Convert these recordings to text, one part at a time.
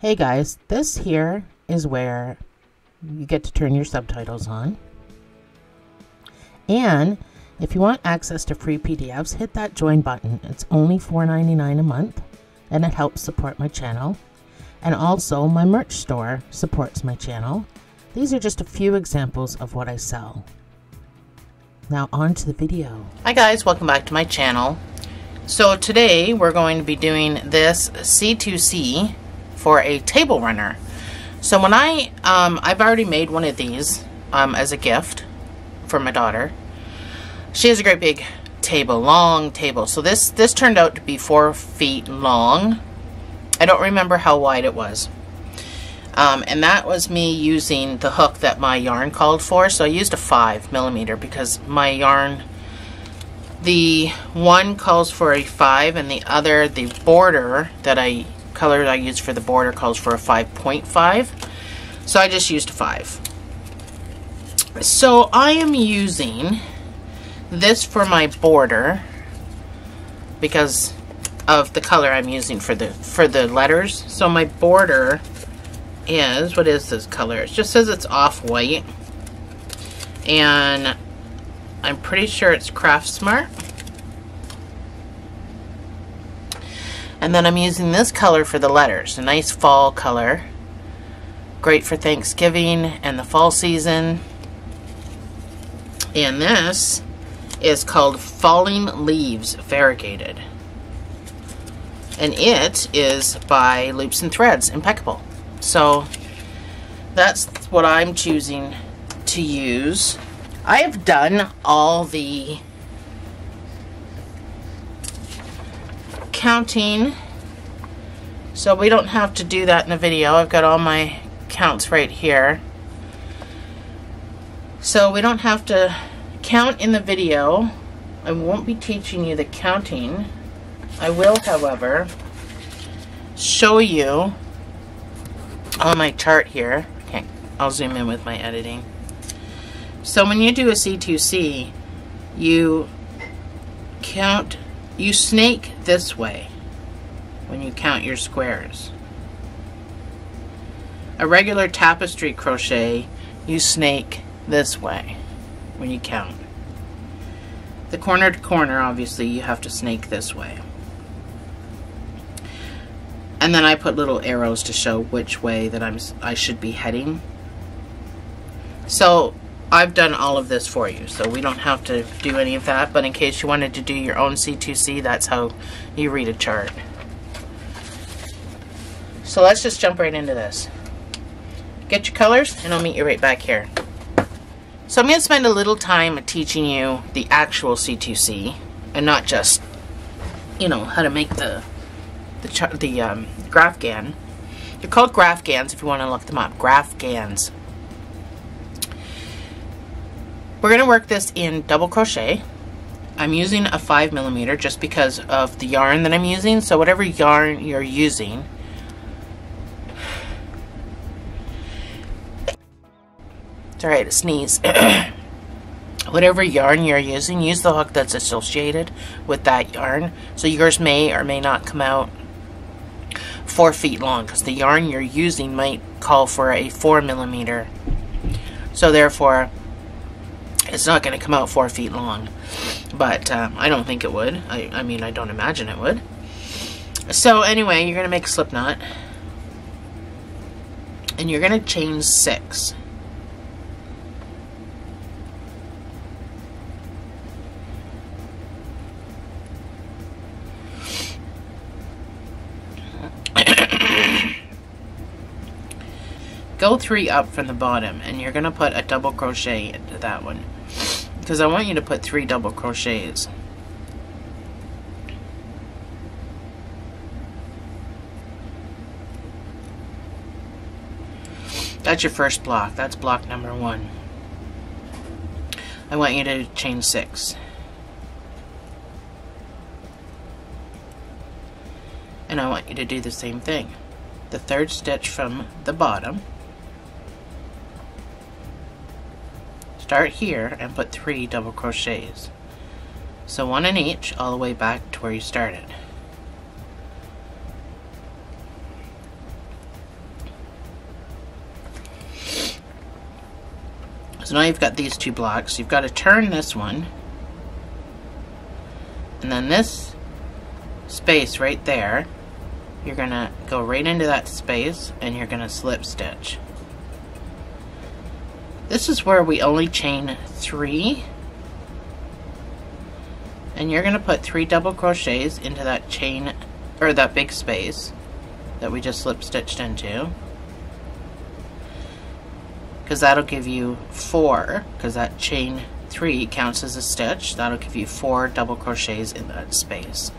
Hey guys, this here is where you get to turn your subtitles on. And if you want access to free PDFs, hit that join button. It's only $4.99 a month and it helps support my channel. And also my merch store supports my channel. These are just a few examples of what I sell. Now on to the video. Hi guys, welcome back to my channel. So today we're going to be doing this C2C for a table runner. So when I've already made one of these as a gift for my daughter. She has a great big table, long table. So this turned out to be 4 feet long. I don't remember how wide it was. And that was me using the hook that my yarn called for. So I used a 5mm because my yarn, the one calls for a 5 and the other, the border that color I used for the border calls for a 5.5. So I just used a 5. So I am using this for my border because of the color I'm using for the letters. So my border is, what is this color? It just says it's off-white. And I'm pretty sure it's Craft Smart. And then I'm using this color for the letters, a nice fall color. Great for Thanksgiving and the fall season. And this is called Falling Leaves Variegated. And it is by Loops and Threads, Impeccable. So that's what I'm choosing to use. I have done all the counting, so we don't have to do that in the video. I've got all my counts right here. So we don't have to count in the video. I won't be teaching you the counting. I will, however, show you on my chart here. Okay, I'll zoom in with my editing. So when you do a C2C, you count, you snake this way when you count your squares. A regular tapestry crochet, you snake this way when you count. The corner to corner, obviously, you have to snake this way. And then I put little arrows to show which way that I should be heading. So I've done all of this for you, so we don't have to do any of that, but in case you wanted to do your own C2C, that's how you read a chart. So let's just jump right into this. Get your colors, and I'll meet you right back here. So I'm going to spend a little time teaching you the actual C2C, and not just, you know, how to make the graph gan. They're called graph gans if you want to look them up. Graph gans. We're going to work this in double crochet. I'm using a 5mm just because of the yarn that I'm using. So whatever yarn you're using, it's alright to sneeze. Whatever yarn you're using, use the hook that's associated with that yarn. So yours may or may not come out 4 feet long because the yarn you're using might call for a 4mm. So therefore, it's not going to come out 4 feet long. But I don't think it would. I mean, I don't imagine it would. So anyway, you're going to make a slip knot. And you're going to chain 6. Go 3 up from the bottom, and you're going to put a double crochet into that one. Because I want you to put 3 double crochets. That's your first block. That's block number 1. I want you to chain 6. And I want you to do the same thing. The 3rd stitch from the bottom. Start here and put 3 double crochets. So 1 in each all the way back to where you started. So now you've got these two blocks. You've got to turn this one, and then this space right there, you're gonna go right into that space and you're gonna slip stitch. This is where we only chain 3, and you're gonna put 3 double crochets into that chain, or that big space that we just slip stitched into, because that'll give you 4, because that chain 3 counts as a stitch. That'll give you 4 double crochets in that space.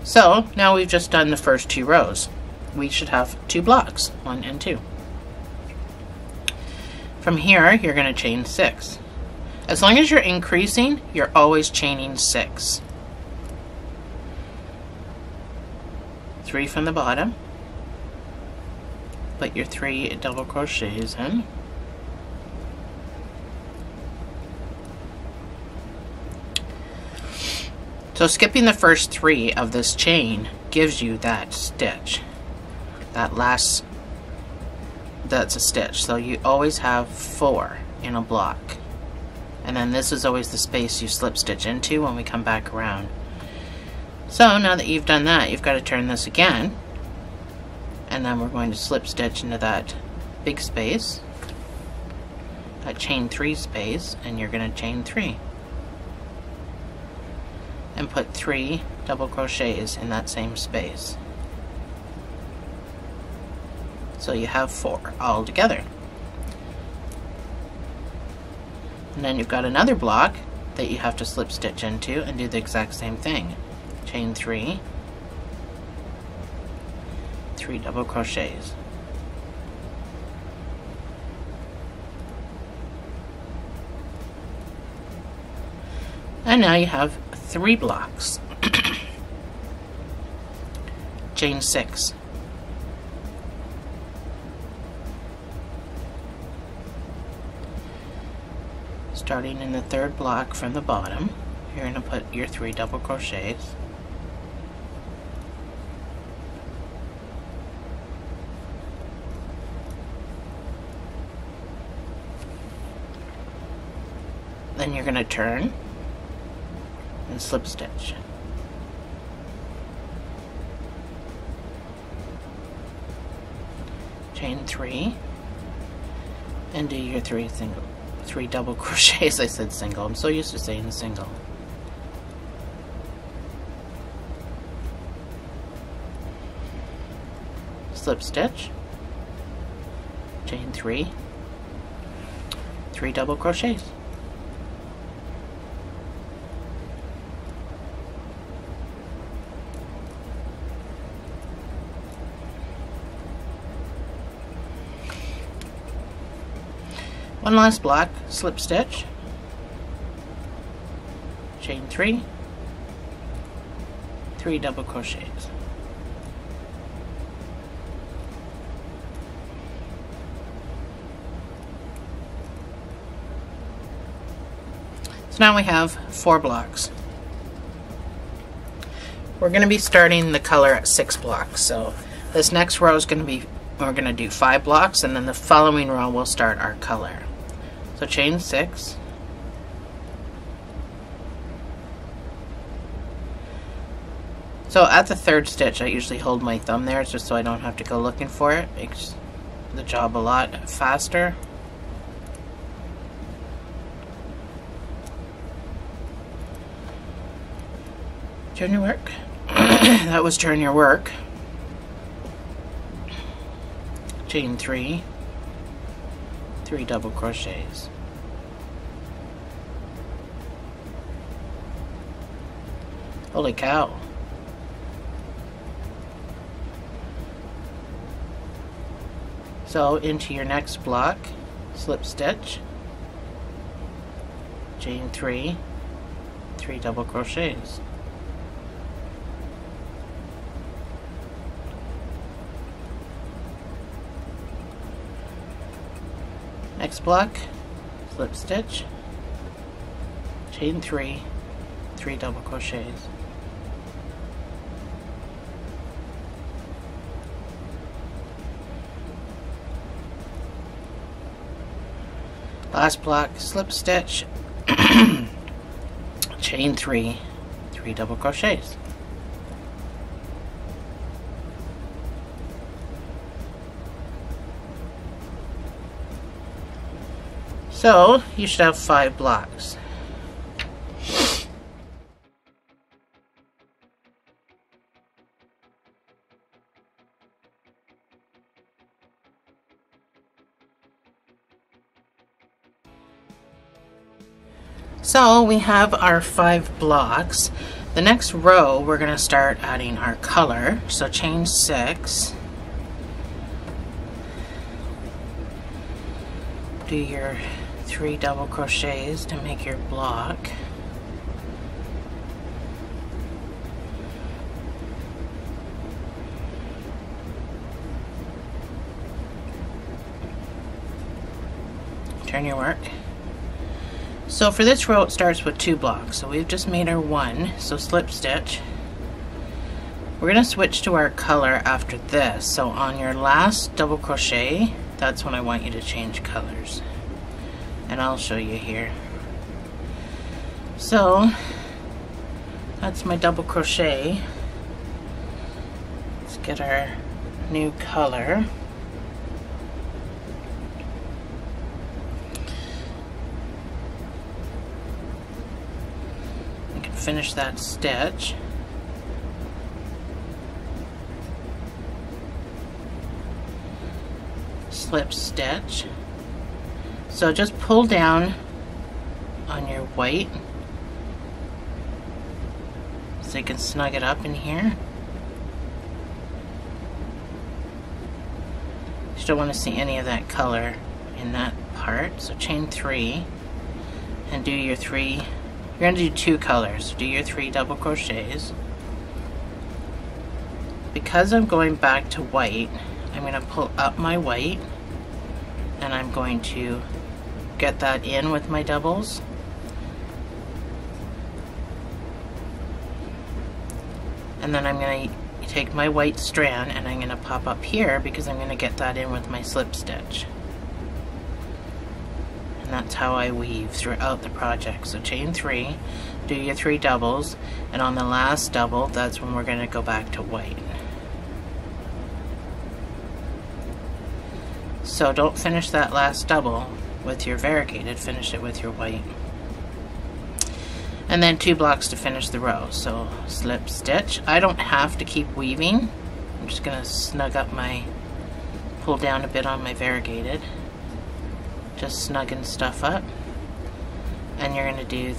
So now we've just done the first 2 rows. We should have 2 blocks, 1 and 2. From here, you're going to chain 6. As long as you're increasing, you're always chaining 6. 3 from the bottom. Put your 3 double crochets in. So skipping the first 3 of this chain gives you that stitch. That last, that's a stitch. So you always have 4 in a block. And then this is always the space you slip stitch into when we come back around. So now that you've done that, you've got to turn this again. And then we're going to slip stitch into that big space, that chain 3 space, and you're going to chain 3. And put 3 double crochets in that same space. So you have 4 all together. And then you've got another block that you have to slip stitch into and do the exact same thing. Chain 3, 3 double crochets. And now you have 3 blocks. Chain 6. Starting in the 3rd block from the bottom, you're going to put your 3 double crochets. Then you're going to turn and slip stitch. Chain 3 and do your 3 double crochets. I said single. I'm so used to saying single. Slip stitch. Chain 3, 3 double crochets. One last block, slip stitch, chain 3, 3 double crochets. So now we have 4 blocks. We're going to be starting the color at 6 blocks. So this next row is going to be, we're going to do 5 blocks, and then the following row we'll start our color. So chain 6, so at the 3rd stitch I usually hold my thumb there just so I don't have to go looking for it. Makes the job a lot faster. Turn your work. That was turn your work. Chain 3, 3 double crochets. Holy cow. So into your next block, slip stitch, chain 3, 3 double crochets. Next block, slip stitch, chain 3, 3 double crochets. Last block, slip stitch, chain 3, 3 double crochets. So you should have 5 blocks. So we have our 5 blocks. The next row we're going to start adding our color. So chain 6. Do your 3 double crochets to make your block. Turn your work. So for this row it starts with 2 blocks. So we've just made our 1, so slip stitch. We're going to switch to our color after this. So on your last double crochet, that's when I want you to change colors. And I'll show you here. So that's my double crochet. Let's get our new color. You can finish that stitch. Slip stitch. So just pull down on your white so you can snug it up in here. You don't want to see any of that color in that part. So chain 3 and do your 3. You're going to do 2 colors. Do your 3 double crochets. Because I'm going back to white, I'm going to pull up my white and I'm going to get that in with my doubles. And then I'm going to take my white strand and I'm going to pop up here because I'm going to get that in with my slip stitch. And that's how I weave throughout the project. So chain 3, do your 3 doubles, and on the last double, that's when we're going to go back to white. So don't finish that last double with your variegated, finish it with your white. And then 2 blocks to finish the row. So slip stitch. I don't have to keep weaving. I'm just going to snug up my, pull down a bit on my variegated. Just snugging stuff up. And you're going to do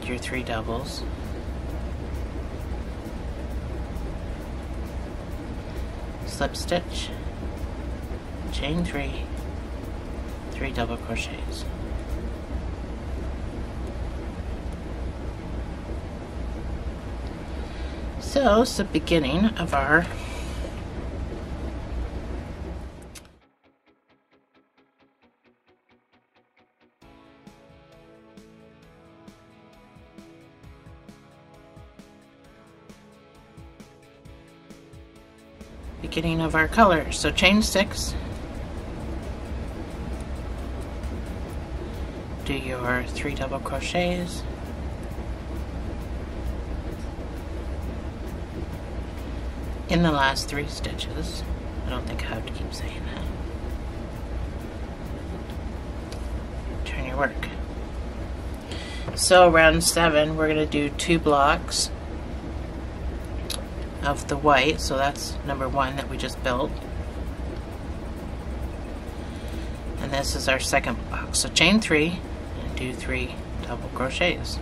your 3 doubles. Slip stitch. Chain 3, 3 double crochets. So it's the beginning of our color. So chain 6. Do your 3 double crochets. In the last 3 stitches. I don't think I have to keep saying that. Turn your work. So round 7, we're going to do 2 blocks of the white. So that's number 1 that we just built. And this is our second block. So chain 3 and do 3 double crochets.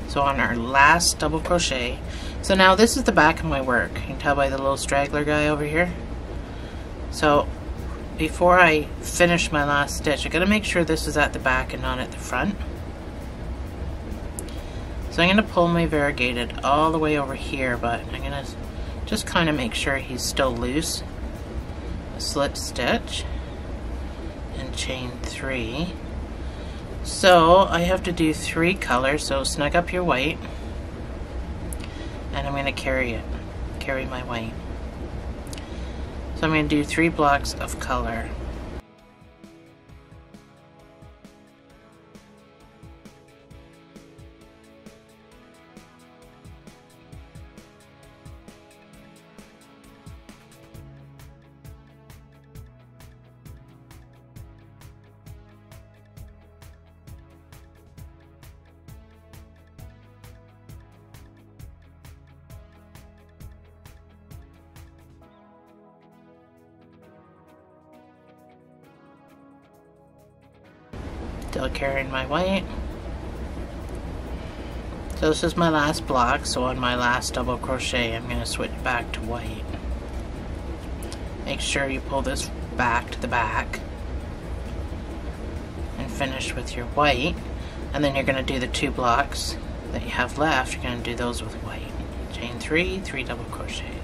So on our last double crochet, so now this is the back of my work. You can tell by the little straggler guy over here. So before I finish my last stitch, I gotta make sure this is at the back and not at the front. So I'm gonna pull my variegated all the way over here, but I'm gonna just kind of make sure he's still loose. A slip stitch and chain 3. So I have to do 3 colors, so snug up your white, and I'm going to carry my white. So I'm going to do 3 blocks of color. Still carrying my white. So this is my last block, so on my last double crochet I'm going to switch back to white. Make sure you pull this back to the back and finish with your white, and then you're going to do the 2 blocks that you have left, you're going to do those with white. Chain 3, 3 double crochets.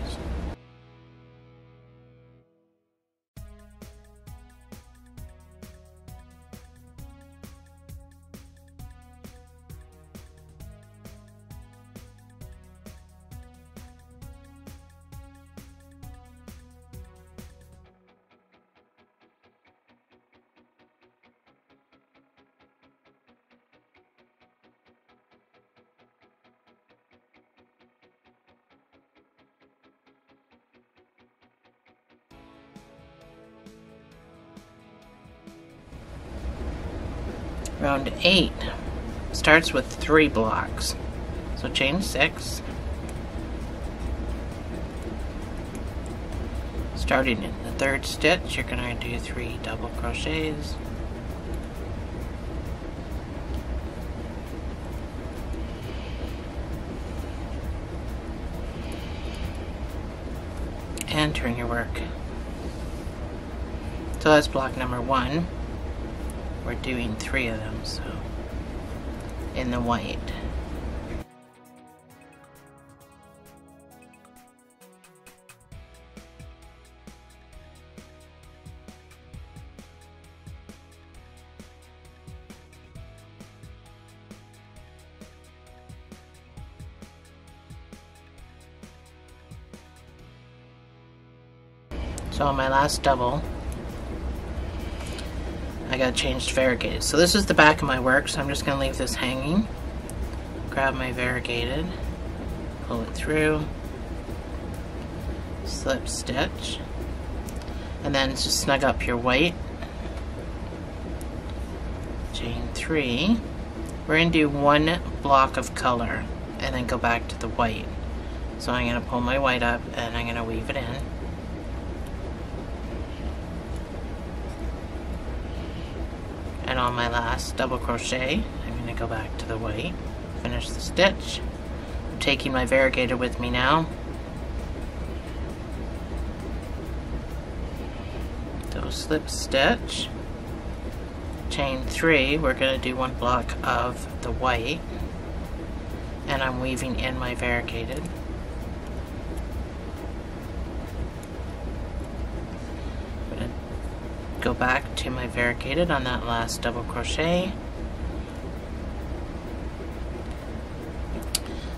Round 8 starts with 3 blocks. So chain 6. Starting in the 3rd stitch, you're going to do 3 double crochets. And turn your work. So that's block number 1. We're doing 3 of them, so in the white. So on my last double, I got changed variegated. So this is the back of my work, so I'm just going to leave this hanging. Grab my variegated, pull it through, slip stitch, and then just snug up your white. Chain 3. We're going to do 1 block of color and then go back to the white. So I'm going to pull my white up and I'm going to weave it in. And on my last double crochet, I'm going to go back to the white, finish the stitch. I'm taking my variegated with me now. So slip stitch, chain 3, we're going to do 1 block of the white, and I'm weaving in my variegated. Go back to my variegated on that last double crochet.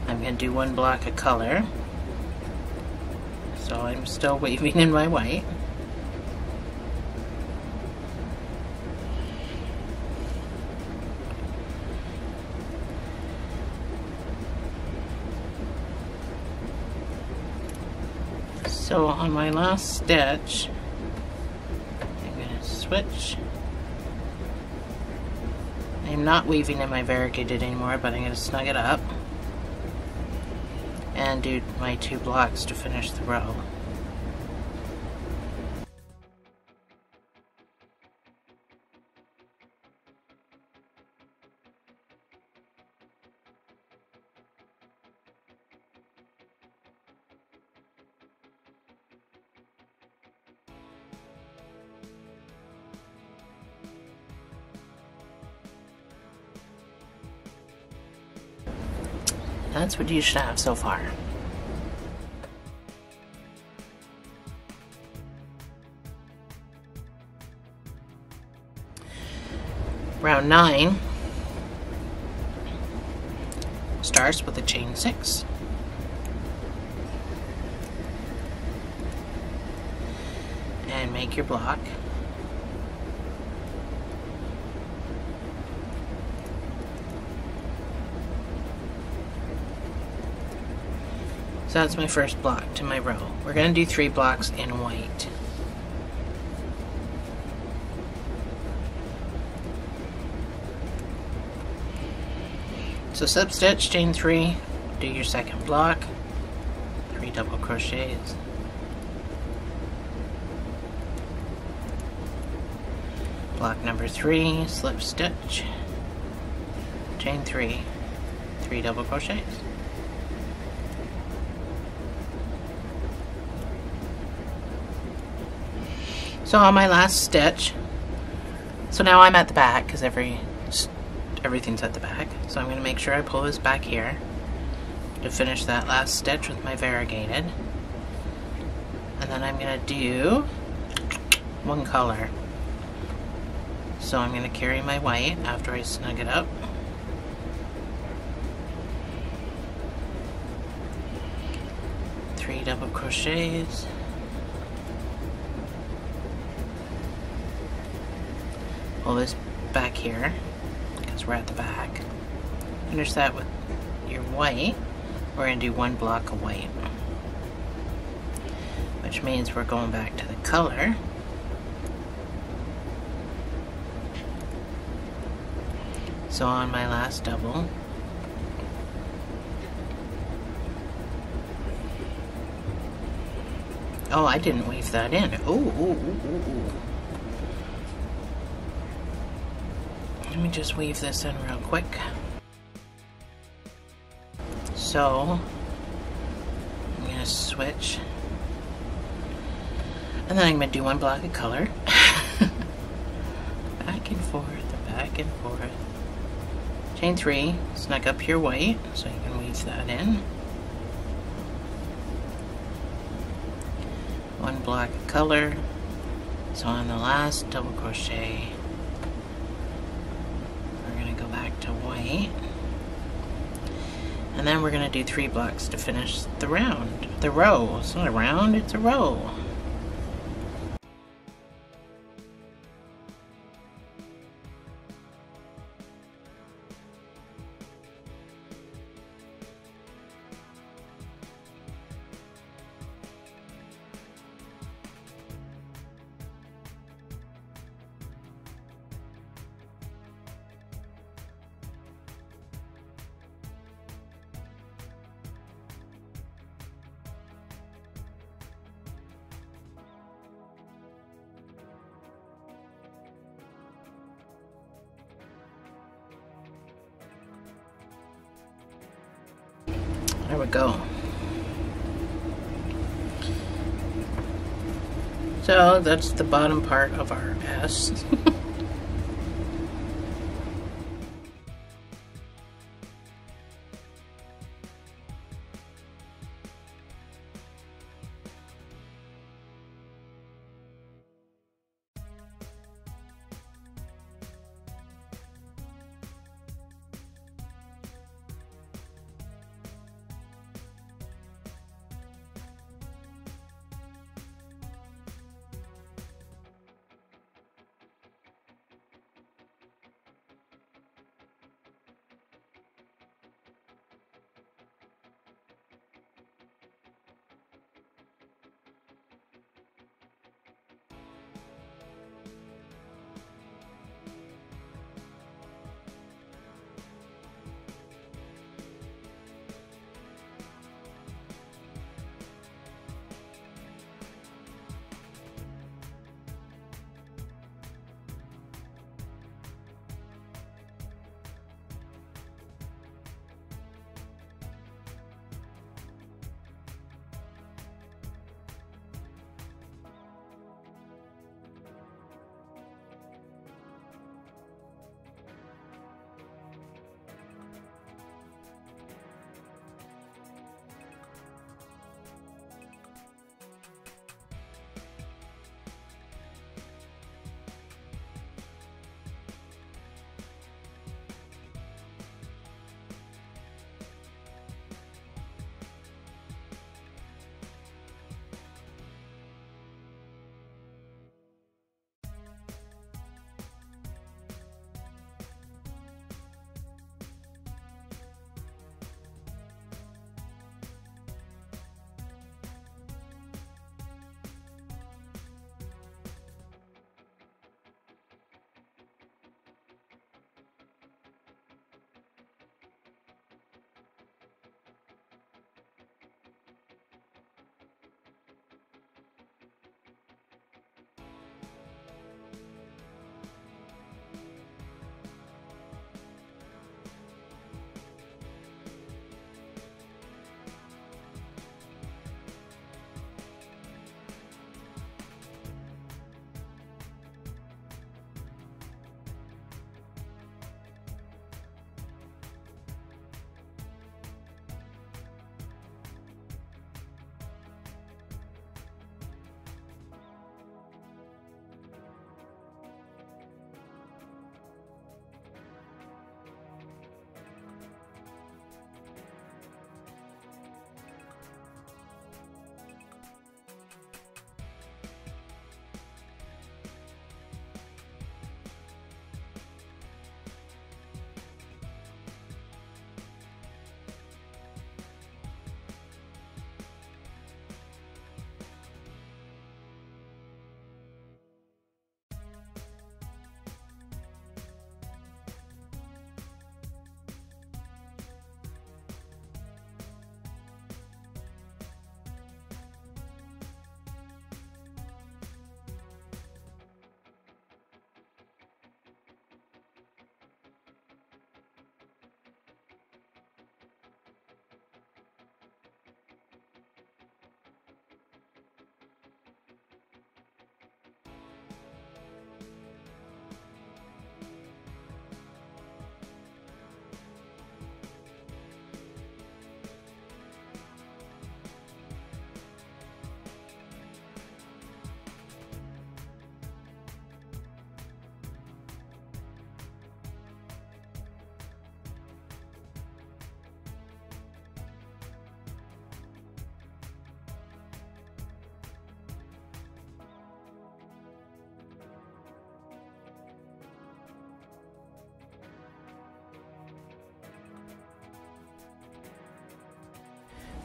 I'm going to do 1 block of color, so I'm still weaving in my white. So on my last stitch, switch. I'm not weaving in my variegated anymore, but I'm going to snug it up and do my 2 blocks to finish the row. That's what you should have so far. Round 9 starts with a chain 6. and make your block. So that's my first block to my row. We're going to do 3 blocks in white. So slip stitch, chain 3, do your second block, 3 double crochets, block number 3, slip stitch, chain 3, 3 double crochets. So on my last stitch, so now I'm at the back because everything's at the back. So I'm going to make sure I pull this back here to finish that last stitch with my variegated. And then I'm going to do one color. So I'm going to carry my white after I snug it up. Three double crochets. Pull this back here because we're at the back. Finish that with your white. We're going to do 1 block of white, which means we're going back to the color. So on my last double, oh, I didn't weave that in. Ooh. Let me just weave this in real quick. So I'm going to switch, and then I'm going to do 1 block of color. Back and forth, back and forth. Chain 3, snug up your white so you can weave that in. 1 block of color. So on the last double crochet, white, and then we're going to do 3 blocks to finish the row. It's not a round, it's a row. There we go. So that's the bottom part of our S.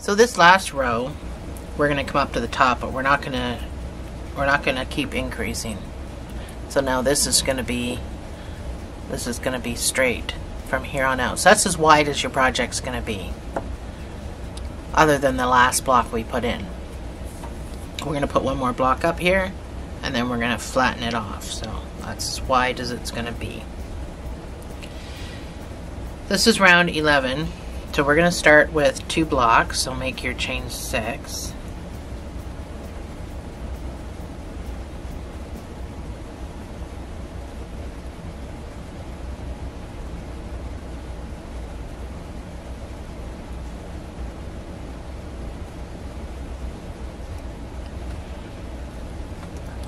So this last row, we're going to come up to the top, but we're not going to keep increasing. So now this is going to be straight from here on out. So that's as wide as your project's going to be, other than the last block we put in. We're going to put one more block up here, and then we're going to flatten it off. So that's as wide as it's going to be. This is round 11. So we're going to start with 2 blocks, so make your chain 6.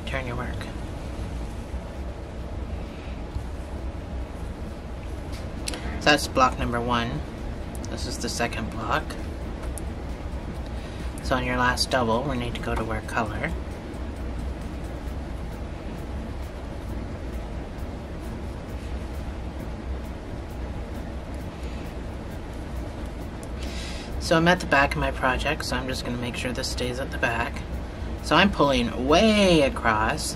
Turn your work. So that's block number 1. This is the second block. So on your last double, we need to go to wear color. So I'm at the back of my project, so I'm just going to make sure this stays at the back. So I'm pulling way across.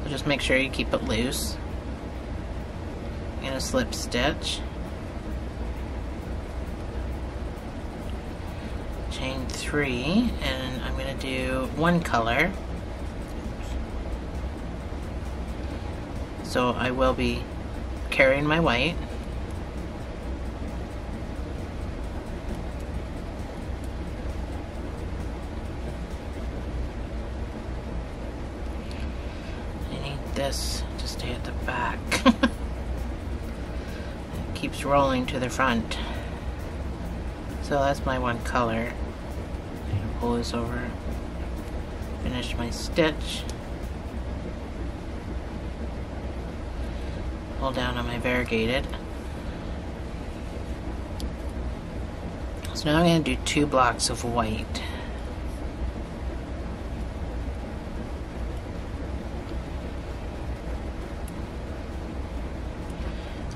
So just make sure you keep it loose. And a slip stitch. Chain 3, and I'm going to do 1 color. So I will be carrying my white. I need this to stay at the back. It keeps rolling to the front. So that's my 1 color. Pull this over, finish my stitch, pull down on my variegated. So now I'm going to do 2 blocks of white.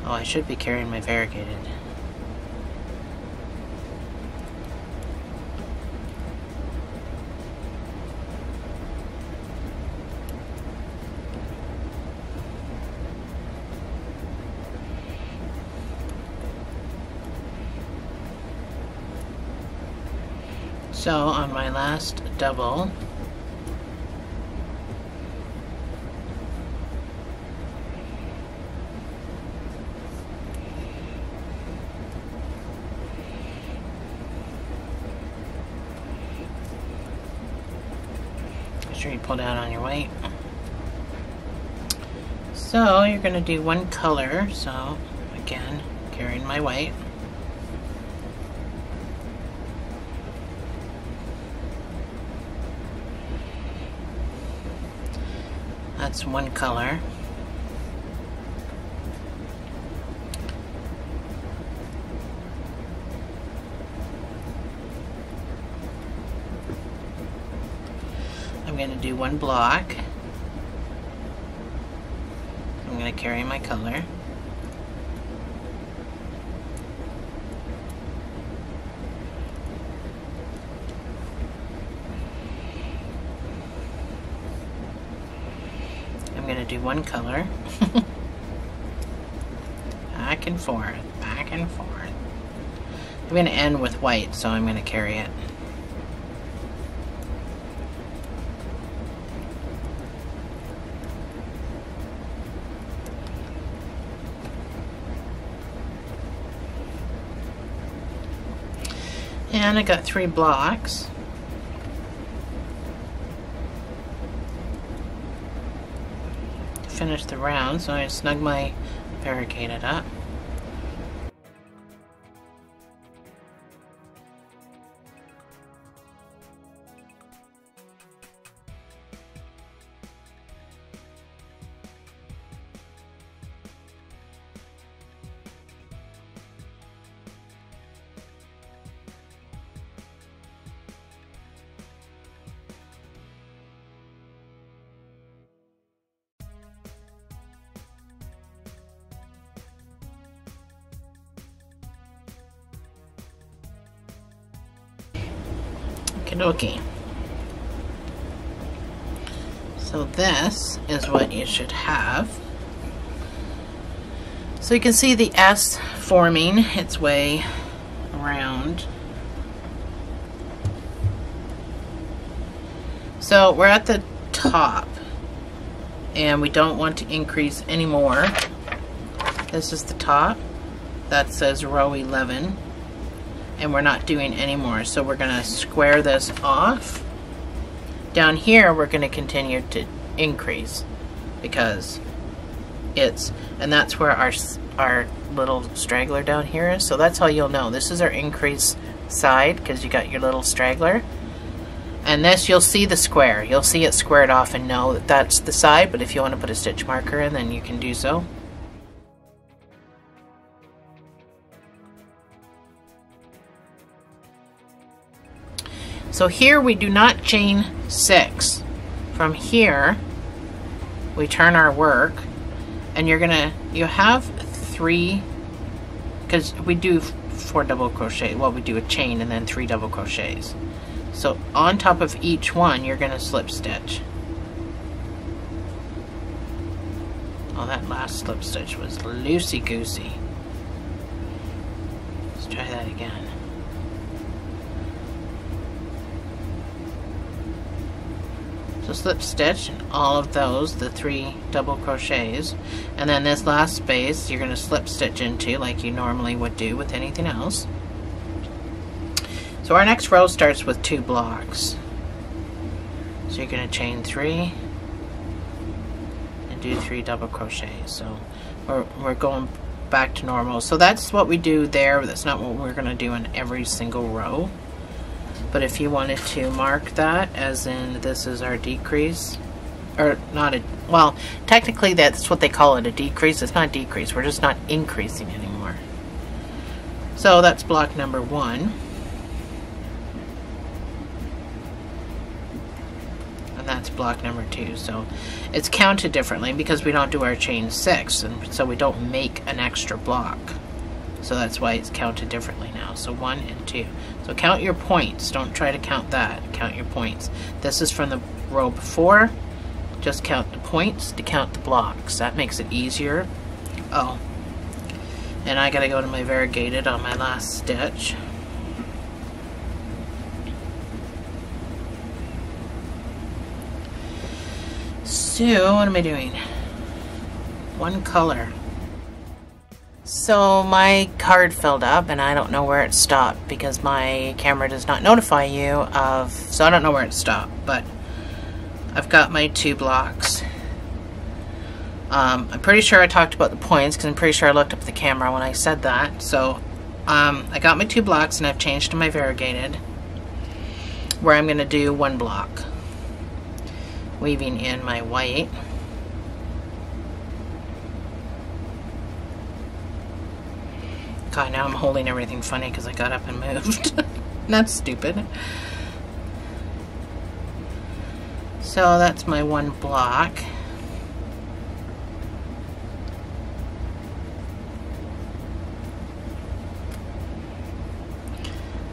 Oh, I should be carrying my variegated. So on my last double, make sure you pull down on your white. So you're going to do 1 color, so again, carrying my white. That's 1 color. I'm going to do 1 block. I'm going to carry my color. I'm going to do 1 color. Back and forth, back and forth. I'm going to end with white, so I'm going to carry it. And I got 3 blocks. Finish the round, so I snug my variegated up. Okie dokie. So this is what you should have. So you can see the S forming its way around. So we're at the top and we don't want to increase anymore. This is the top. That says row 11 and we're not doing any more. So we're going to square this off. Down here we're going to continue to increase because it's, and that's where our little straggler down here is. So that's how you'll know. This is our increase side because you got your little straggler. And this, you'll see the square. You'll see it squared off and know that that's the side, but if you want to put a stitch marker in, then you can do so. So here we do not chain 6. From here, we turn our work, and you have 3, because we do 4 double crochet. Well, we do a chain and then 3 double crochets. So on top of each one, you're going to slip stitch. Oh, that last slip stitch was loosey-goosey. Let's try that again. So slip stitch in all of those, the 3 double crochets, and then this last space you're going to slip stitch into like you normally would do with anything else. So our next row starts with 2 blocks. So you're going to chain 3 and do 3 double crochets. So we're going back to normal. So that's what we do there. That's not what we're going to do in every single row. But if you wanted to mark that as in this is our decrease, or not a, well, technically that's what they call it, a decrease. It's not a decrease. We're just not increasing anymore. So that's block number 1. And that's block number 2. So it's counted differently because we don't do our chain 6, and so we don't make an extra block. So that's why it's counted differently now. So 1 and 2. So count your points. Don't try to count that. Count your points. This is from the row before. Just count the points to count the blocks. That makes it easier. Oh, and I gotta go to my variegated on my last stitch. So what am I doing? One color. So my card filled up and I don't know where it stopped because my camera does not notify you of, so I don't know where it stopped, but I've got my 2 blocks. I'm pretty sure I talked about the points because I'm pretty sure I looked up the camera when I said that. So I got my 2 blocks and I've changed to my variegated where I'm going to do 1 block. Weaving in my white. God, now I'm holding everything funny because I got up and moved. That's stupid. So that's my 1 block.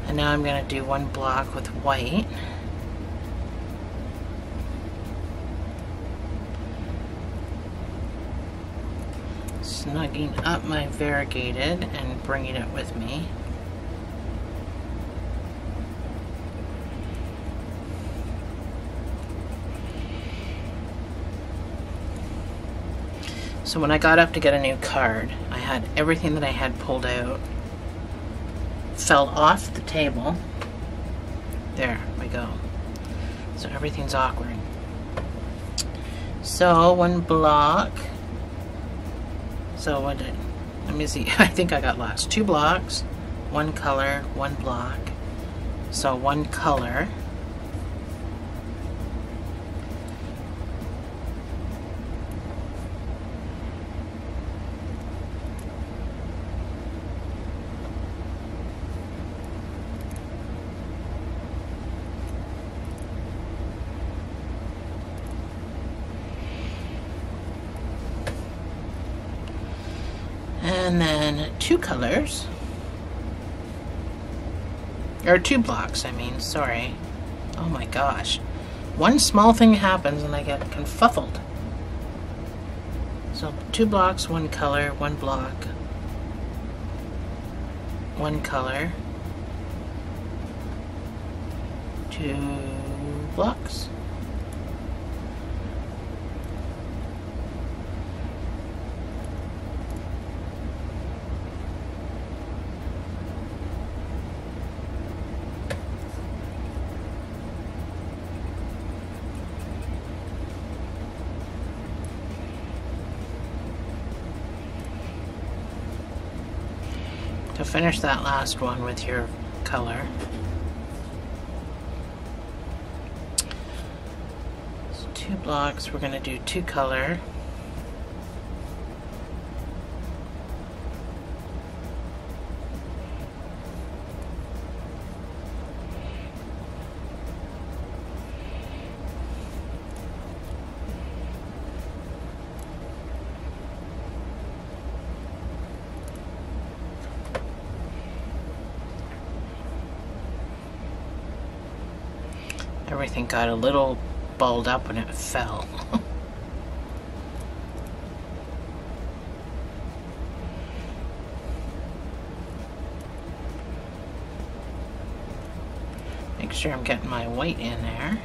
And now I'm going to do 1 block with white. Snugging up my variegated and bringing it with me. So when I got up to get a new card, I had everything that I had pulled out fell off the table. There we go. So everything's awkward. So 1 block. So what did, let me see, I think I got lost. 2 blocks, 1 color, 1 block. So 1 color. And then 2 colors, or 2 blocks, I mean, sorry. Oh my gosh. One small thing happens and I get confuffled. So 2 blocks, 1 color, 1 block, 1 color, 2 blocks. To finish that last one with your color. So 2 blocks, we're going to do 2 color. Everything got a little balled up when it fell. Make sure I'm getting my white in there.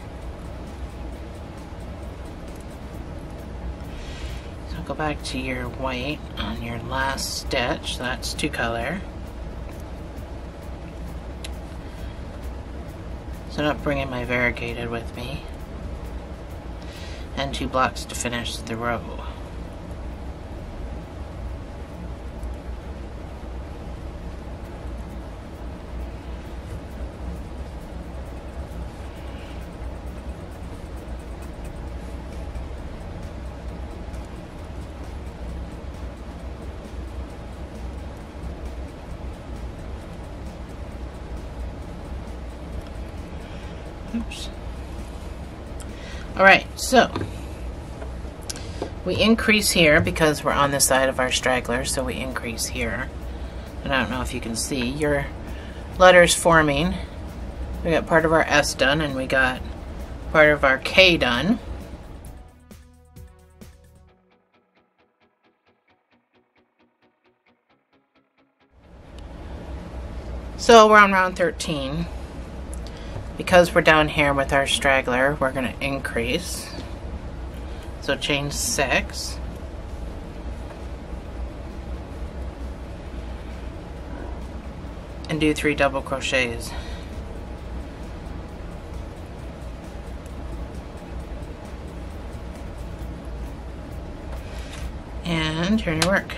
So go back to your white on your last stitch. That's 2 color. So I'm not bringing my variegated with me. And 2 blocks to finish the row. Oops. Alright, so we increase here because we're on the side of our straggler, so we increase here. And I don't know if you can see your letters forming. We got part of our S done and we got part of our K done. So we're on round 13. Because we're down here with our straggler, we're going to increase. So chain 6. And do 3 double crochets. And turn your work.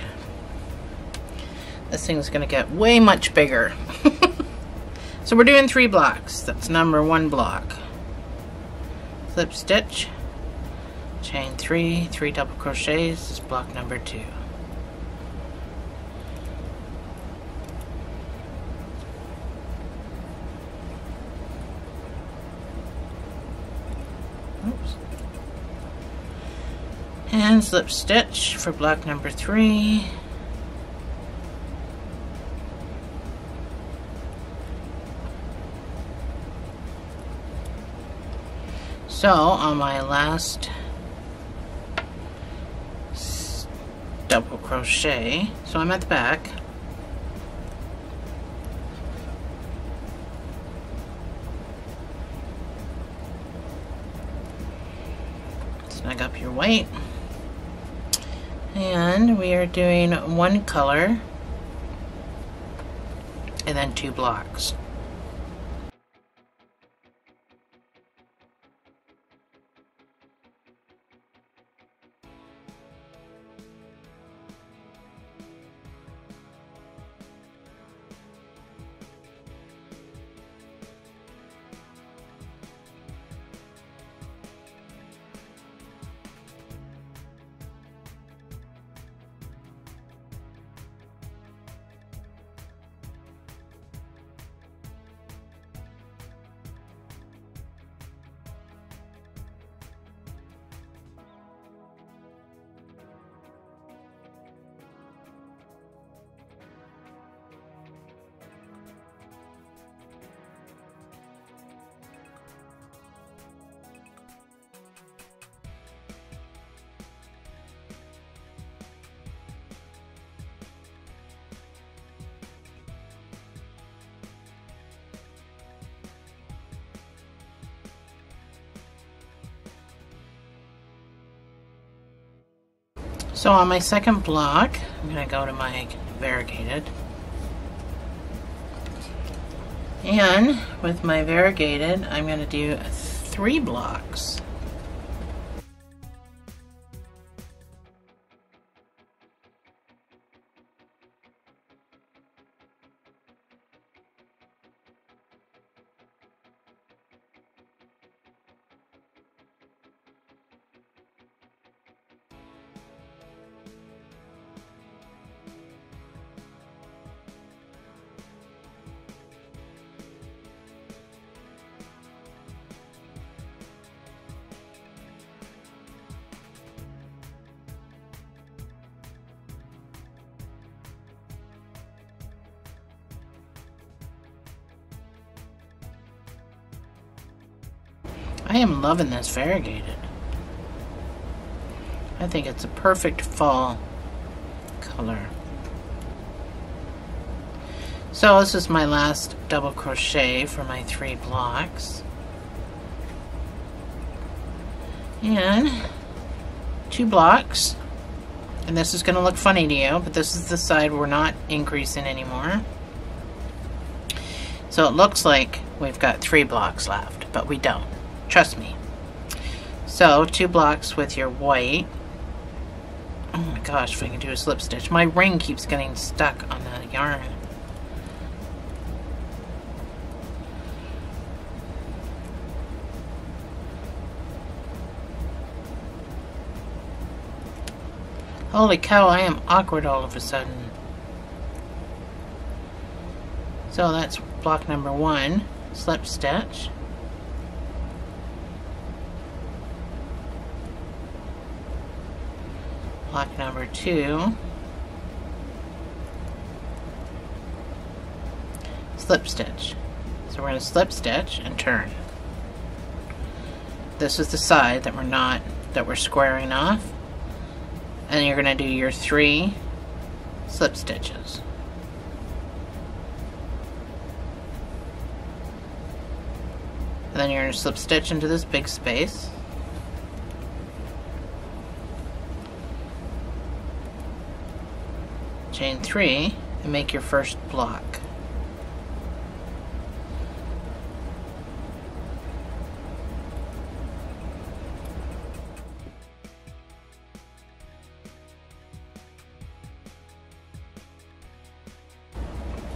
This thing's going to get way much bigger. So we're doing 3 blocks. That's number 1 block. Slip stitch, chain 3, 3 double crochets. This is block number 2. Oops. And slip stitch for block number 3. So on my last double crochet, so I'm at the back, snug up your white, and we are doing 1 color and then 2 blocks. So on my second block, I'm going to go to my variegated. And with my variegated, I'm going to do 3 blocks. I am loving this variegated. I think it's a perfect fall color. So this is my last double crochet for my 3 blocks. And 2 blocks. And this is going to look funny to you, but this is the side we're not increasing anymore. So it looks like we've got 3 blocks left, but we don't. Trust me. So 2 blocks with your white. Oh my gosh, if I can do a slip stitch. My ring keeps getting stuck on the yarn. Holy cow, I am awkward all of a sudden. So that's block number 1, slip stitch. Block number 2, slip stitch. So we're going to slip stitch and turn. This is the side that we're squaring off. And you're going to do your 3 slip stitches. And then you're going to slip stitch into this big space. Chain 3 and make your first block.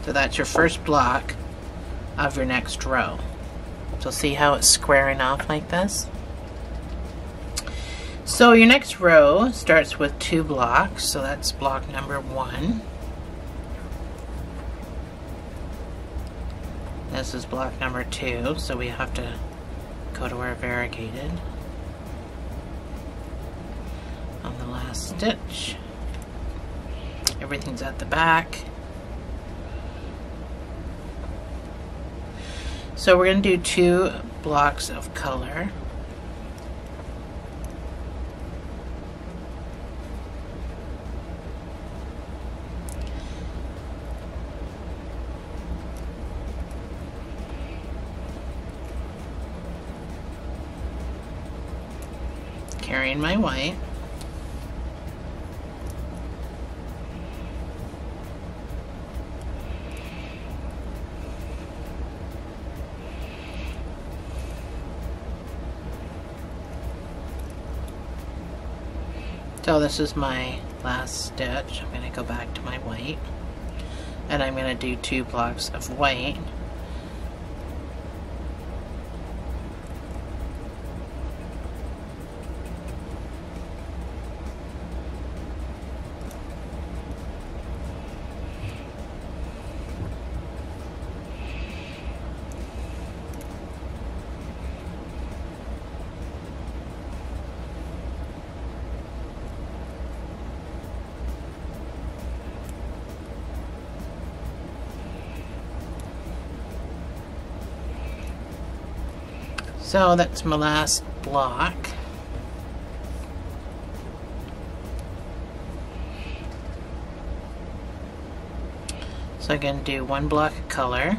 So that's your first block of your next row. So see how it's squaring off like this? So your next row starts with 2 blocks, so that's block number 1. This is block number 2, so we have to go to our variegated on the last stitch. Everything's at the back. So we're going to do 2 blocks of color. Carrying my white. So this is my last stitch. I'm going to go back to my white and I'm going to do 2 blocks of white. So that's my last block. So I'm going to do 1 block of color.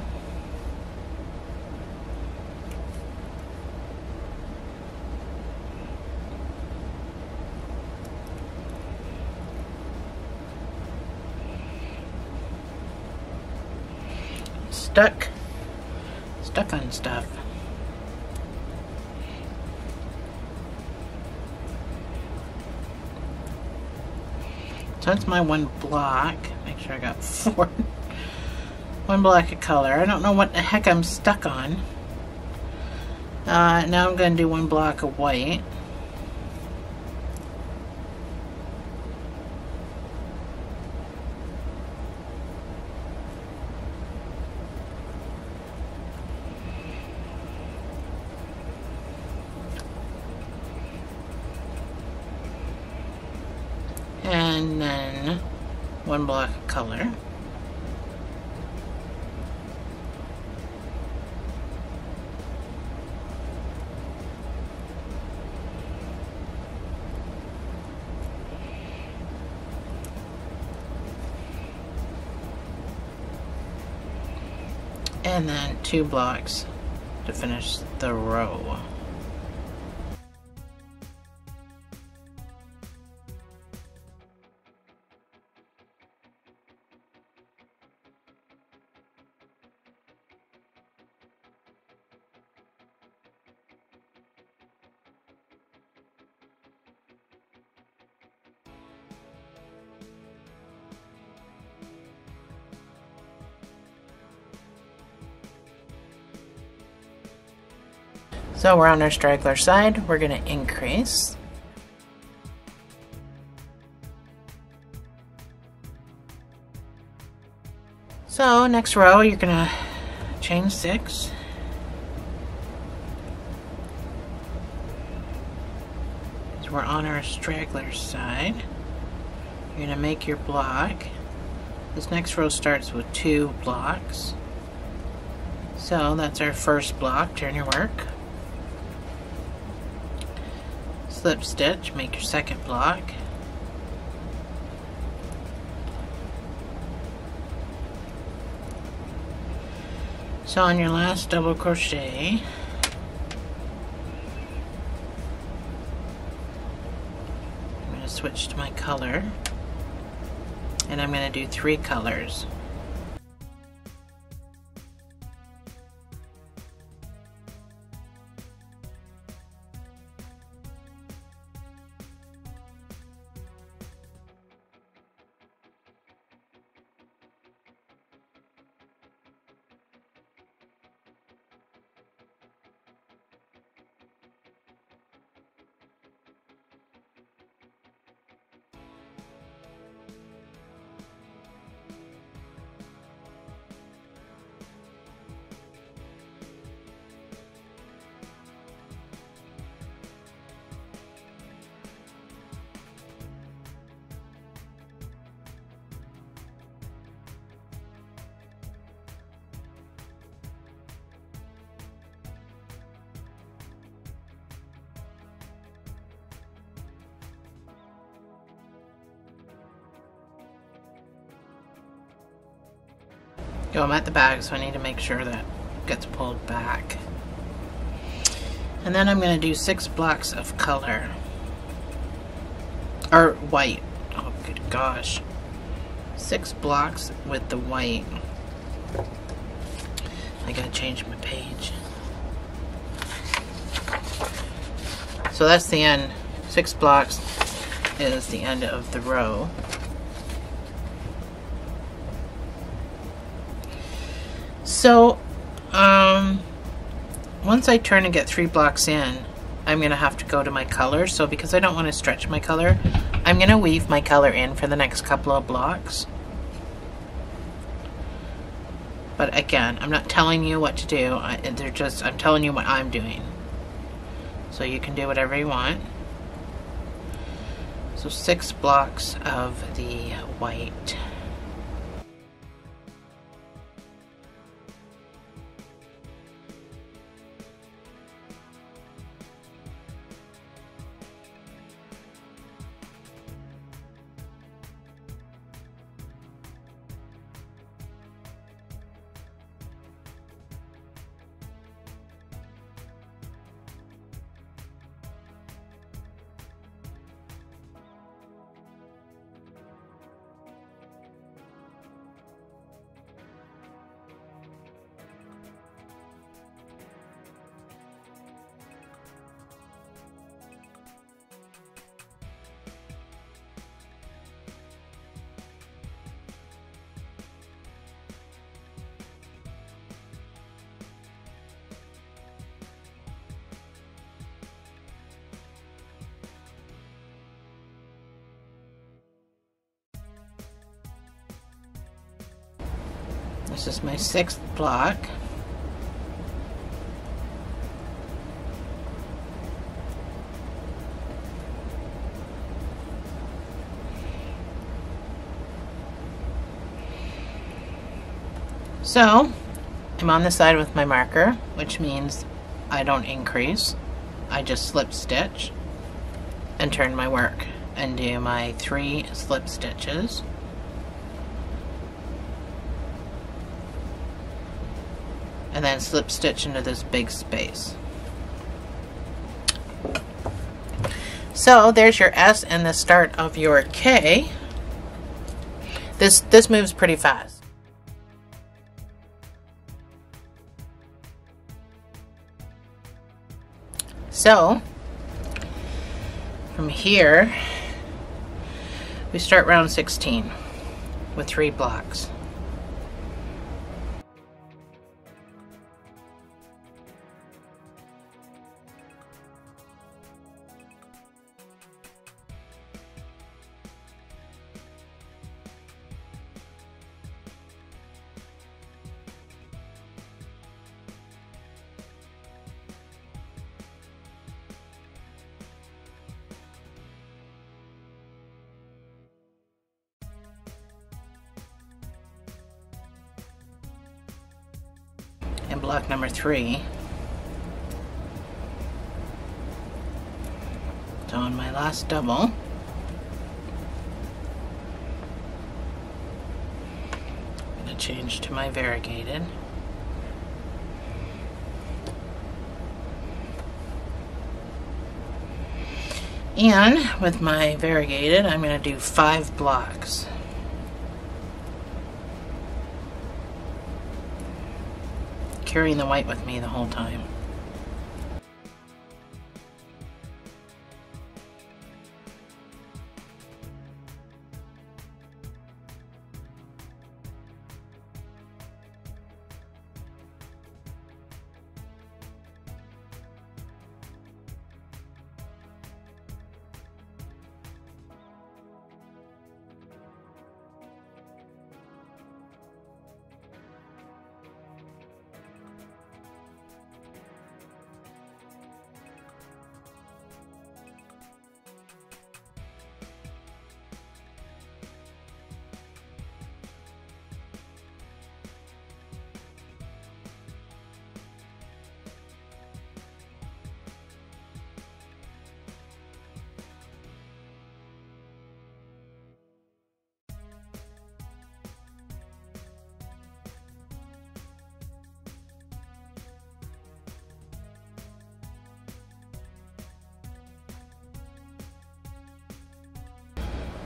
stuck on stuff. So that's my one block. Make sure I got 4. One block of color. I don't know what the heck I'm stuck on. Now I'm going to do one block of white. And then one block of color. And then 2 blocks to finish the row. So we're on our straggler side, we're going to increase. So next row you're going to chain 6. So we're on our straggler side. You're going to make your block. This next row starts with 2 blocks. So that's our first block, turn your work. Slip stitch, make your second block. So on your last double crochet, I'm going to switch to my color, and I'm going to do 3 colors. So I'm at the back, so I need to make sure that gets pulled back. And then I'm going to do 6 blocks of color. Or white. Oh, good gosh. 6 blocks with the white. I gotta change my page. So that's the end. 6 blocks is the end of the row. So, once I turn and get 3 blocks in, I'm going to have to go to my color. So because I don't want to stretch my color, I'm going to weave my color in for the next couple of blocks. But again, I'm not telling you what to do. I'm telling you what I'm doing. So you can do whatever you want. So 6 blocks of the white. This is my 6th block. So I'm on the side with my marker, which means I don't increase. I just slip stitch and turn my work and do my 3 slip stitches. And then slip stitch into this big space. So there's your S and the start of your K. This moves pretty fast. So from here we start round 16 with 3 blocks. And block number 3. So on my last double, I'm going to change to my variegated. And with my variegated, I'm going to do 5 blocks. Carrying the white with me the whole time.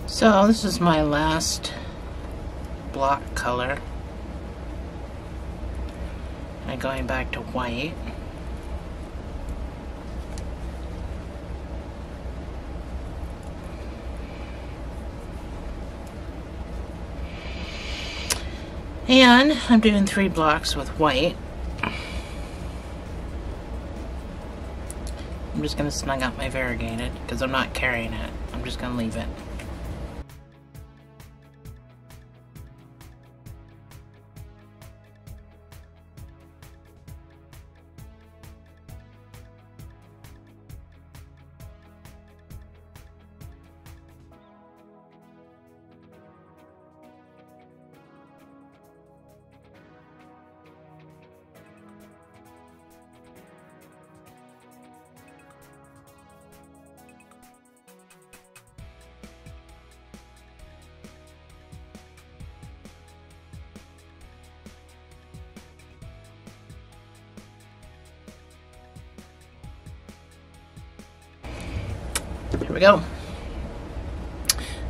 So this is my last block color. I'm going back to white. And I'm doing 3 blocks with white. I'm just going to snug up my variegated because I'm not carrying it. I'm just going to leave it. Here we go.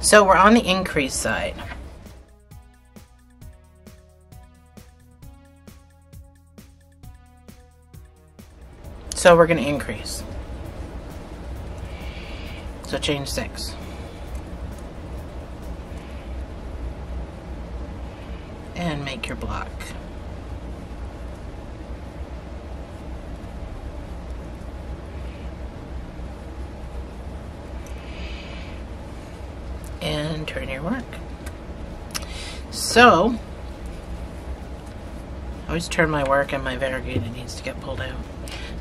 So we're on the increase side. So we're going to increase. So chain 6. And make your block. And turn your work. So always turn my work and my variegated needs to get pulled out.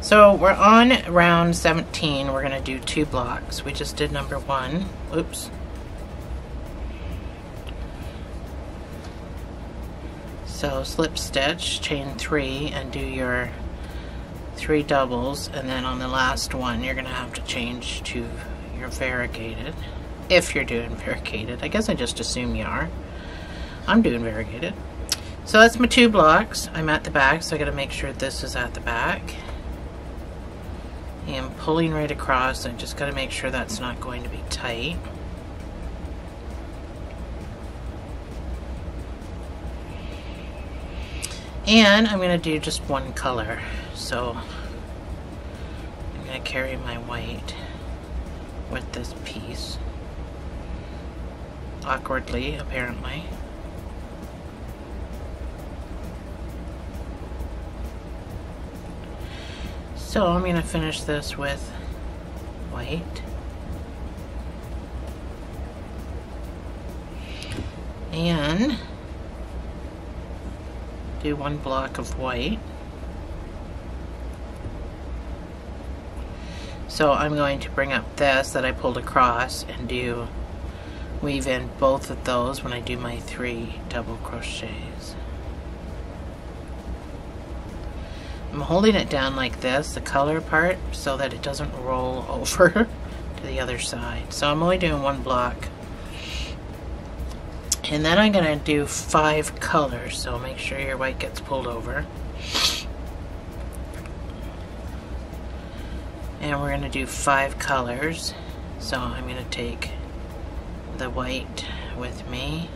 So we're on round 17. We're going to do 2 blocks. We just did number 1. Oops. So slip stitch, chain 3, and do your 3 doubles, and then on the last one you're going to have to change to your variegated. If you're doing variegated. I guess I just assume you are. I'm doing variegated. So that's my 2 blocks. I'm at the back, so I got to make sure this is at the back. I'm pulling right across. I just got to make sure that's not going to be tight. And I'm going to do just 1 color. So I'm going to carry my white with this piece. Awkwardly, apparently. So I'm going to finish this with white. And do 1 block of white. So I'm going to bring up this that I pulled across and weave in both of those when I do my 3 double crochets. I'm holding it down like this, the color part, so that it doesn't roll over to the other side. So I'm only doing 1 block. And then I'm going to do 5 colors, so make sure your white gets pulled over. And we're going to do 5 colors. So I'm going to take the white with me.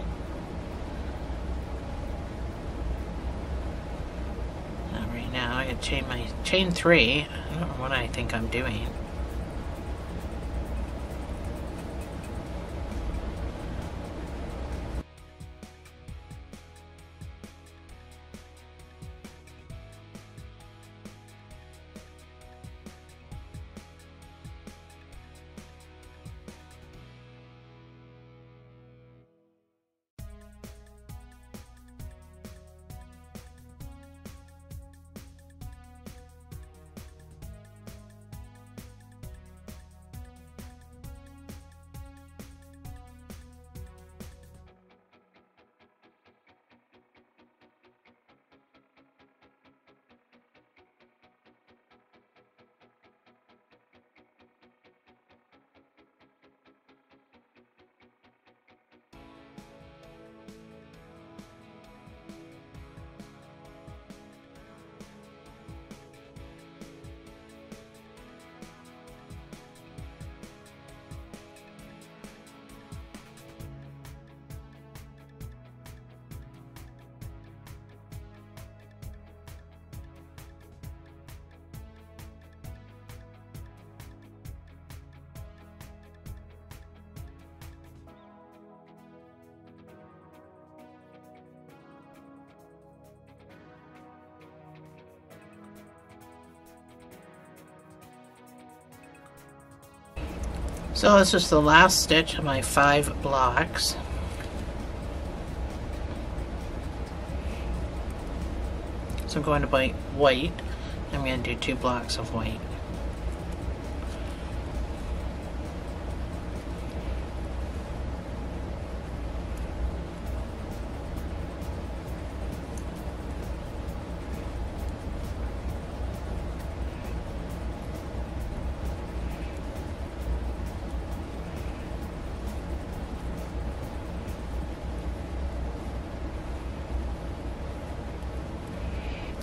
Now I can chain 3. I don't know what I think I'm doing. So this is the last stitch of my 5 blocks. So I'm going to buy white. I'm going to do 2 blocks of white.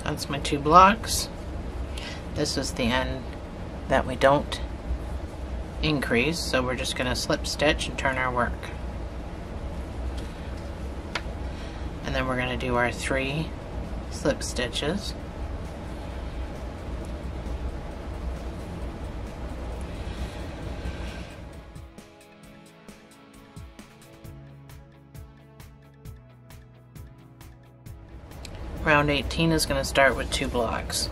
That's my 2 blocks. This is the end that we don't increase, so we're just going to slip stitch and turn our work. And then we're going to do our 3 slip stitches. Round 18 is going to start with 2 blocks.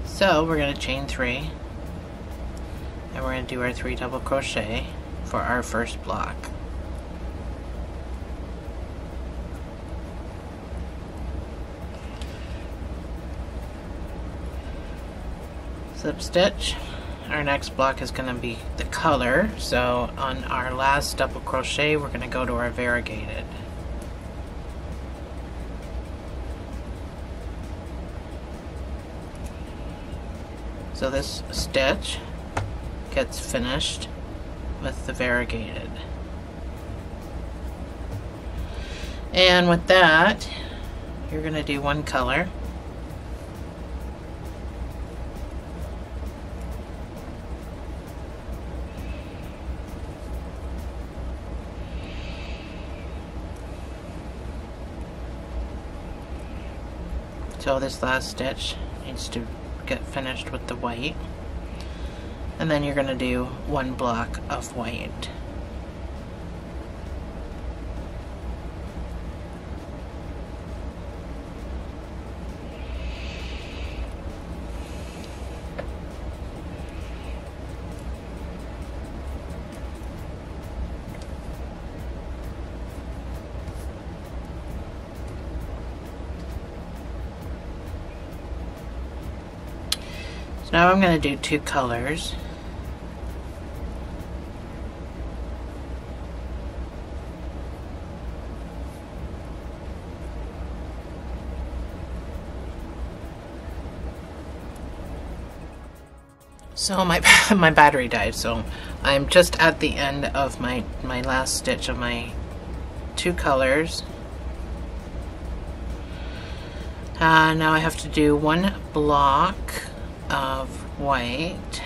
So we're going to chain 3 and we're going to do our 3 double crochet for our first block. slip stitch. Our next block is going to be the color, so on our last double crochet we're going to go to our variegated. So this stitch gets finished with the variegated. And with that, you're going to do one color. So this last stitch needs to get finished with the white, and then you're going to do one block of white. So now I'm going to do two colors. So my battery died, so I'm just at the end of my last stitch of my two colors. Now I have to do one block of white.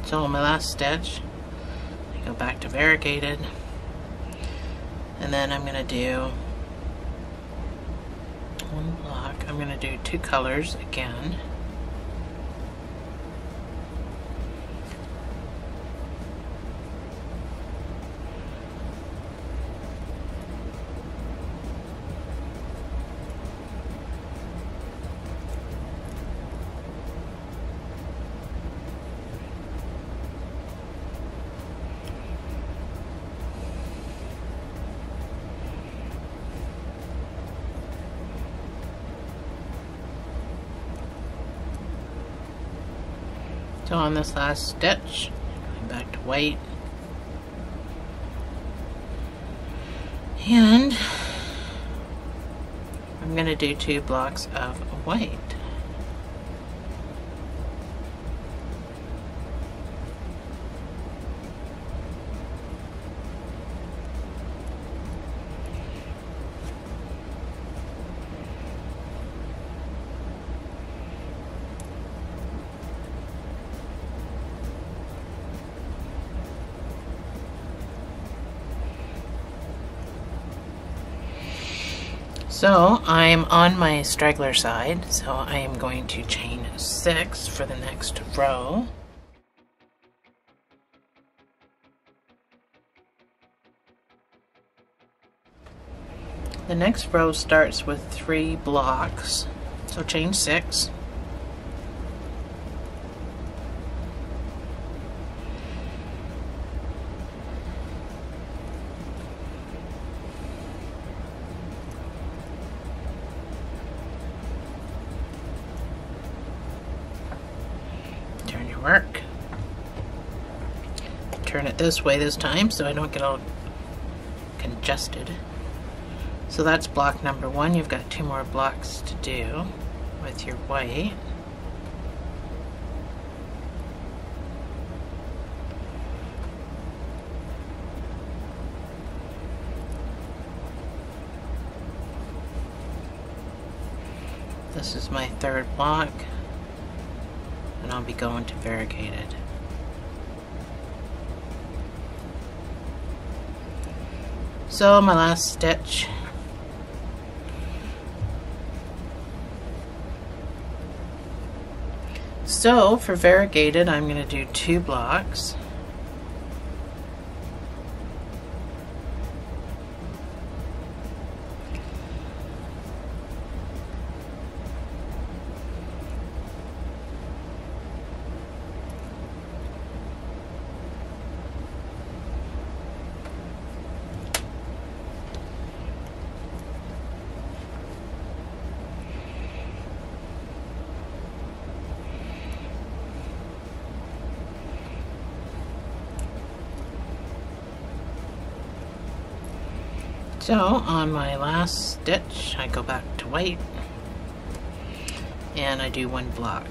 So my last stitch, I go back to variegated, and then I'm going to do one block. I'm going to do two colors again. So on this last stitch, going back to white, and I'm going to do two blocks of white. So I'm on my straggler side, so I am going to chain 6 for the next row. The next row starts with 3 blocks, so chain 6. Work. Turn it this way this time so I don't get all congested. So that's block number 1. You've got 2 more blocks to do with your white. This is my 3rd block, and I'll be going to variegated. So my last stitch, so for variegated I'm going to do 2 blocks. So on my last stitch, I go back to white and I do one block.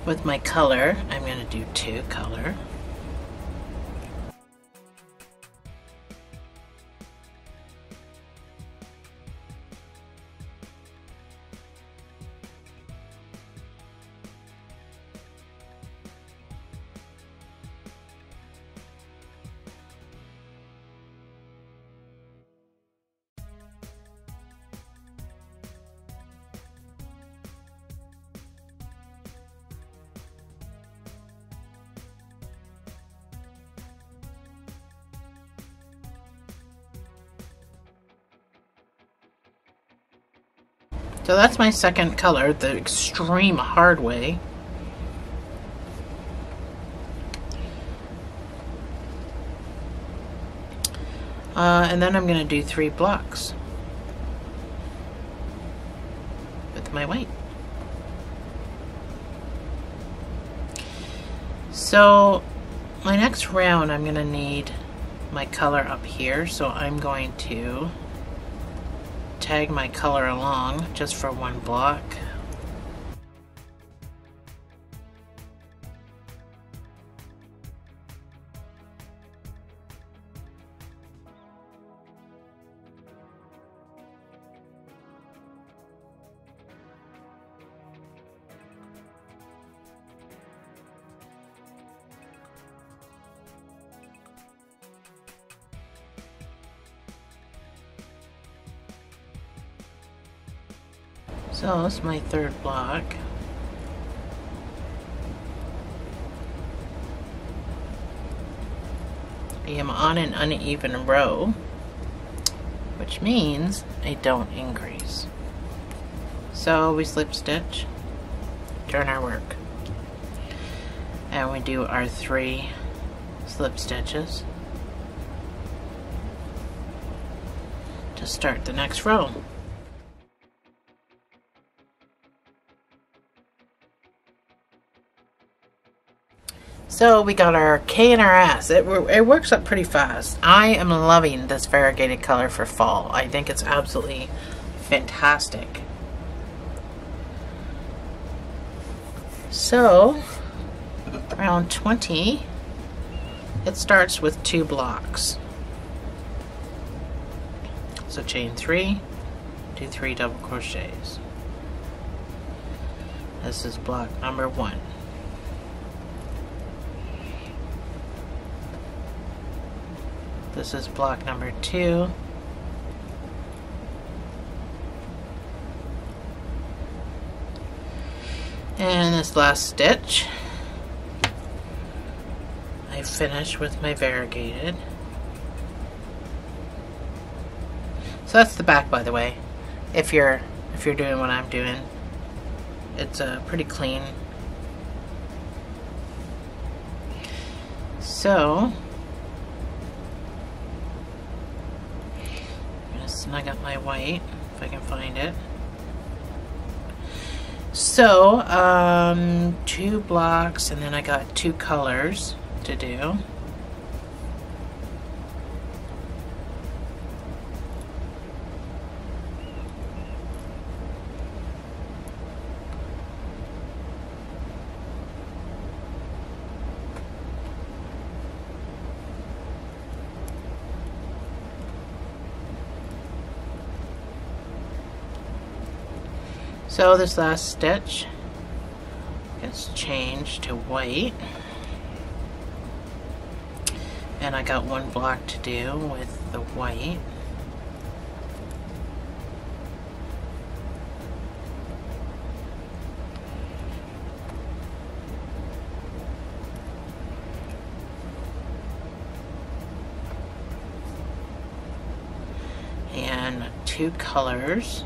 With my color, I'm going to do 2 color. So that's my second color, the extreme hard way. And then I'm going to do 3 blocks with my white. So my next round I'm going to need my color up here, so I'm going to tag my color along just for 1 block. So that's my 3rd block. I am on an uneven row, which means I don't increase. So we slip stitch, turn our work, and we do our 3 slip stitches to start the next row. So we got our K and our S. It works up pretty fast. I am loving this variegated color for fall. I think it's absolutely fantastic. So round 20, it starts with 2 blocks. So chain 3, do 3 double crochets. This is block number 1. This is block number 2. And this last stitch, I finish with my variegated. So that's the back, by the way. If you're doing what I'm doing, it's pretty clean. So snug up my white if I can find it. So 2 blocks, and then I got 2 colors to do. So this last stitch gets changed to white, and I got 1 block to do with the white. And 2 colors.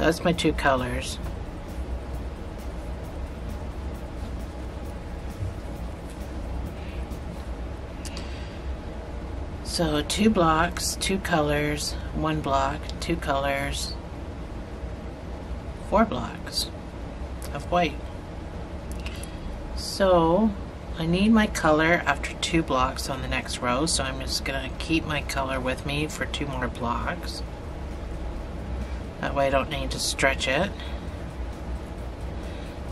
So that's my two colors. So 2 blocks, 2 colors, 1 block, 2 colors, 4 blocks of white. So I need my color after 2 blocks on the next row, so I'm just going to keep my color with me for 2 more blocks. That way I don't need to stretch it.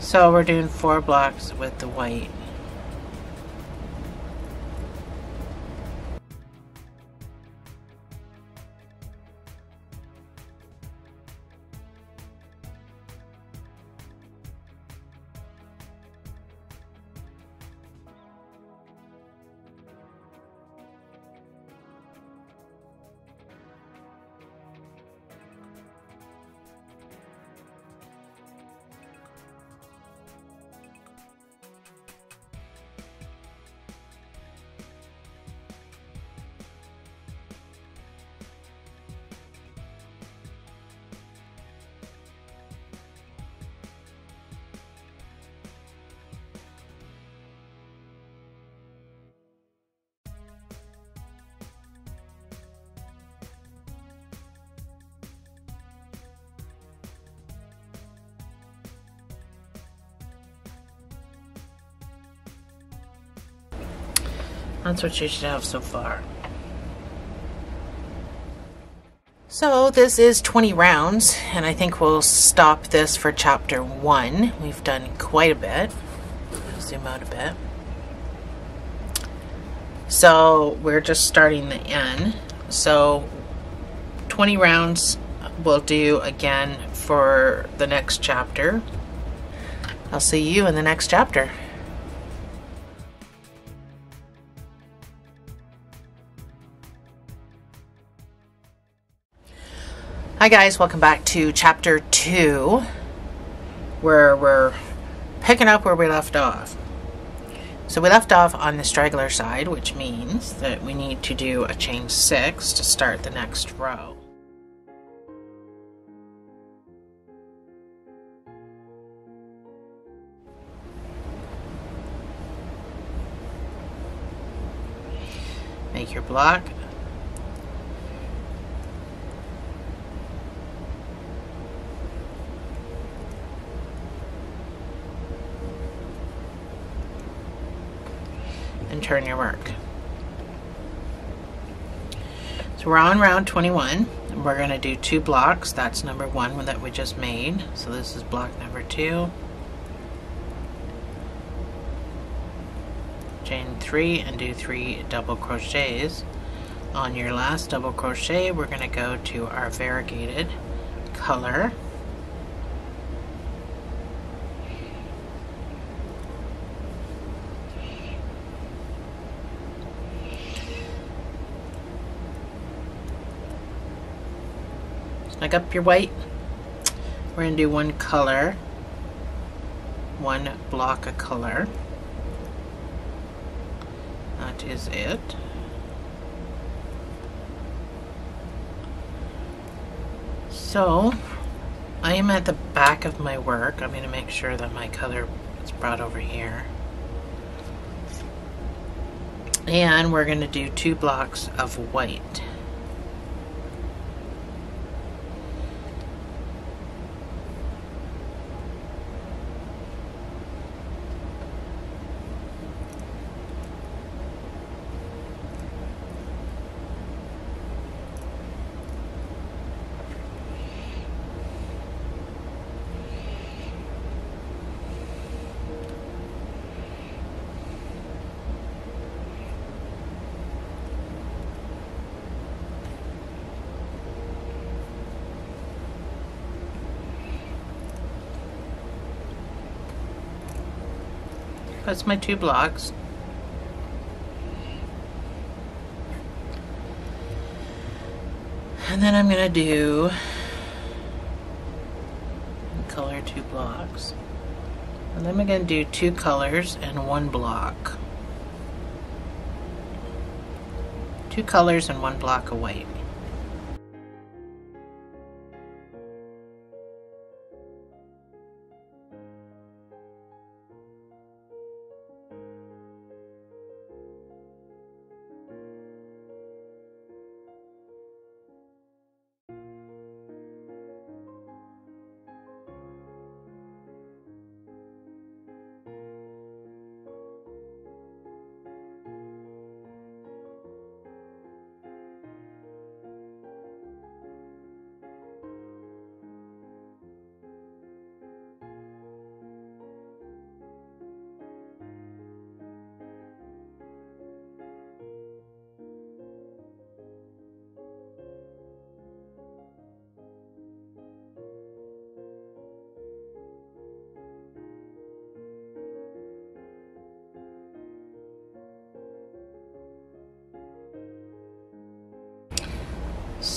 So we're doing 4 blocks with the white. That's what you should have so far. So this is 20 rounds, and I think we'll stop this for chapter 1. We've done quite a bit. I'll zoom out a bit. So we're just starting the end. So 20 rounds we'll do again for the next chapter. I'll see you in the next chapter. Hi guys, welcome back to chapter 2, where we're picking up where we left off. So we left off on the straggler side, which means that we need to do a chain 6 to start the next row. Make your block. And turn your work. So we're on round 21, and we're going to do 2 blocks. That's number 1 that we just made. So this is block number 2. Chain 3 and do 3 double crochets. On your last double crochet, we're going to go to our variegated color. Snug up your white. We're going to do 1 color, 1 block of color. That is it. So I am at the back of my work. I'm going to make sure that my color is brought over here. And we're going to do 2 blocks of white. That's my 2 blocks. And then I'm going to do color 2 blocks. And then I'm going to do 2 colors and 1 block. 2 colors and 1 block of white.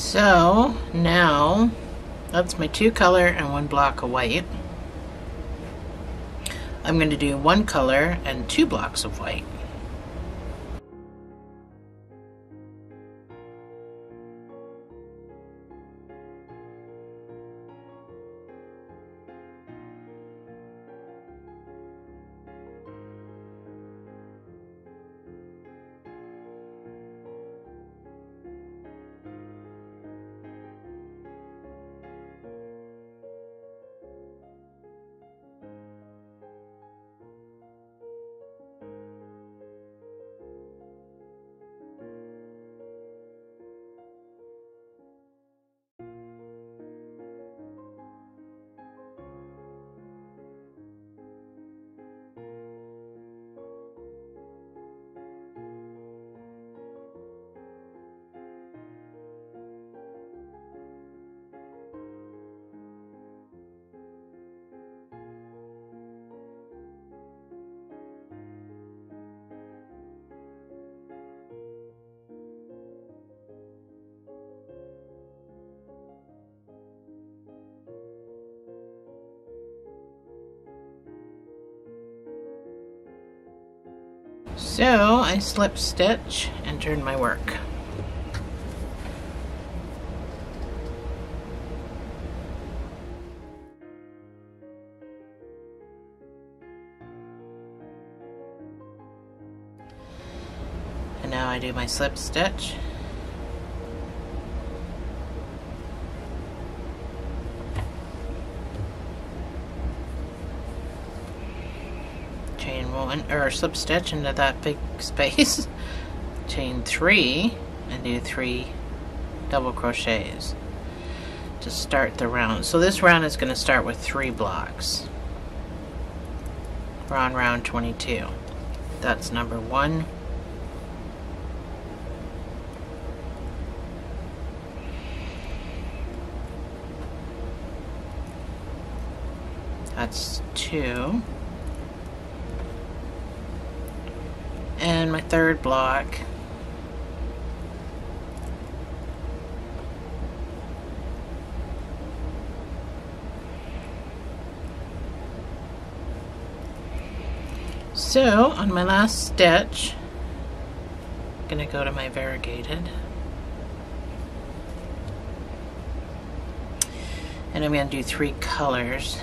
So now that's my 2 color and 1 block of white. I'm going to do 1 color and 2 blocks of white. So I slip stitch and turn my work. And now I do my slip stitch. Chain 1 or slip stitch into that big space. Chain 3 and do 3 double crochets to start the round. So this round is going to start with 3 blocks. We're on round 22. That's number 1. That's 2. And my 3rd block. So on my last stitch, I'm going to go to my variegated. And I'm going to do 3 colors.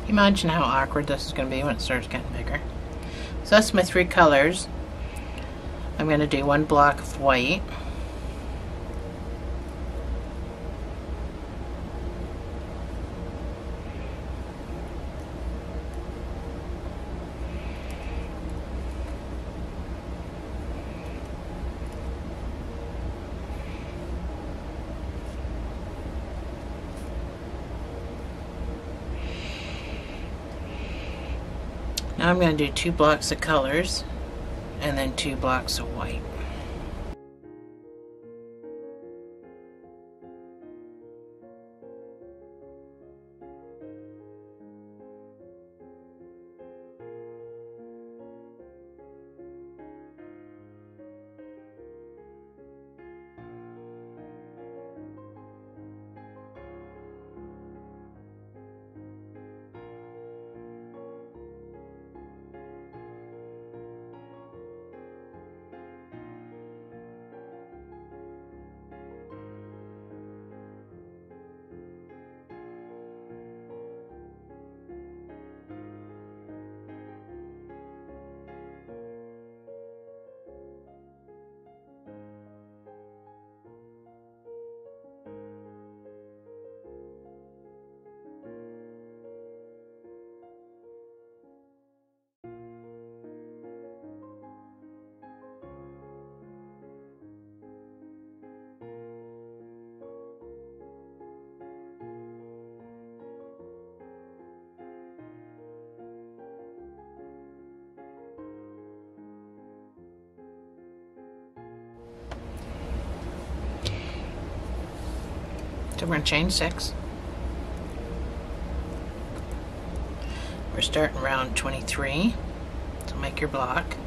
Imagine how awkward this is going to be when it starts getting bigger. So that's my 3 colors. I'm going to do 1 block of white. Now I'm going to do 2 blocks of colors and then 2 blocks of white. So we're going to chain 6. We're starting round 23, so make your block.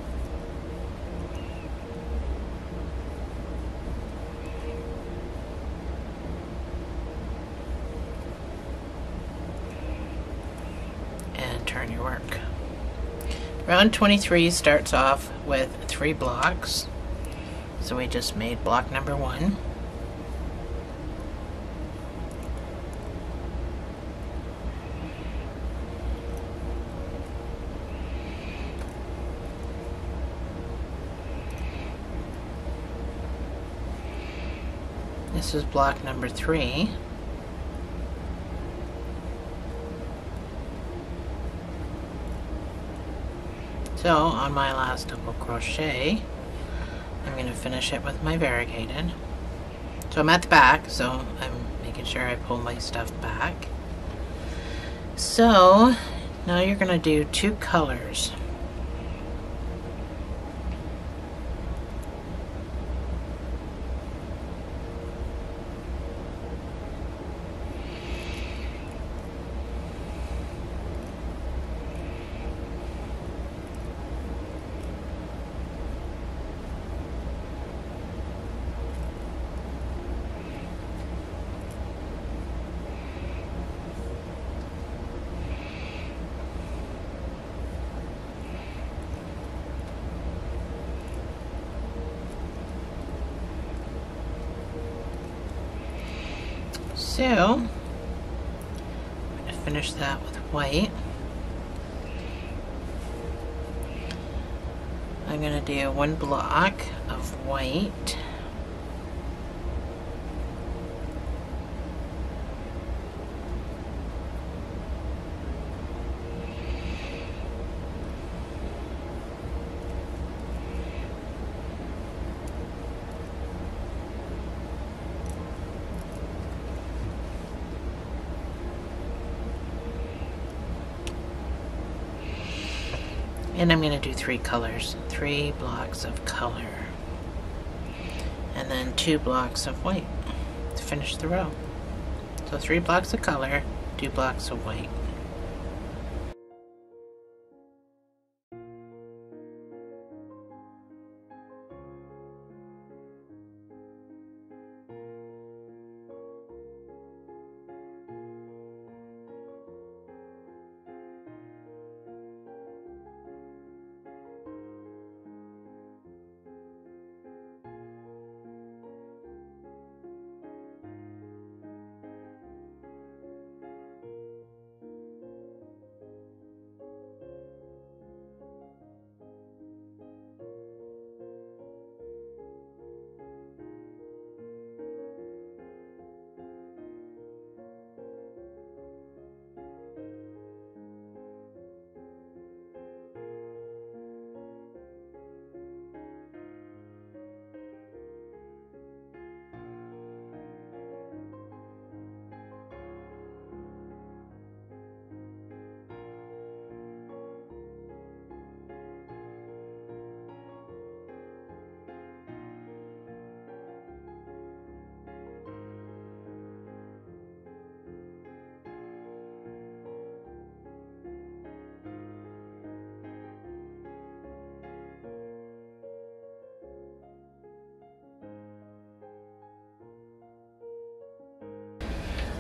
And turn your work. Round 23 starts off with 3 blocks, so we just made block number 1. This is block number 3. So on my last double crochet, I'm going to finish it with my variegated. So I'm at the back, so I'm making sure I pull my stuff back. So now you're going to do 2 colors. So, I'm going to finish that with white. I'm going to do 1 block of white. And I'm going to do 3 colors, 3 blocks of color, and then 2 blocks of white to finish the row. So 3 blocks of color, 2 blocks of white.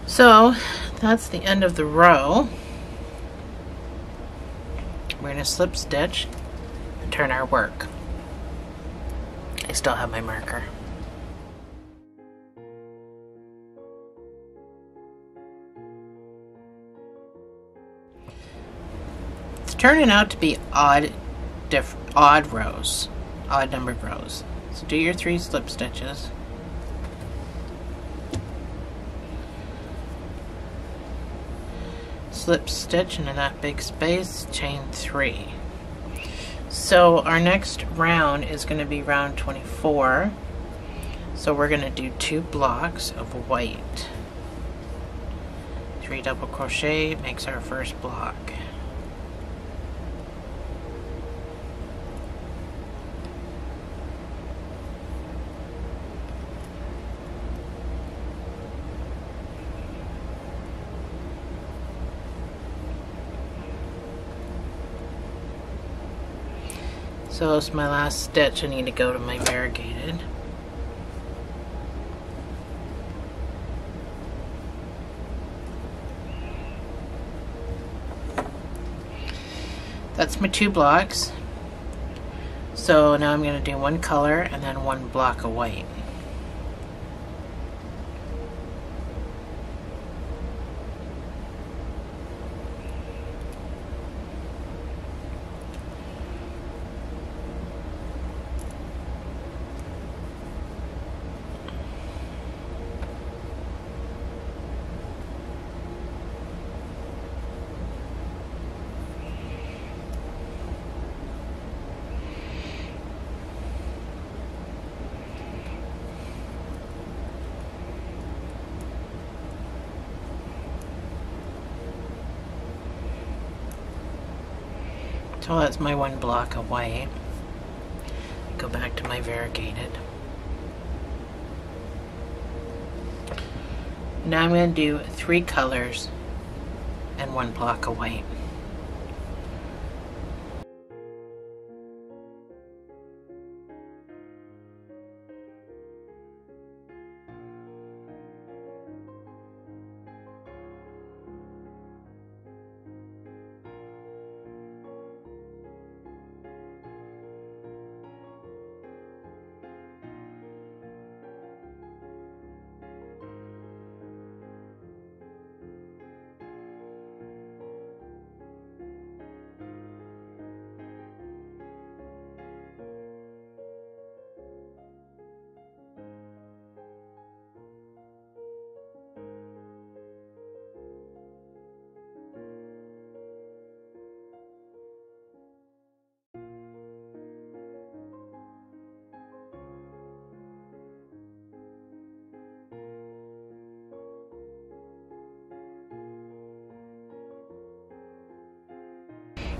So that's the end of the row. We're going to slip stitch and turn our work. I still have my marker. It's turning out to be odd rows, odd numbered rows. So do your 3 slip stitches. Slip stitch into that big space, chain 3. So our next round is going to be round 24. So we're going to do 2 blocks of white. 3 double crochet makes our first block. So it's my last stitch. I need to go to my variegated. That's my 2 blocks. So now I'm going to do 1 color and then 1 block of white. So that's my 1 block of white. Go back to my variegated. Now I'm going to do 3 colors and 1 block of white.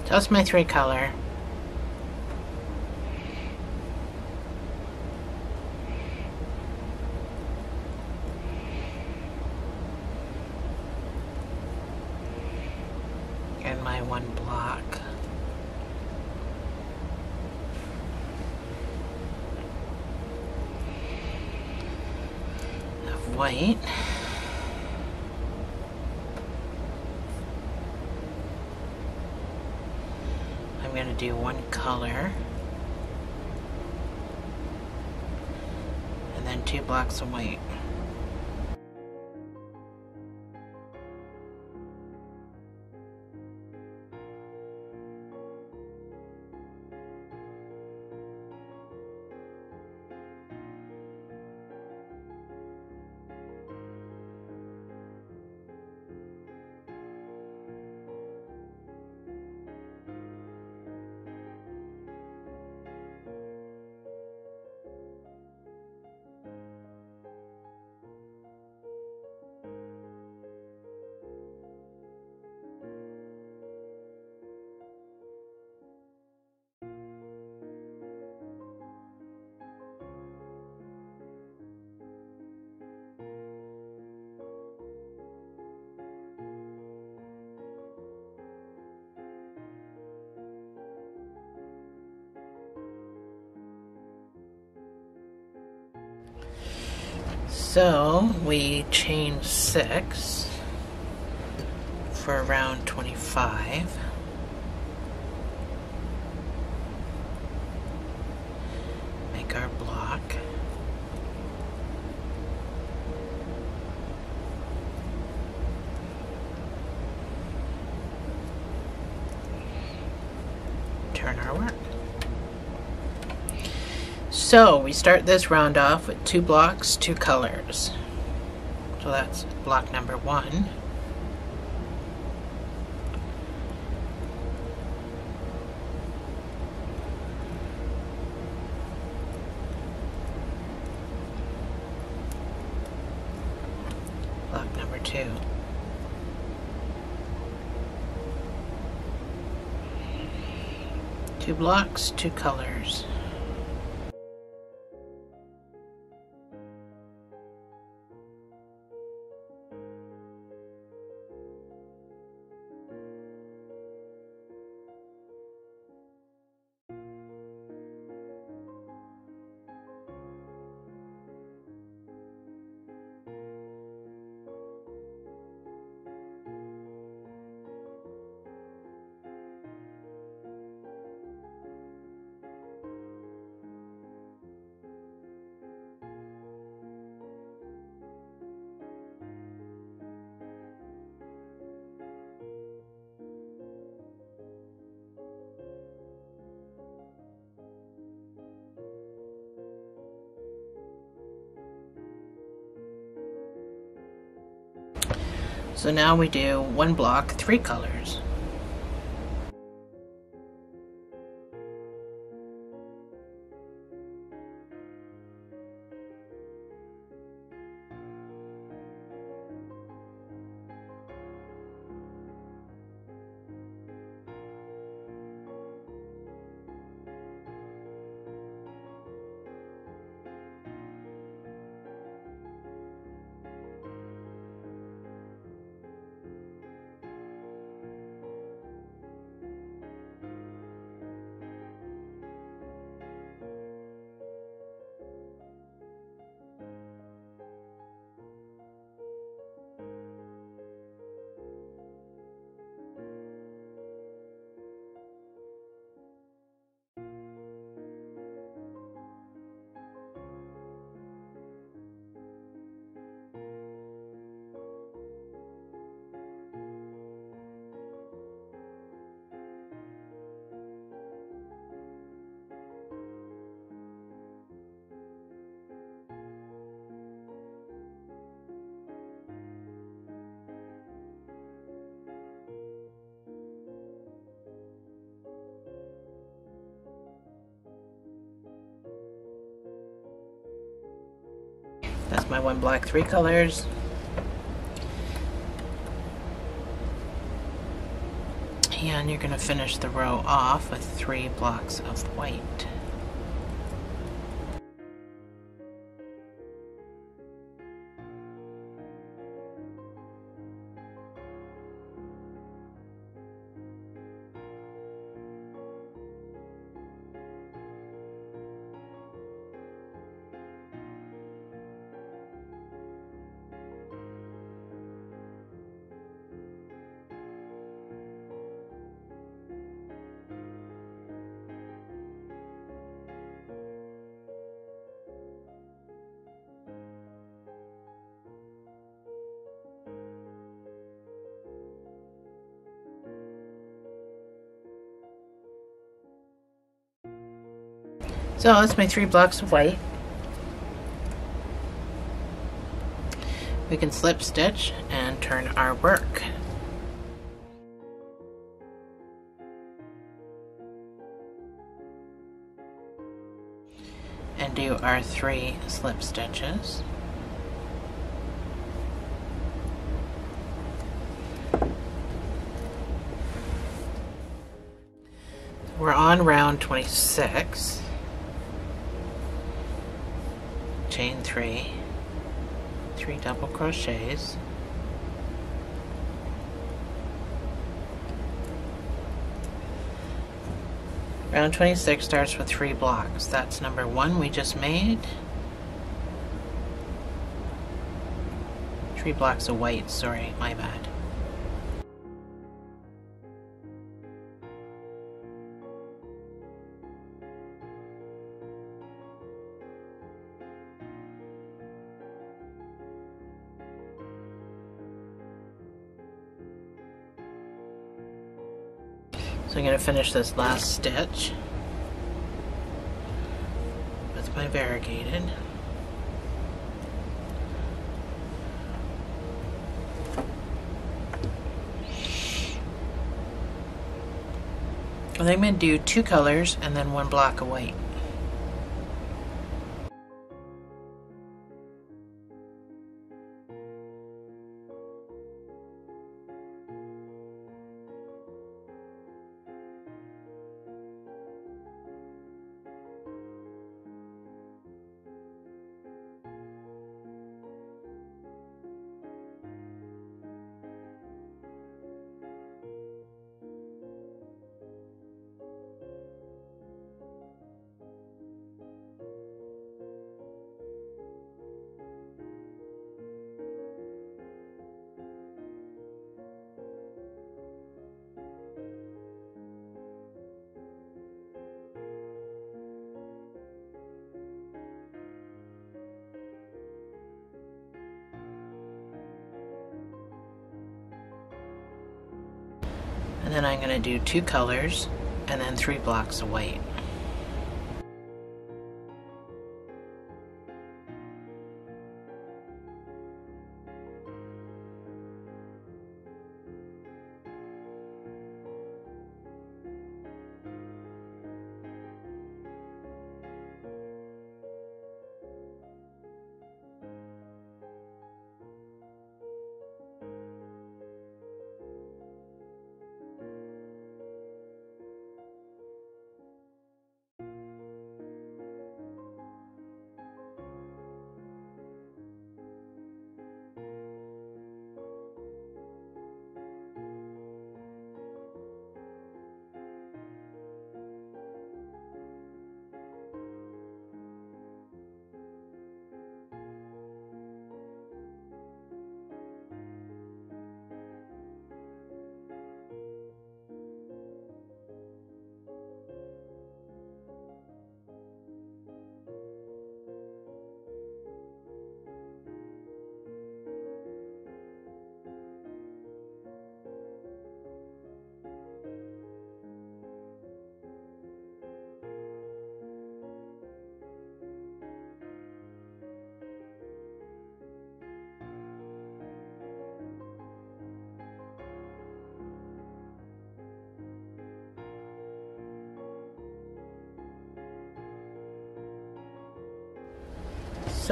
That's my 3 color. And my 1 block. Of white. I'm going to do 1 color and then 2 blocks of white. So we chain 6 for round 25. Make our block. Turn our work. So we start this round off with 2 blocks, 2 colors. So that's block number 1. Block number 2. Two blocks, 2 colors. So now we do one block, 3 colors. That's my one block, 3 colors. And you're going to finish the row off with 3 blocks of white. So that's my 3 blocks of white. We can slip stitch and turn our work. And do our 3 slip stitches. We're on round 26. Chain 3, 3 double crochets, round 26 starts with 3 blocks. That's number 1 we just made, 3 blocks of white, sorry, my bad. So I'm going to finish this last stitch with my variegated. And I'm going to do 2 colors and then 1 block of white. And then I'm going to do 2 colors and then 3 blocks of white.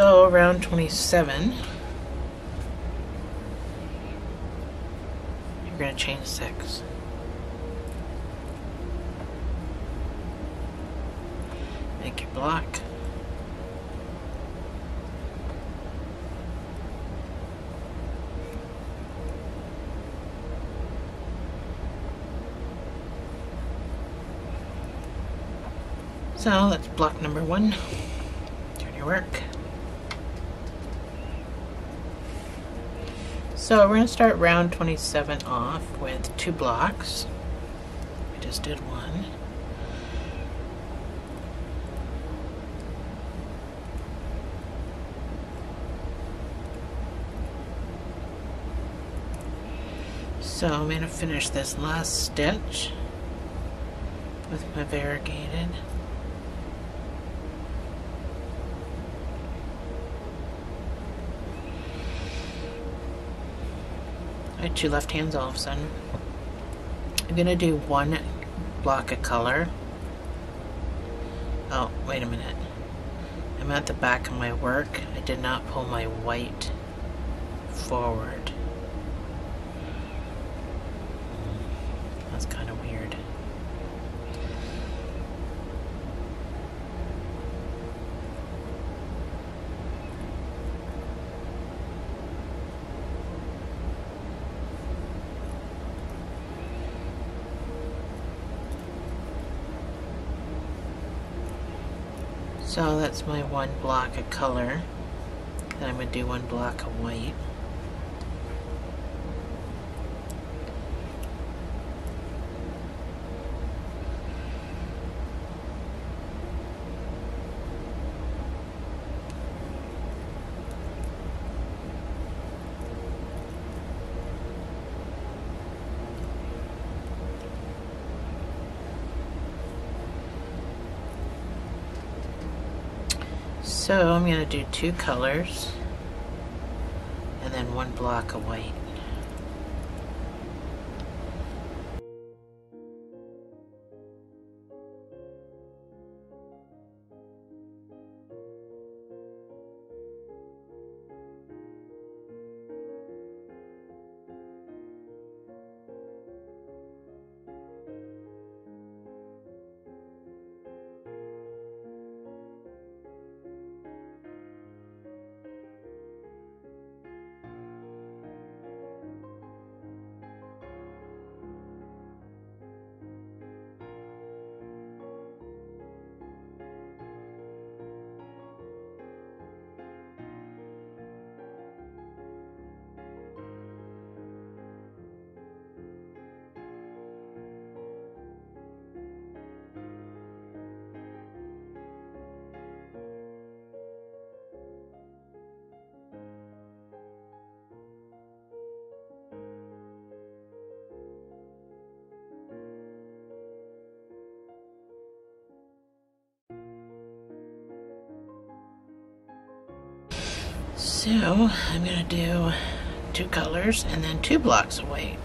So round 27, you're going to chain 6. Make your block. So that's block number 1. Turn your work. So we're going to start round 27 off with 2 blocks. We just did 1. So I'm going to finish this last stitch with my variegated. I had 2 left hands all of a sudden. I'm going to do 1 block of color. Oh, wait a minute. I'm at the back of my work. I did not pull my white forward. That's kind of weird. So that's my 1 block of color. Then I'm going to do 1 block of white. So I'm going to do 2 colors and then 1 block of white. So I'm going to do 2 colors and then 2 blocks of white.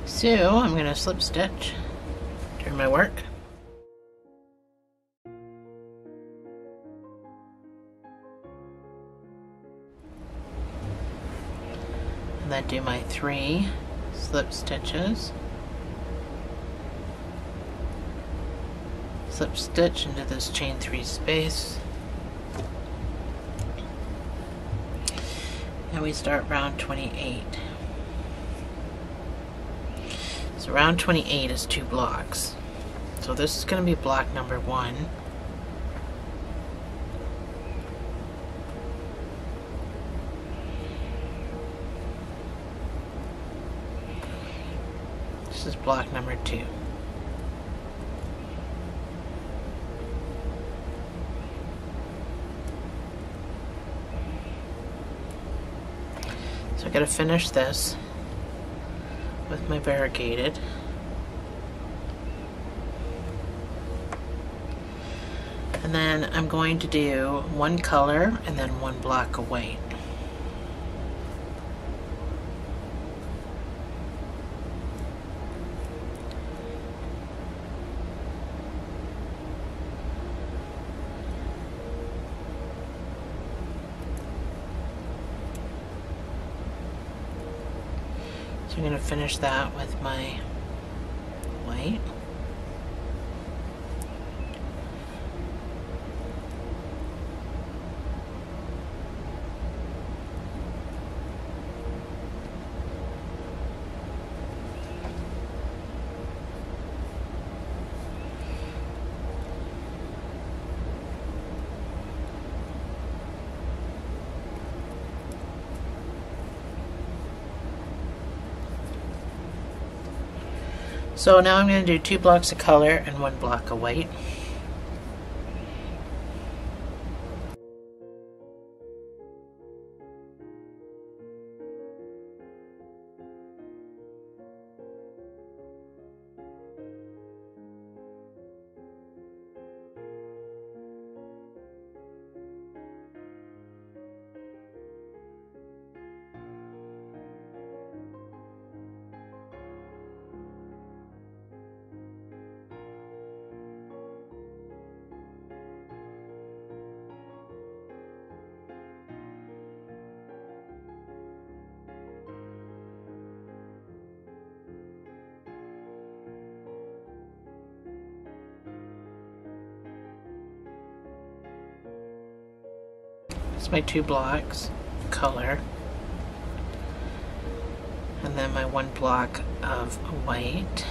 So I'm going to slip stitch, turn my work. And then do my 3 slip stitches. Slip stitch into this chain 3 space. And we start round 28. So round 28 is 2 blocks. So this is going to be block number 1. This is block number 2. So I got to finish this with my variegated. And then I'm going to do 1 color and then 1 block of white. So I'm going to finish that with my white. So now I'm going to do 2 blocks of color and 1 block of white. That's my 2 blocks, color, and then my 1 block of white.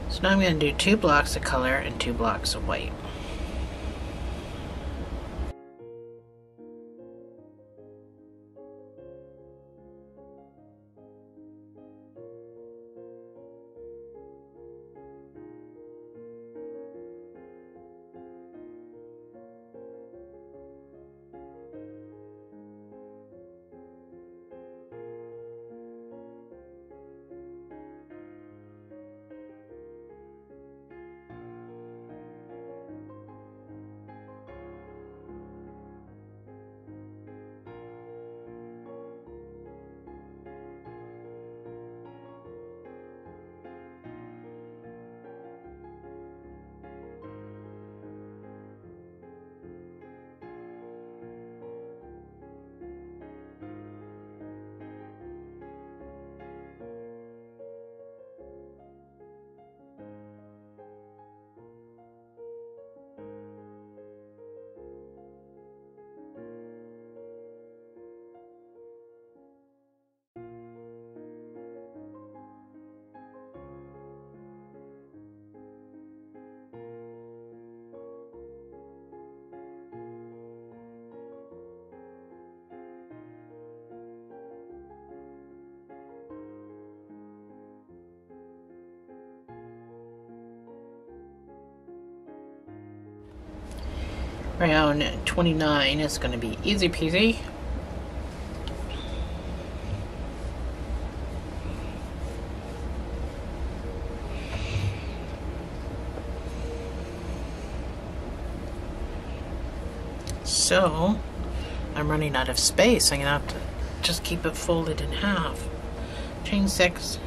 So now I'm going to do 2 blocks of color and 2 blocks of white. Round 29 is going to be easy peasy. So I'm running out of space. I'm gonna have to just keep it folded in half. Chain 6.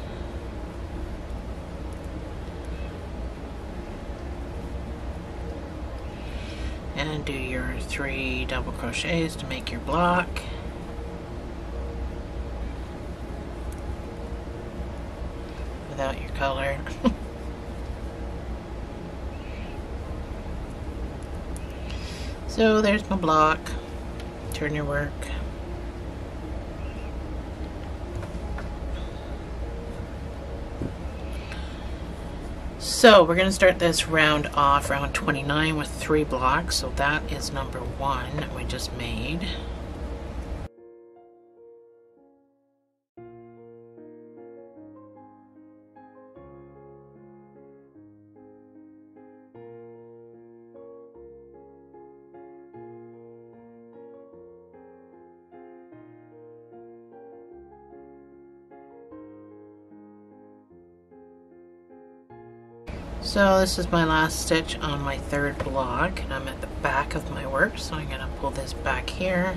And do your 3 double crochets to make your block. Without your color. So there's my block. Turn your work. So we're going to start this round off, round 29, with 3 blocks. So that is number 1 we just made. So this is my last stitch on my 3rd block, and I'm at the back of my work, so I'm going to pull this back here,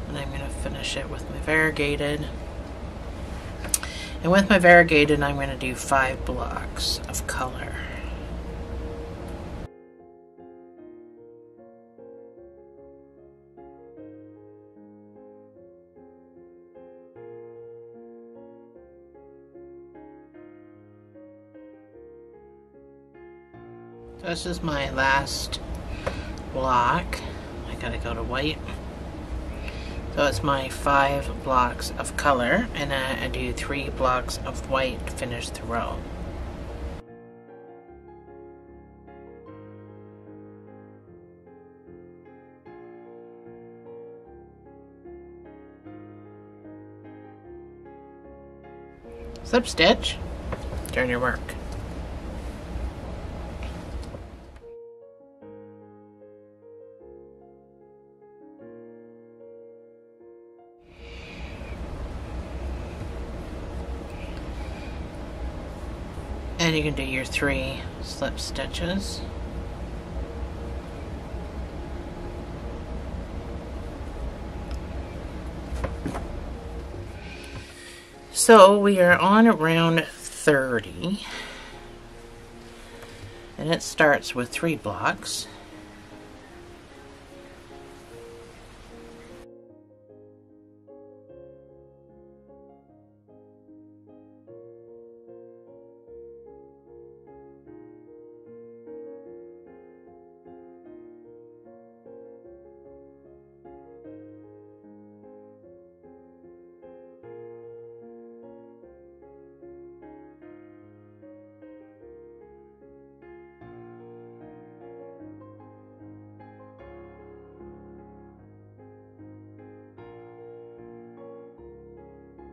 and I'm going to finish it with my variegated. And with my variegated, I'm going to do 5 blocks of color. So this is my last block. I gotta go to white. So it's my 5 blocks of color, and I do 3 blocks of white to finish the row. Slip stitch, turn your work. And you can do your 3 slip stitches. So we are on round 30, and it starts with 3 blocks.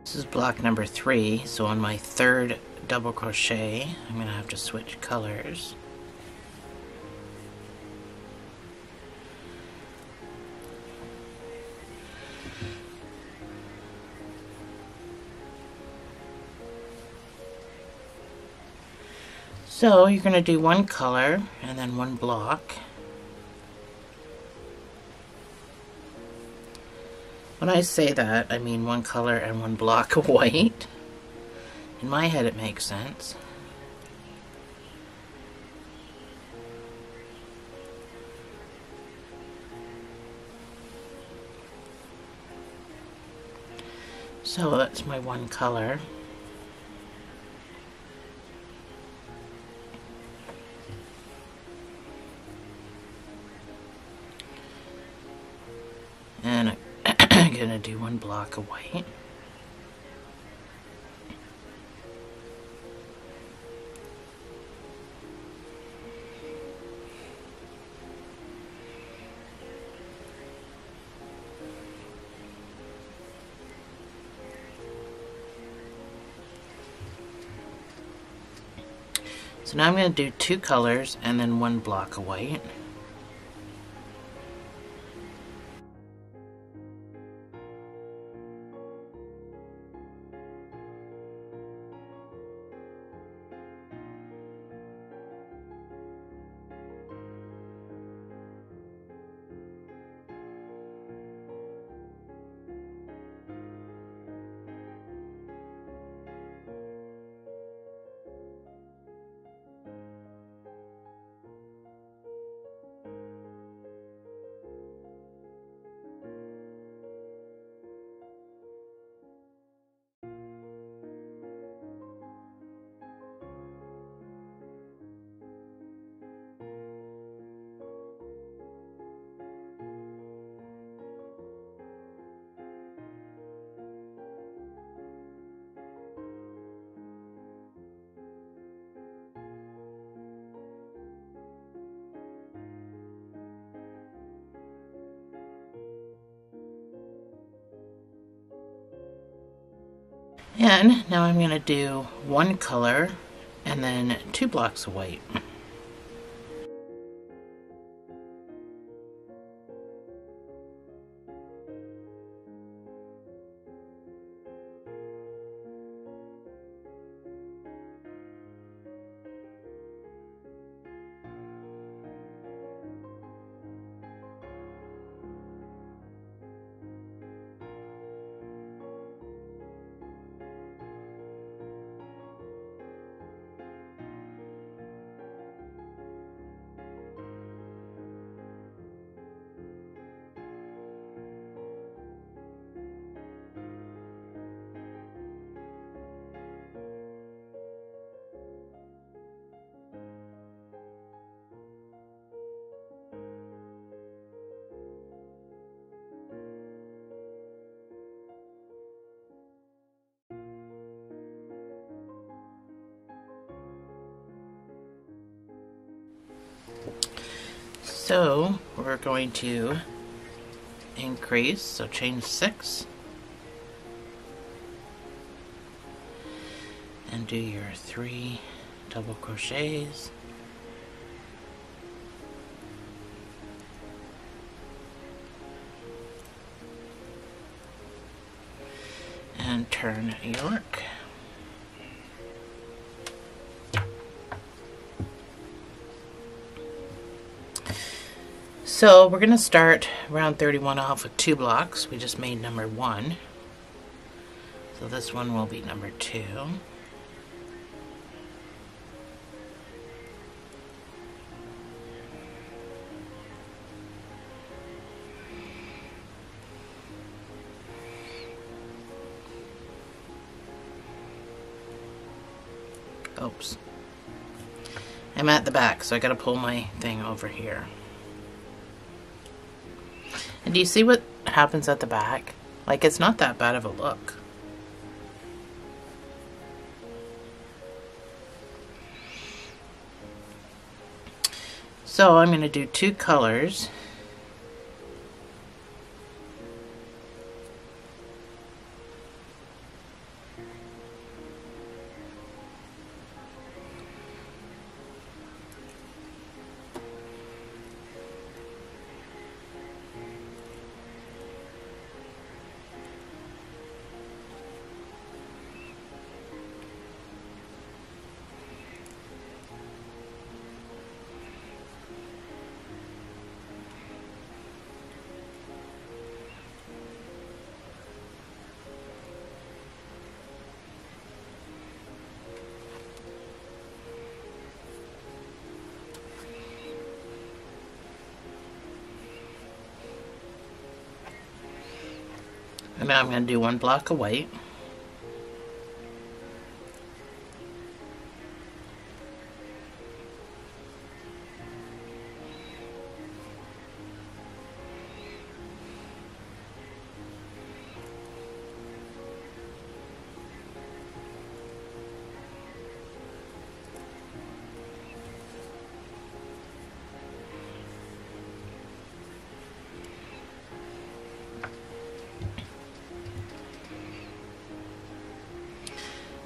This is block number 3, so on my 3rd double crochet, I'm going to have to switch colors. So you're going to do 1 color and then 1 block. When I say that, I mean 1 color and 1 block of white. In my head it makes sense. So that's my 1 color. And I'm gonna do 1 block of white. So now I'm going to do 2 colors and then 1 block of white. And now I'm going to do one color and then 2 blocks of white. So we're going to increase, so chain 6 and do your 3 double crochets, and turn your work. So we're going to start round 31 off with 2 blocks. We just made number 1. So this one will be number 2. Oops. I'm at the back, so I got to pull my thing over here. And do you see what happens at the back? Like, it's not that bad of a look. So I'm going to do 2 colors. And now I'm going to do 1 block of white.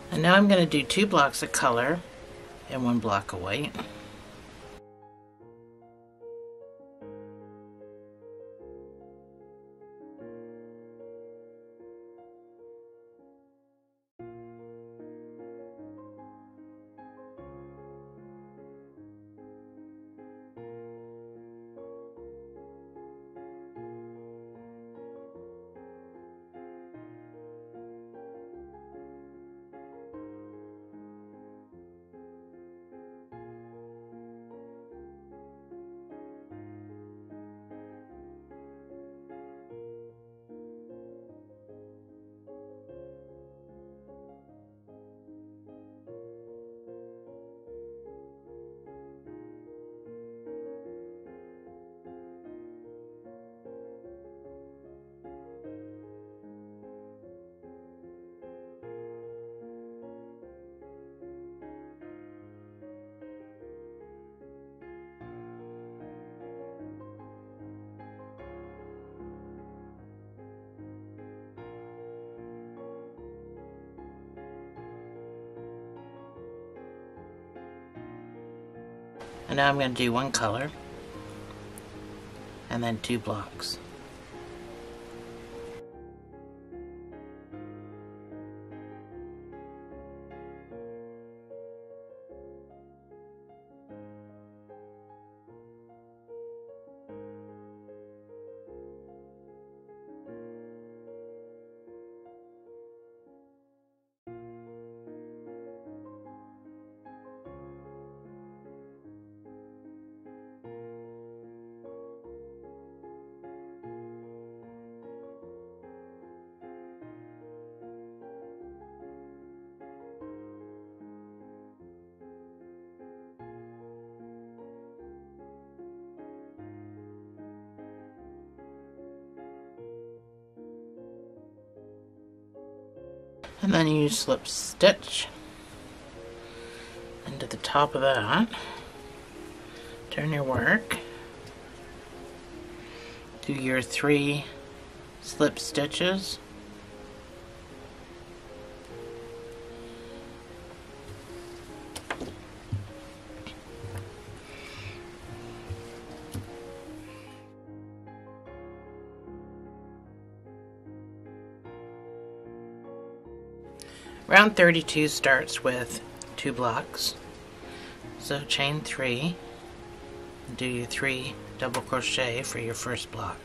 And now I'm going to do 2 blocks of color and 1 block of white. now I'm going to do one color and then 2 blocks. And then you slip stitch into the top of that, turn your work, do your 3 slip stitches, round 32 starts with 2 blocks, so chain 3, and do your 3 double crochet for your first block.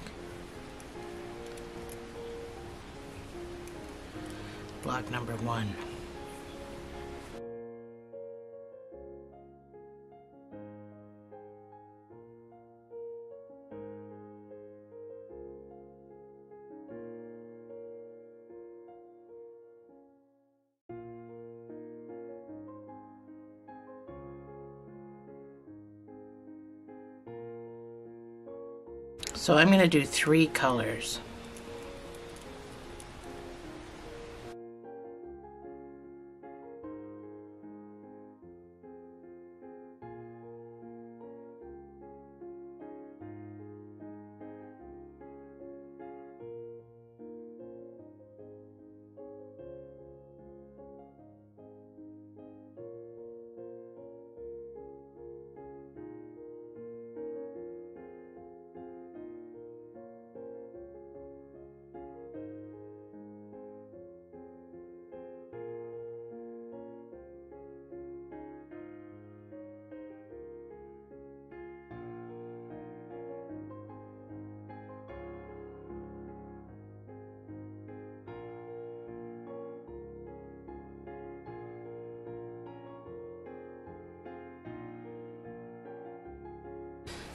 Block number 1. So I'm going to do 3 colors.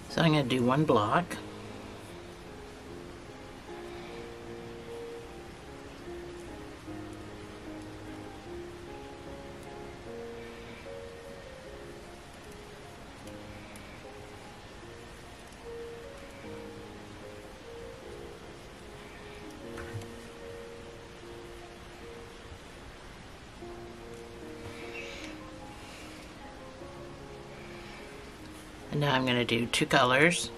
So I'm going to do 1 block. And now I'm going to do 2 colors.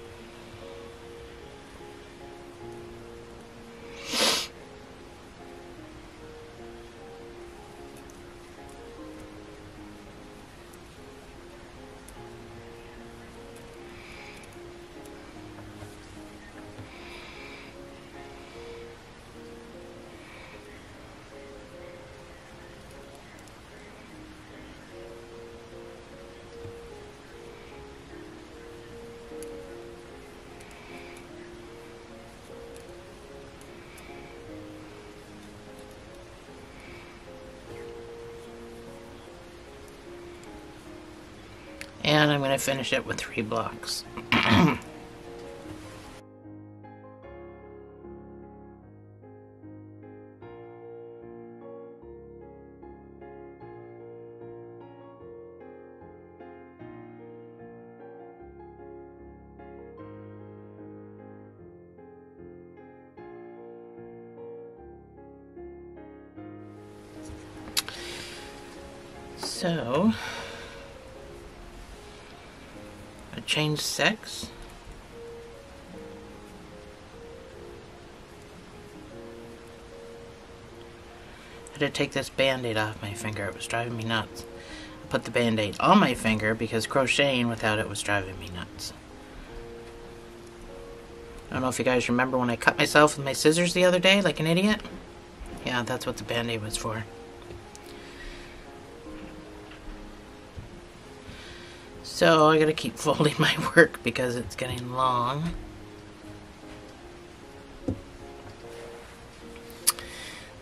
And I'm going to finish it with 3 blocks. So I changed 6. I had to take this band-aid off my finger. It was driving me nuts. put the band-aid on my finger because crocheting without it was driving me nuts. I don't know if you guys remember when I cut myself with my scissors the other day like an idiot. Yeah, that's what the band-aid was for. So I gotta keep folding my work because it's getting long.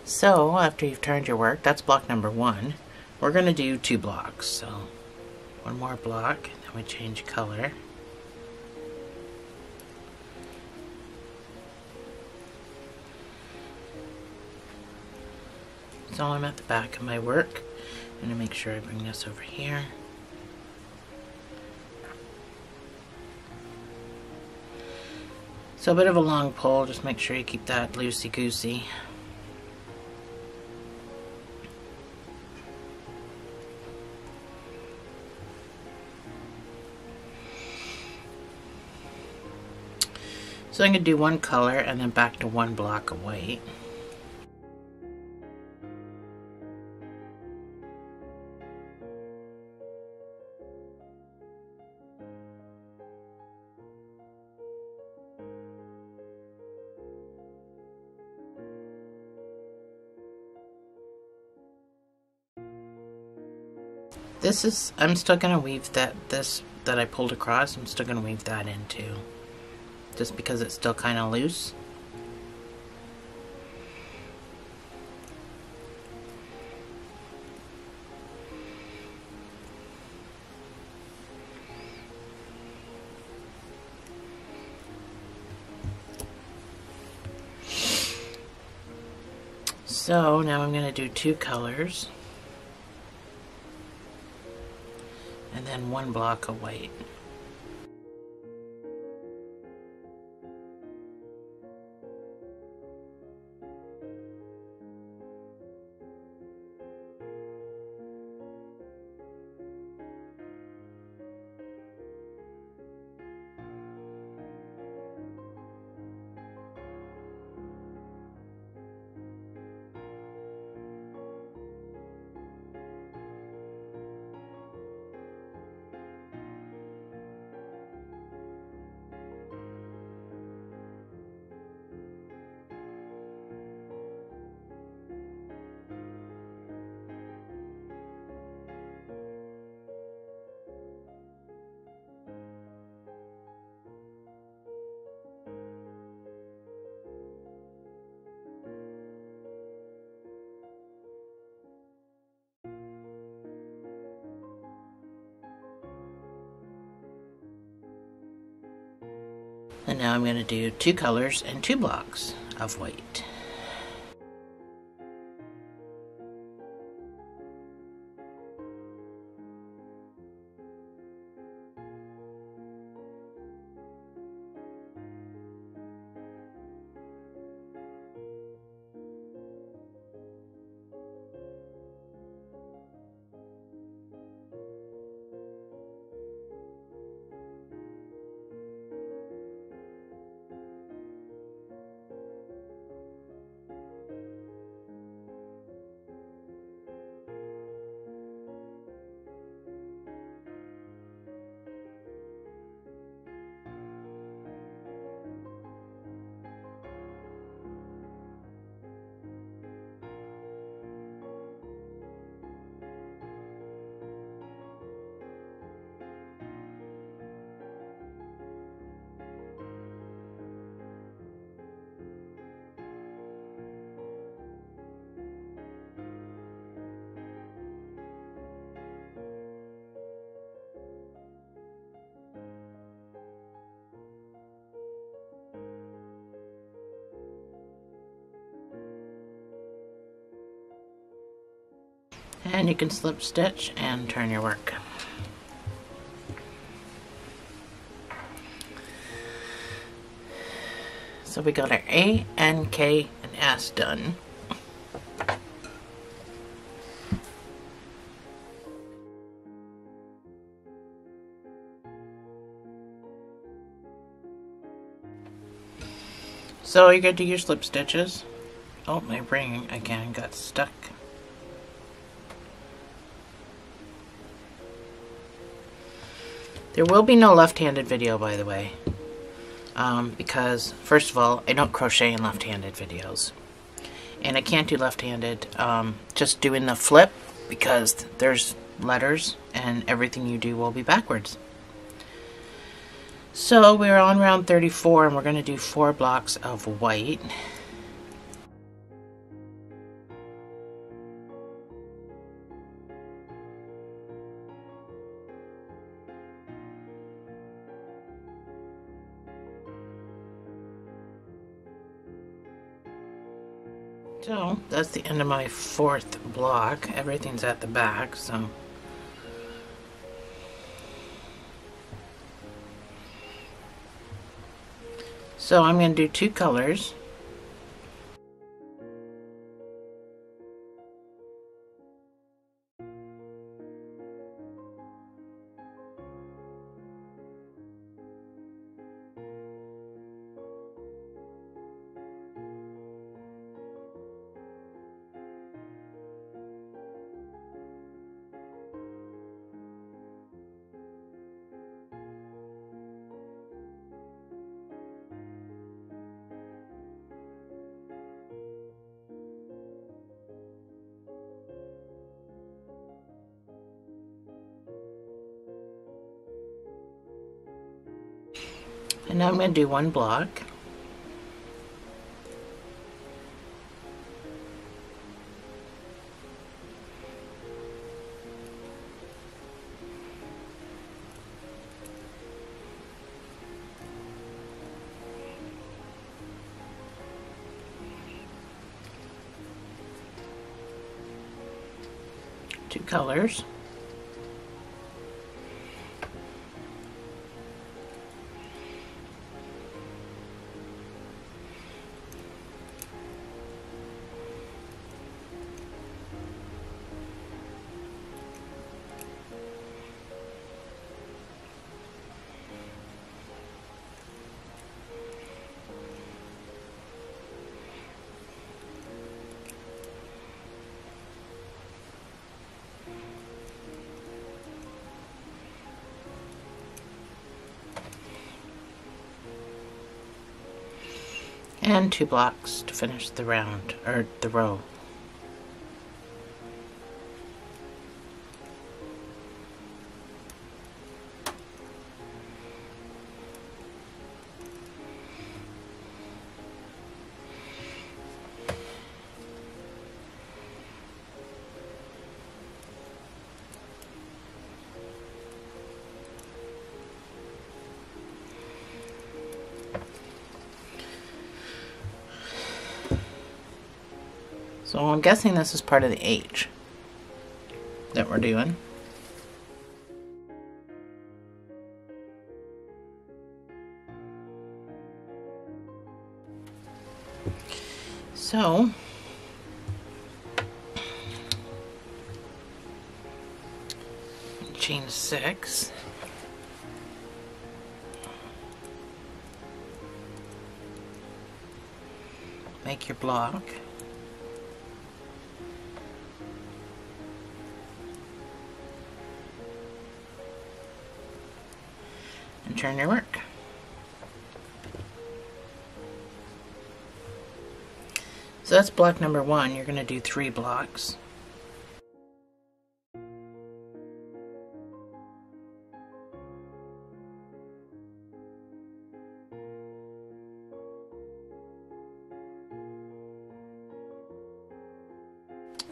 So after you've turned your work, that's block number 1. We're gonna do 2 blocks. So 1 more block, and then we change color. So I'm at the back of my work. I'm gonna make sure I bring this over here. So a bit of a long pull, just make sure you keep that loosey-goosey. So I'm going to do 1 color and then back to 1 block of white. I'm still going to weave this that I pulled across, I'm still going to weave that in too. Just because it's still kind of loose. So now I'm going to do 2 colors. And then 1 block of white. And now I'm going to do 2 colors and 2 blocks of white. And you can slip stitch and turn your work. So we got our A, N, K, and S done. So you're going to do your slip stitches. Oh, my ring again got stuck. There will be no left-handed video, by the way, because first of all, I don't crochet in left-handed videos, and I can't do left-handed just doing the flip because there's letters and everything you do will be backwards. So we're on round 34 and we're going to do 4 blocks of white. So that's the end of my 4th block. Everything's at the back, so I'm going to do 2 colors. And now I'm going to do 1 block. Two colors. And 2 blocks to finish the round, or the row. So I'm guessing this is part of the H that we're doing. So chain 6. Make your block. And turn your work. So that's block number 1. You're going to do 3 blocks.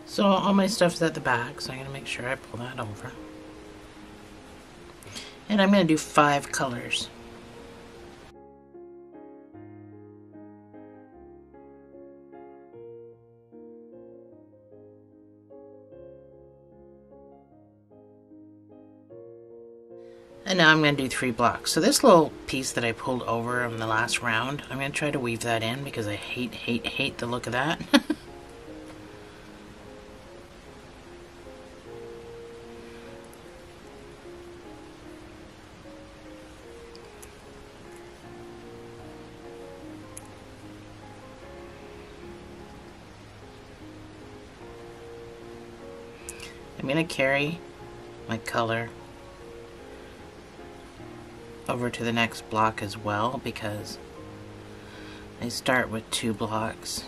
So all my stuff's at the back, so I'm going to make sure I pull that over. And I'm going to do 5 colors. And now I'm going to do 3 blocks. So this little piece that I pulled over in the last round, I'm going to try to weave that in because I hate the look of that. I'm going to carry my color over to the next block as well, because I start with 2 blocks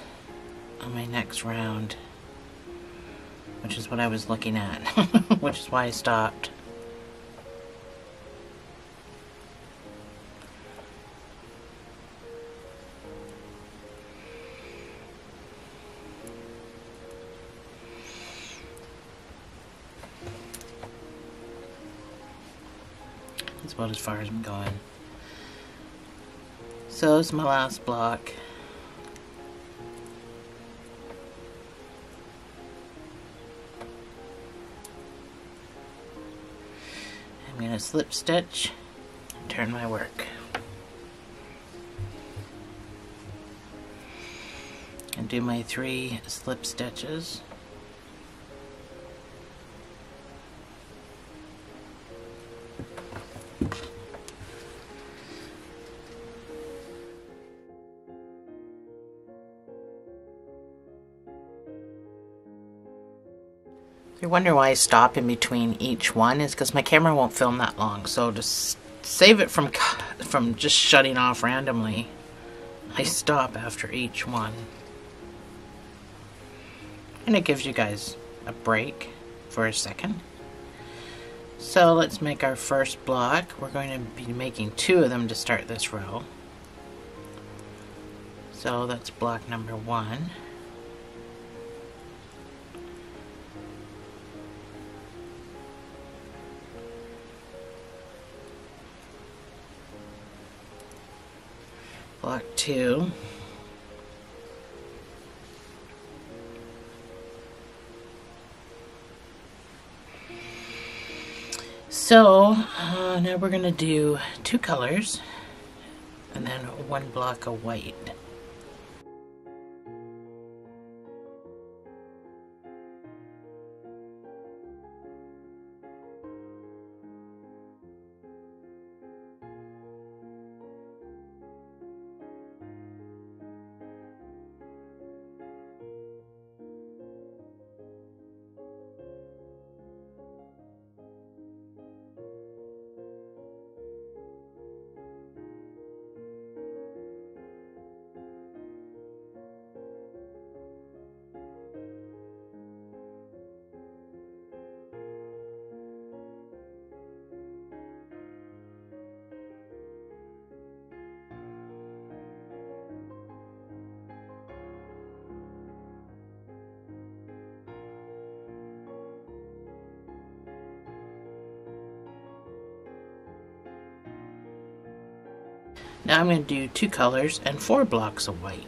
on my next round, which is what I was looking at, which is why I stopped. That's about as far as I'm going. So it's my last block. I'm going to slip stitch and turn my work. And do my 3 slip stitches. You wonder why I stop in between each one is because my camera won't film that long. So to save it from just shutting off randomly, I stop after each one. And it gives you guys a break for a second. So let's make our first block. We're going to be making 2 of them to start this row. So that's block number 1. Block 2. So now we're going to do 2 colors and then 1 block of white. Now I'm going to do 2 colors and 4 blocks of white.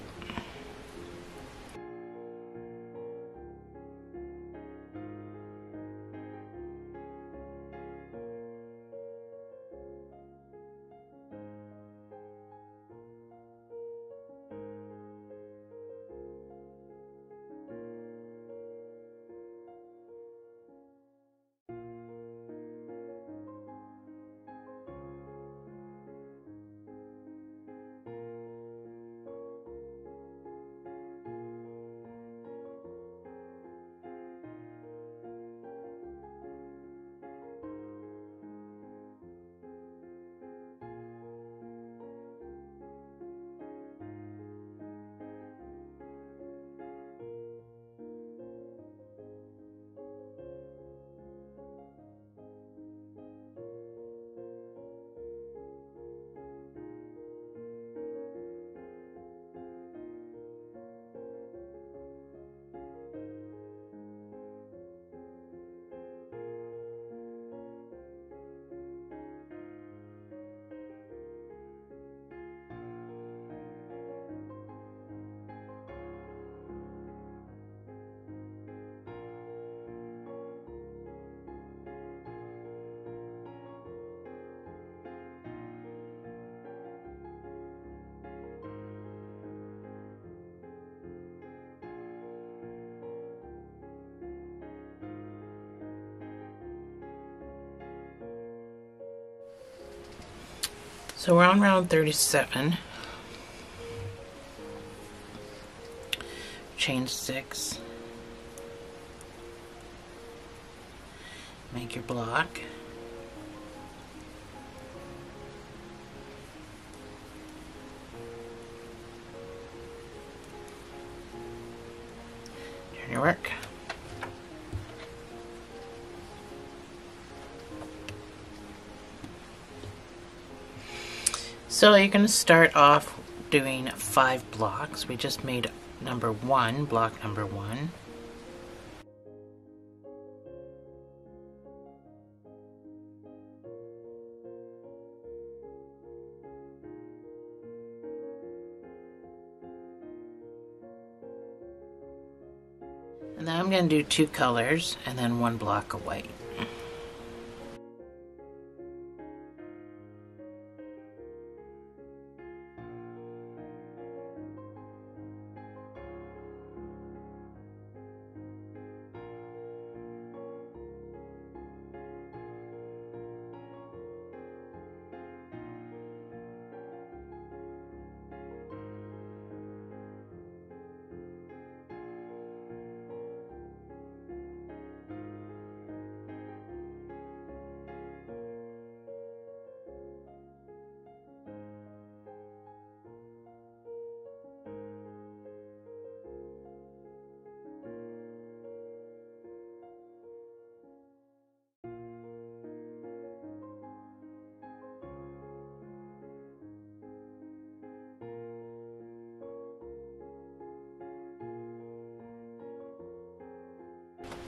So we're on round 37. Chain 6. Make your block. Turn your work. So you're going to start off doing 5 blocks. We just made number 1, block number 1. And then I'm going to do 2 colors and then 1 block of white.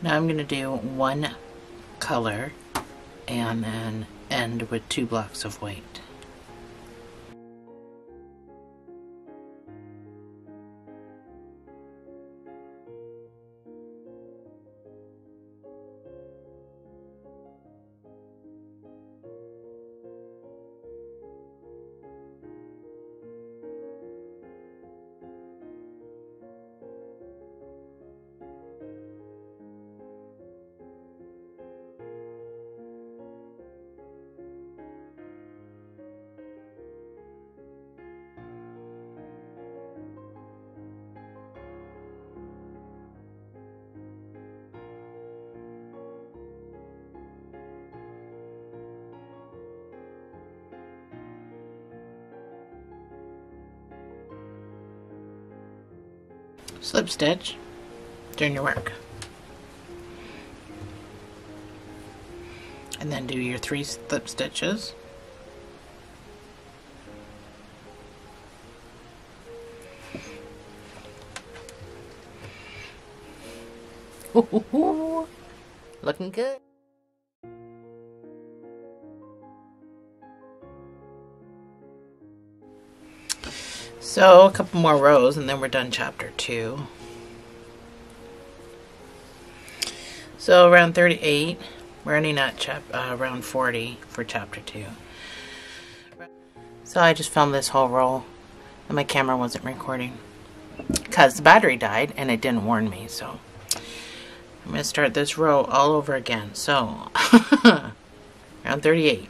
Now I'm going to do 1 color and then end with 2 blocks of white. Slip stitch, turn your work. And then do your 3 slip stitches. Ooh, looking good. So a couple more rows and then we're done chapter 2. So around 38, we're ending at around 40 for chapter 2. So I just filmed this whole row and my camera wasn't recording because the battery died and it didn't warn me. So I'm going to start this row all over again. So around 38,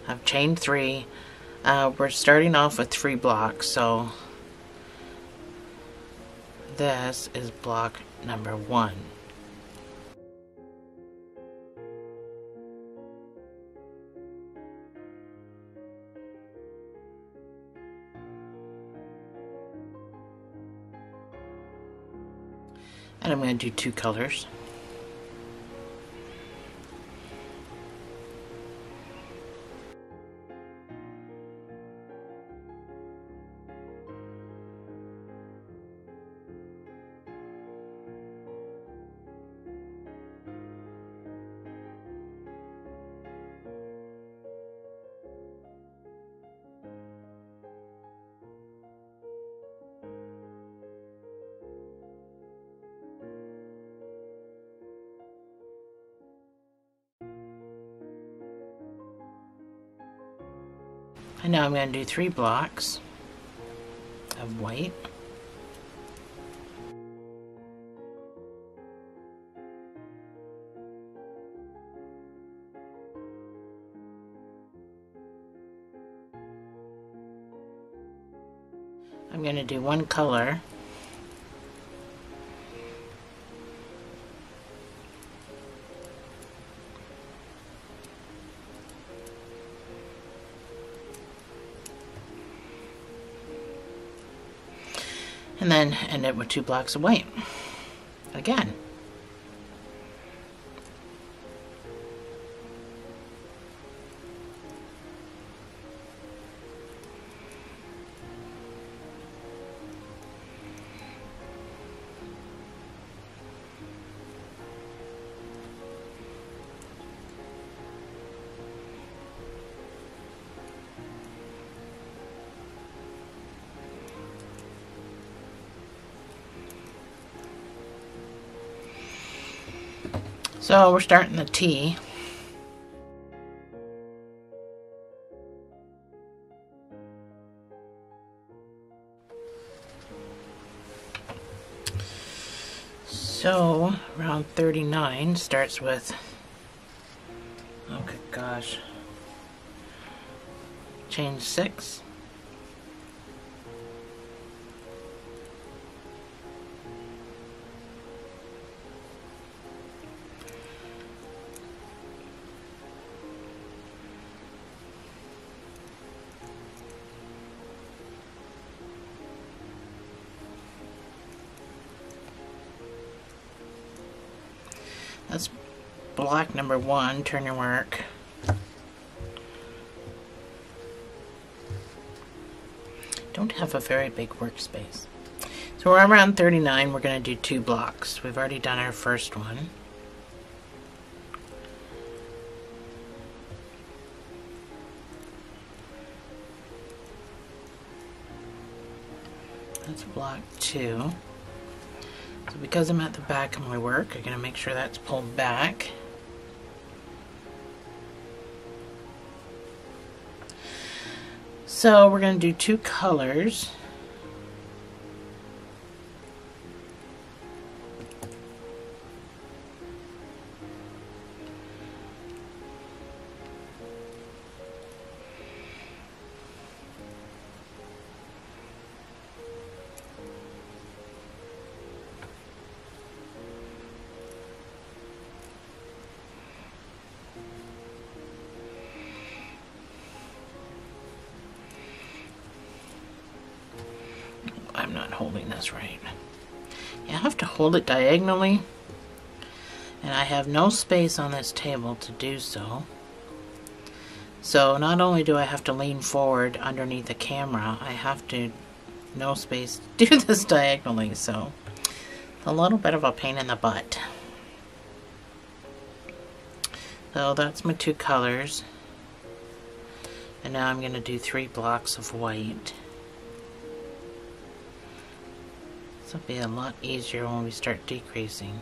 I've chained 3. We're starting off with 3 blocks, so this is block number 1. And I'm going to do 2 colors. And now I'm going to do 3 blocks of white. I'm going to do 1 color. And then end it with 2 blocks of white. again. So we're starting the T. So round 39 starts with, oh good gosh, chain 6. That's block number 1, turn your work. Don't have a very big workspace. So we're around 39, we're going to do 2 blocks. We've already done our first one. That's block 2. So because I'm at the back of my work, I'm going to make sure that's pulled back. So we're going to do 2 colors. I'm not holding this right. You have to hold it diagonally, and I have no space on this table to do so. So not only do I have to lean forward underneath the camera, I have to no space to do this diagonally, so it's a little bit of a pain in the butt. So that's my 2 colors, and now I'm going to do 3 blocks of white. This will be a lot easier when we start decreasing.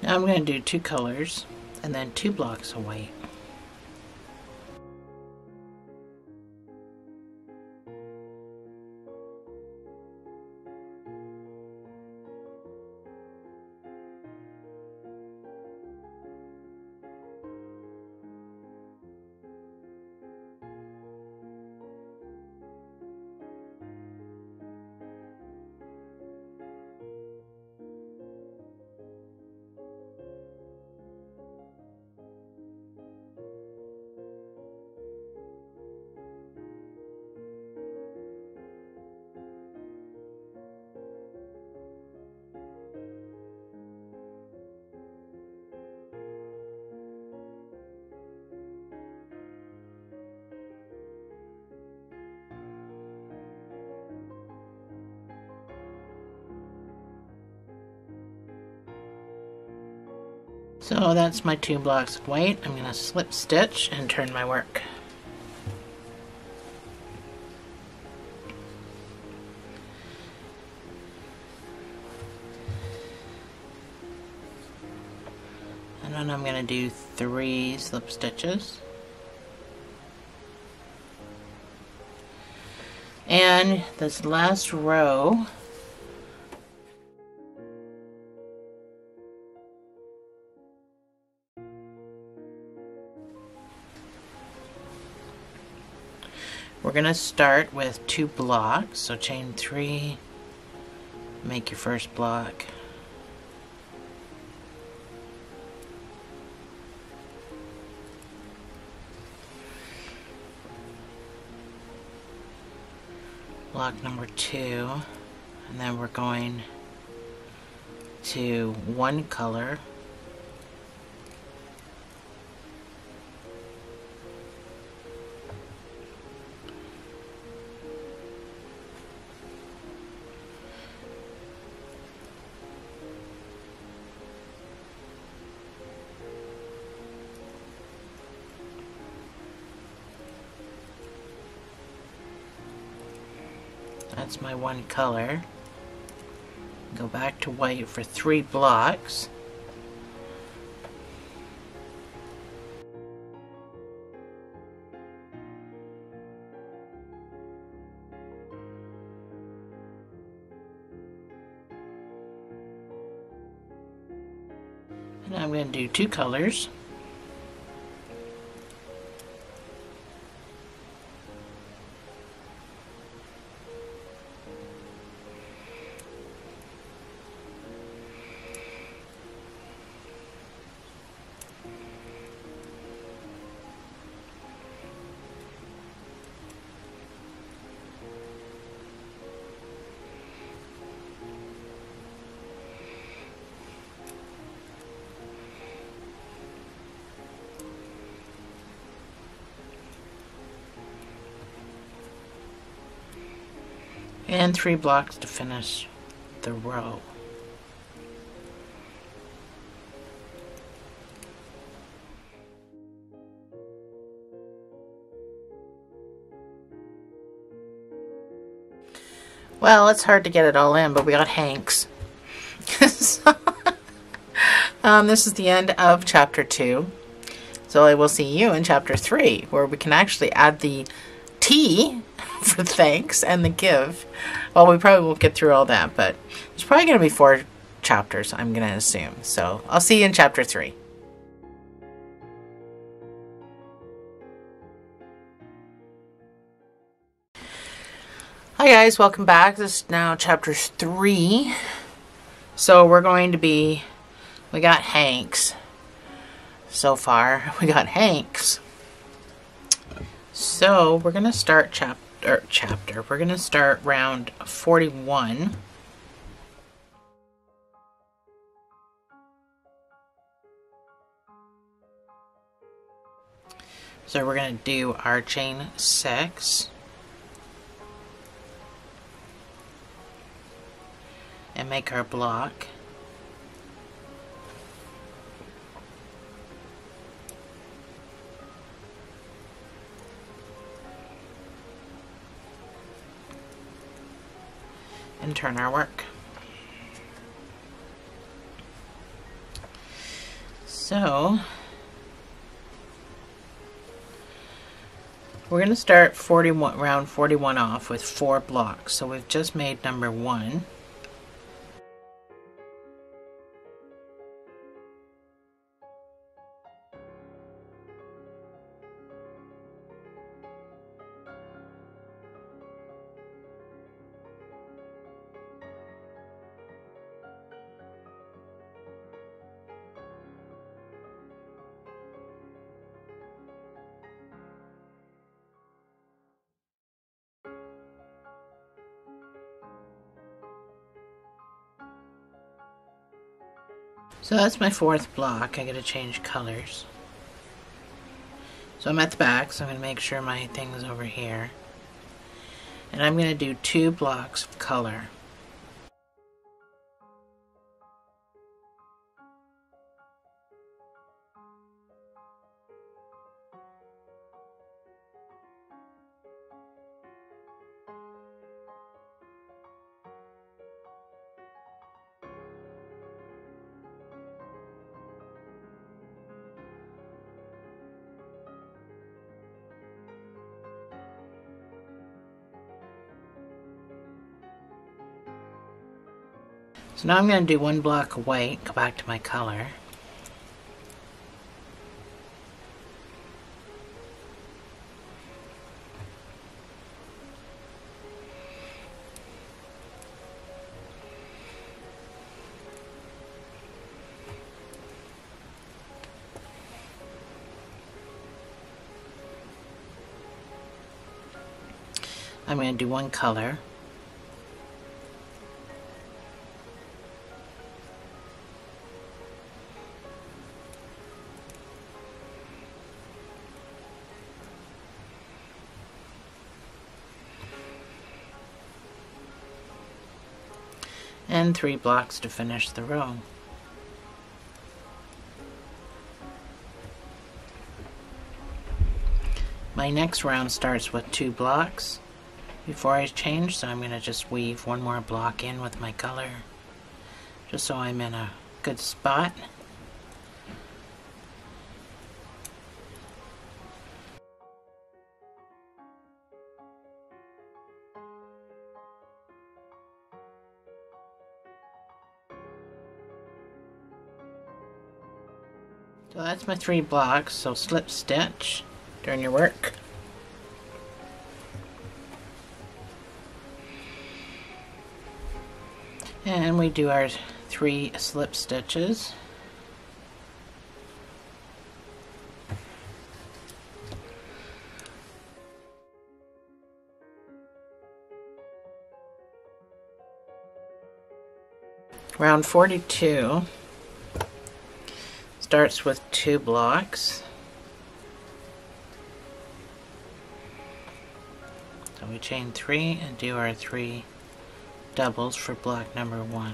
Now I'm going to do 2 colors and then 2 blocks of white. So that's my 2 blocks of white. I'm going to slip stitch and turn my work. And I'm going to do 3 slip stitches. And this last row, we're going to start with 2 blocks. So chain 3, make your first block. Block number 2, and then we're going to 1 color, that's my 1 color. Go back to white for 3 blocks. And I'm going to do 2 colors. And 3 blocks to finish the row. Well, it's hard to get it all in, but we got Hanks. So, this is the end of chapter 2. So I will see you in chapter 3, where we can actually add the T for thanks and the give. Well, we probably won't get through all that, but there's probably going to be 4 chapters, I'm going to assume. So I'll see you in chapter 3. Hi guys, welcome back. This is now chapter 3. So we're going to be, we got Hanks. So far, we got Hanks. So we're going to start we're going to start round 41. So we're going to do our chain 6 and make our block. And turn our work. So we're going to start round 41 off with 4 blocks. So we've just made number 1. So that's my 4th block. I gotta change colors. So I'm at the back, so I'm gonna make sure my thing is over here. And I'm gonna do 2 blocks of color. So now I'm going to do one block of white, go back to my color. I'm going to do one color. And 3 blocks to finish the row. My next round starts with 2 blocks before I change, so I'm going to just weave one more block in with my color, just so I'm in a good spot. So that's my 3 blocks, so slip stitch during your work. And we do our 3 slip stitches. Round 42 starts with 2 blocks. So we chain 3 and do our 3 doubles for block number 1.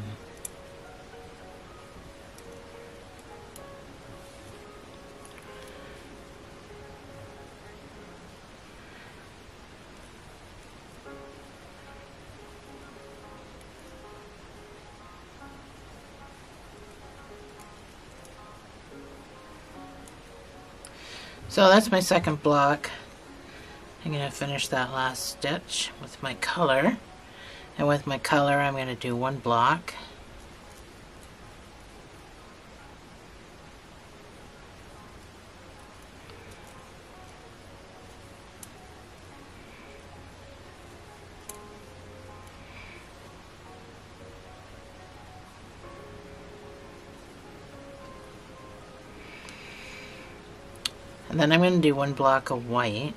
So that's my second block. I'm going to finish that last stitch with my color. And with my color, I'm going to do 1 block. And then I'm going to do 1 block of white.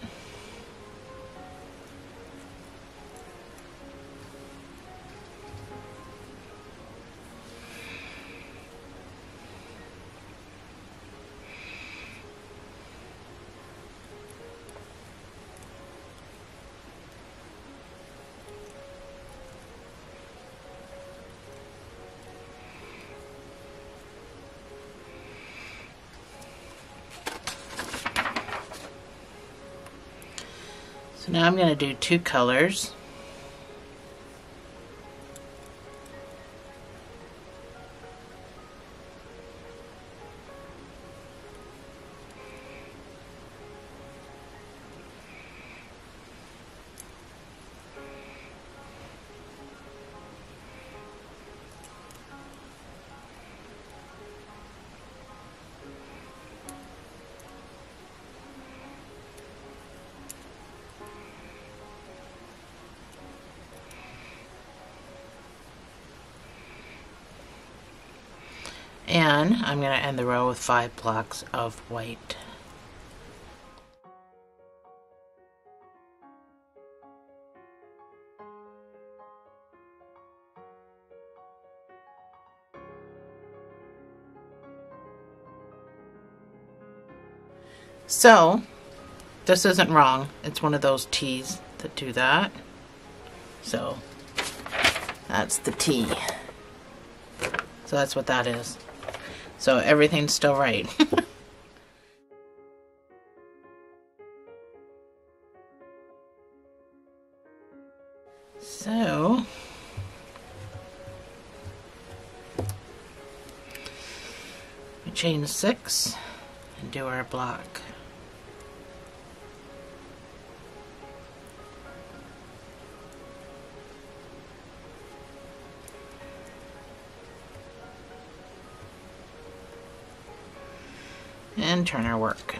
So now I'm going to do 2 colors. And I'm going to end the row with 5 blocks of white. So, this isn't wrong. It's one of those T's that do that. So, that's the T. So that's what that is. So everything's still right. So we chain 6 and do our block. and turn our work.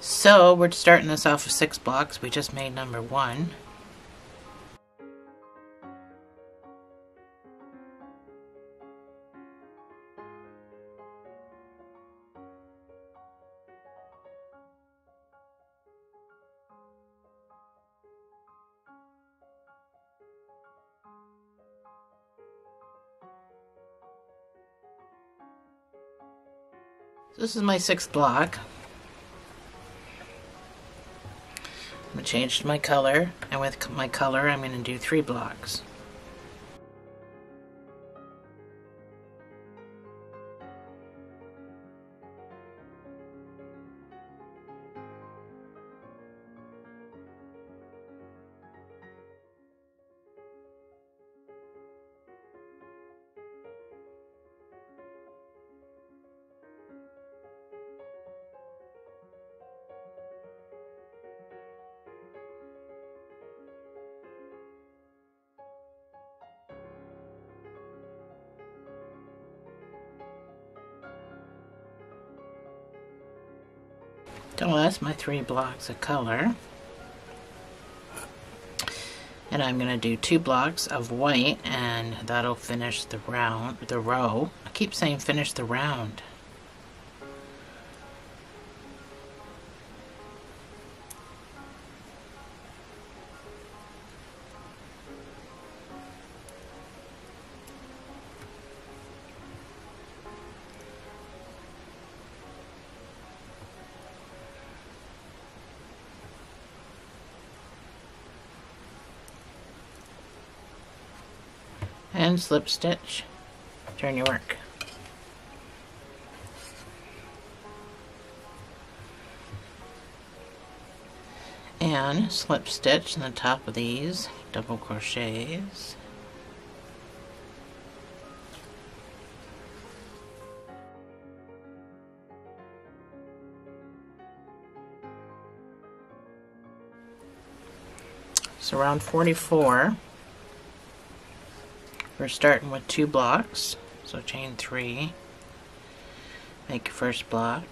So we're starting this off with 6 blocks. We just made number 1. This is my 6th block. I'm going to change to my color, and with my color I'm going to do 3 blocks. So that's my 3 blocks of color. And I'm going to do 2 blocks of white, and that'll finish the row. I keep saying finish the round. And slip stitch, turn your work. And slip stitch in the top of these double crochets. So around 44. We're starting with 2 blocks, so chain 3, make your first block,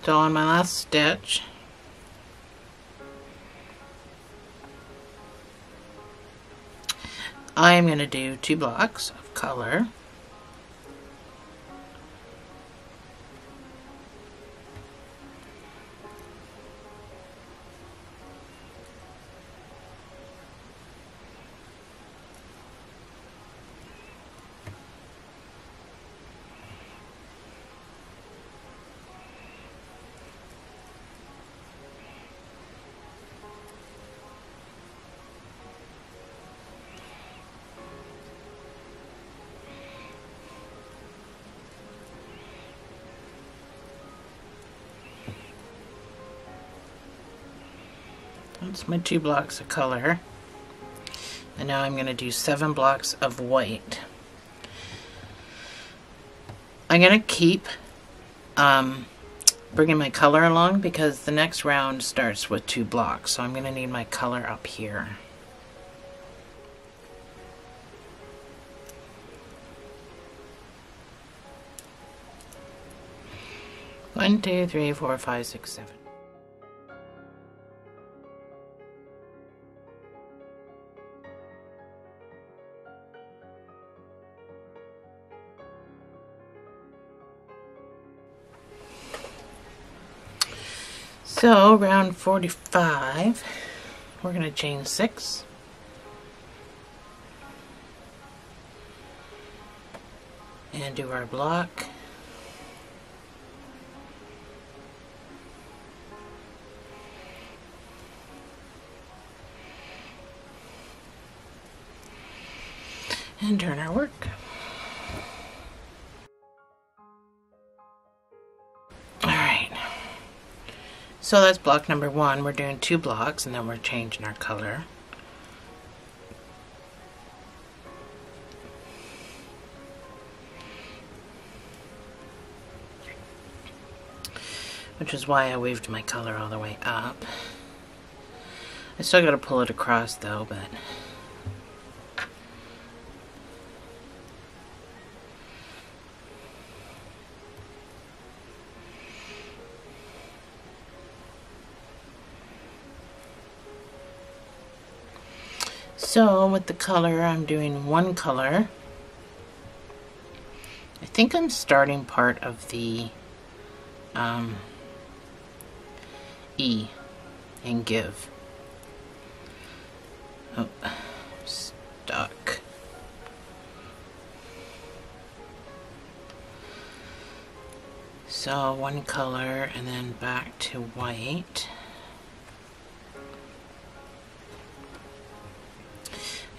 so on my last stitch, I am going to do 2 blocks of color. That's my 2 blocks of color. And now I'm going to do 7 blocks of white. I'm going to keep bringing my color along because the next round starts with 2 blocks. So I'm going to need my color up here. One, two, three, four, five, six, 7. So round 45, we're going to chain 6. And do our block. And turn our work. So that's block number 1. We're doing 2 blocks and then we're changing our color. Which is why I waved my color all the way up. I still got to pull it across though, but so with the color, I'm doing 1 color. I think I'm starting part of the E and give. Oh, stuck. So 1 color and then back to white.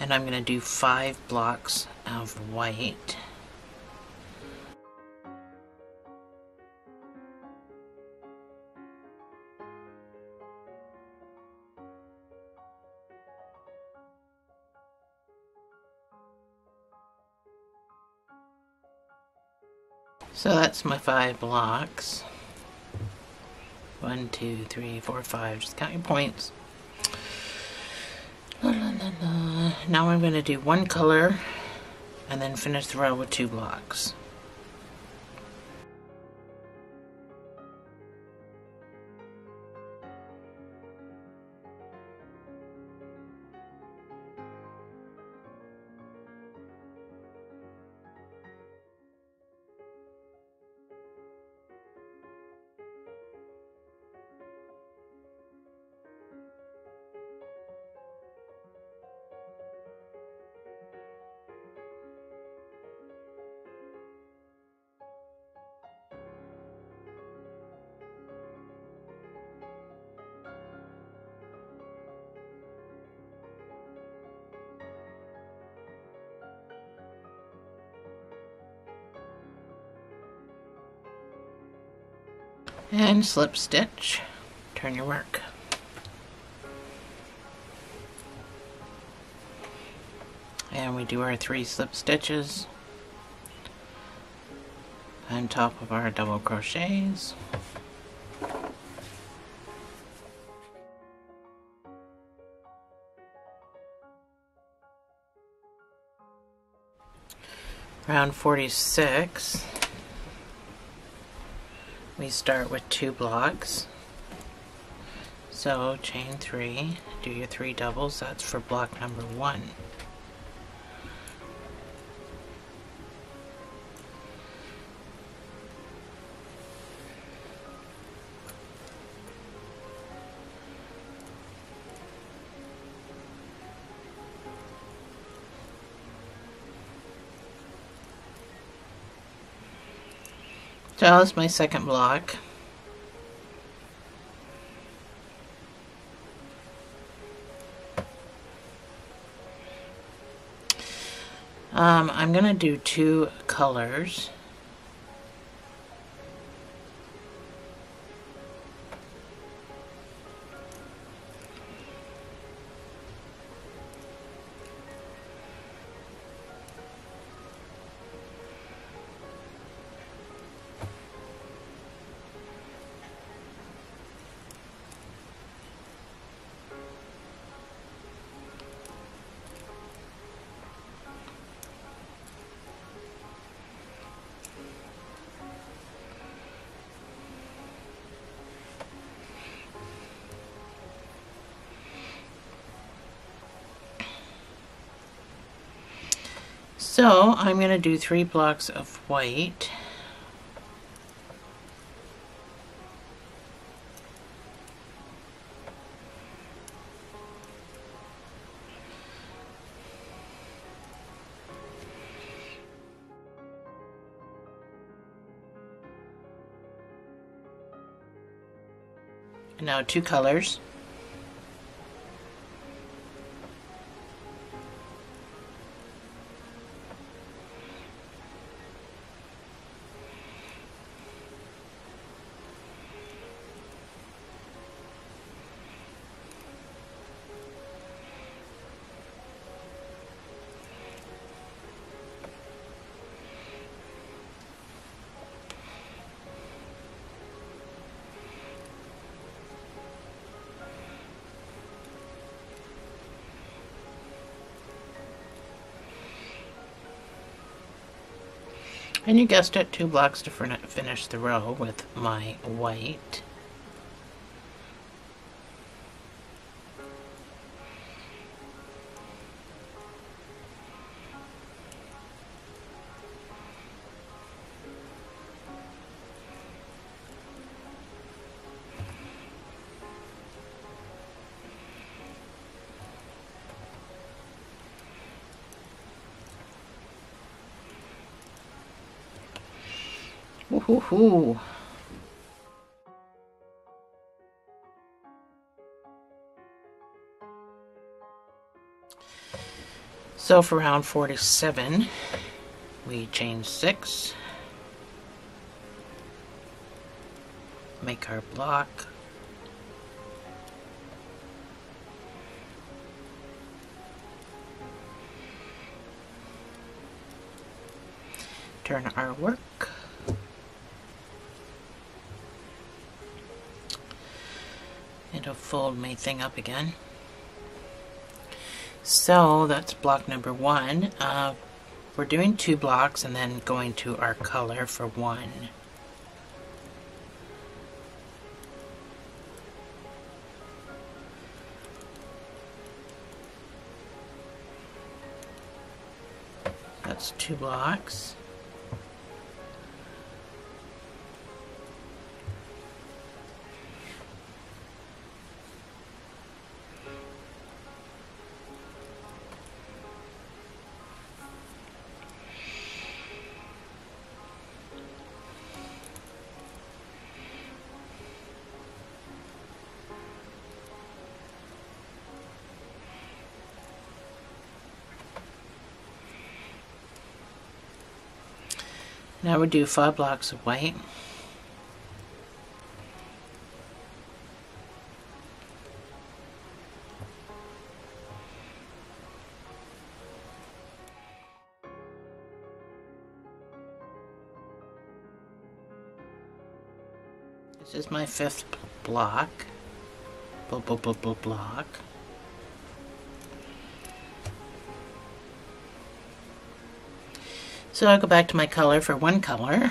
And I'm going to do 5 blocks of white. So that's my 5 blocks. 1, 2, 3, 4, 5. Just count your points. La, la, la, la. Now I'm going to do 1 color and then finish the row with 2 blocks. And slip stitch, turn your work. And we do our 3 slip stitches on top of our double crochets. Round 46. We start with 2 blocks. So chain 3, do your 3 doubles, that's for block number 1. So that's my second block. I'm going to do 2 colors. So I'm going to do 3 blocks of white. And now 2 colors. And you guessed it, 2 blocks to finish the row with my white. Woohoo! So for round 47, we chain 6, make our block, turn our work, it'll fold my thing up again. So that's block number 1. We're doing 2 blocks and then going to our color for 1. That's 2 blocks. Now we do 5 blocks of white. This is my 5th block. Block. So I'll go back to my color for 1 color.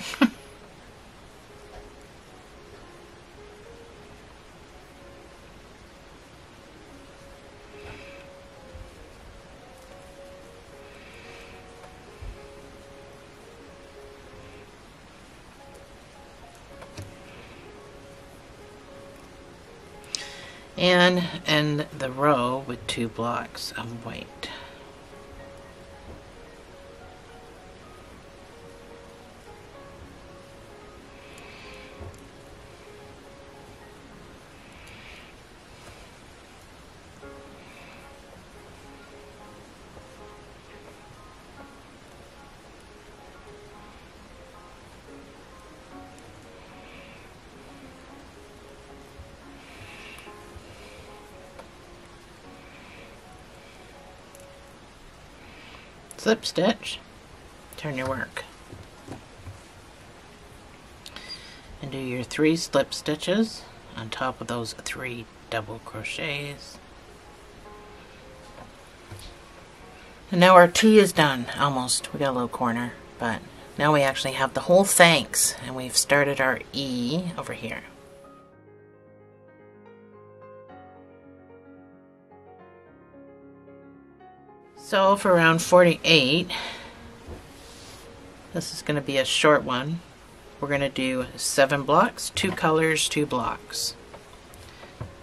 And end the row with 2 blocks of white. Slip stitch, turn your work, and do your 3 slip stitches on top of those 3 double crochets. And now our T is done, almost. We got a little corner, but now we actually have the whole thanks, and we've started our E over here. So for round 48, this is going to be a short one. We're going to do 7 blocks, 2 colors, 2 blocks.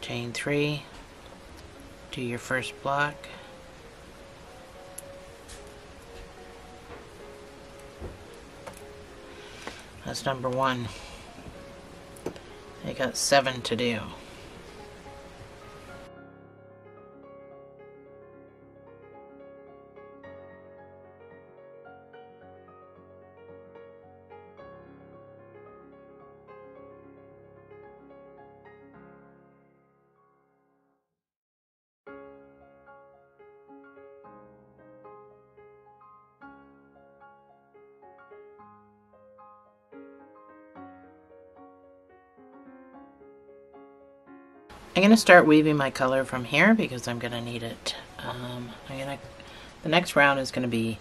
Chain 3, do your first block. That's number 1. I got 7 to do. I'm going to start weaving my color from here because I'm going to need it. The next round is going to be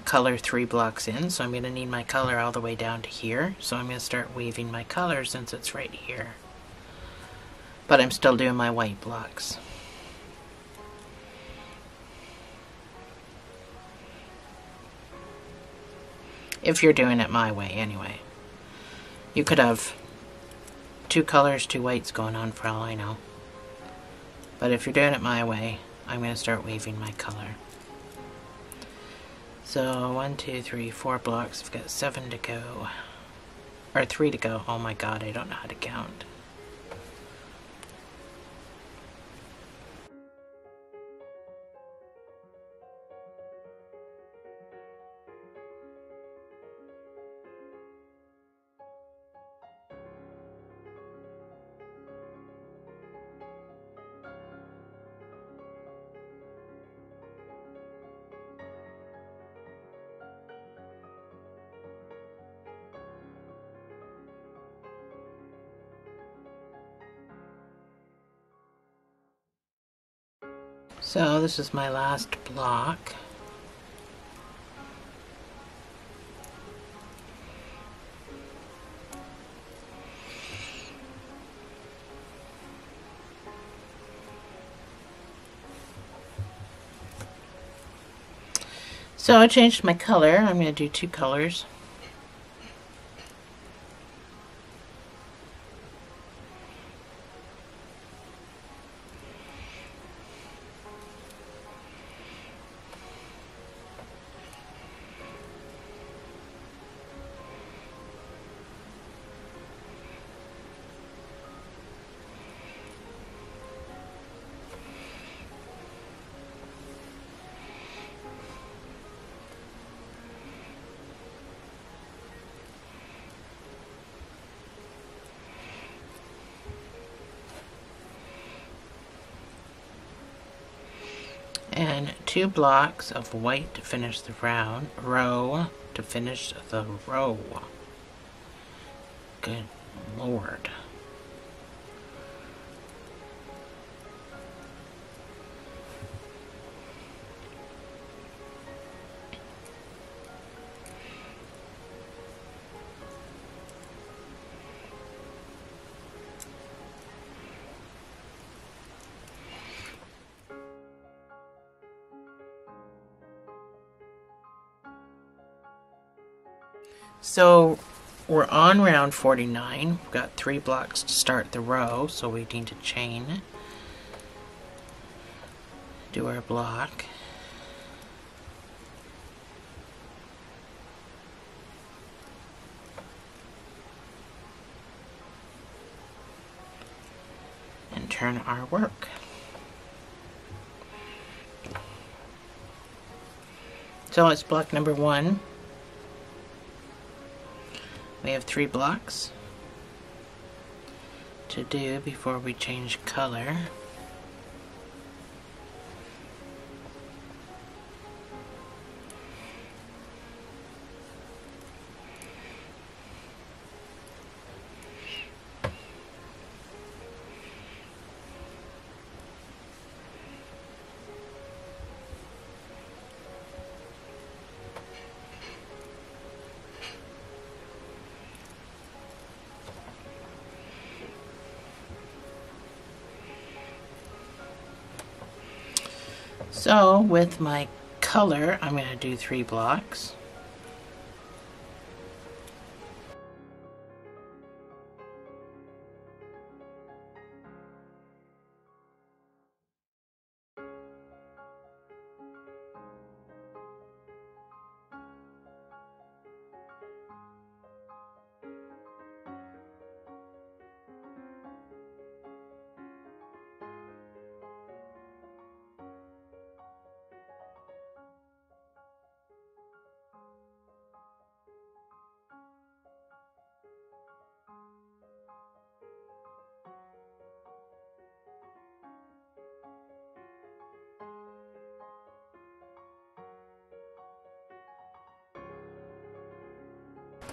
color 3 blocks in, so I'm going to need my color all the way down to here. So I'm going to start weaving my color since it's right here. But I'm still doing my white blocks. If you're doing it my way, anyway. You could have 2 colors, 2 whites going on for all I know. But if you're doing it my way, I'm going to start weaving my color. So 1, 2, 3, 4 blocks. I've got 7 to go. Or 3 to go. Oh my god, I don't know how to count. So this is my last block. So I changed my color. I'm going to do 2 colors. And 2 blocks of white to finish the row to finish the row. Good Lord. So we're on round 49. We've got 3 blocks to start the row, so we need to chain, do our block, and turn our work. So it's block number 1. We have 3 blocks to do before we change color. So with my color, I'm going to do 3 blocks.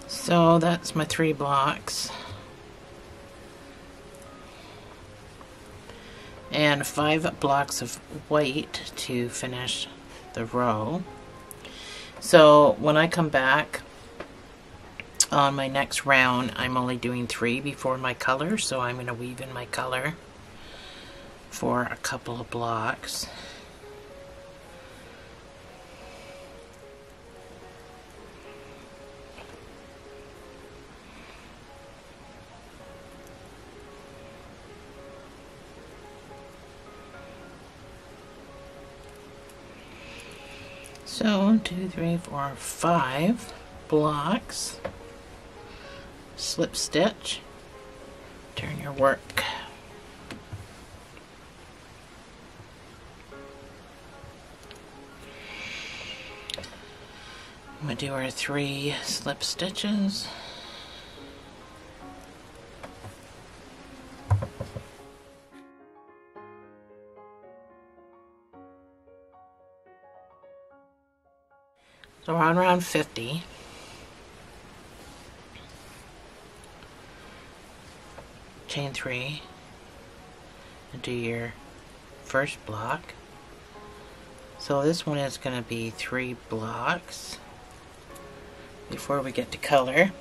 So that's my 3 blocks. And 5 blocks of white to finish the row. So when I come back on my next round, I'm only doing 3 before my color, so I'm going to weave in my color for a couple of blocks. So 1, 2, 3, 4, 5 blocks, slip stitch, turn your work. I'm going to do our 3 slip stitches. So on round 50, chain 3 and do your first block. So this one is going to be 3 blocks before we get to color.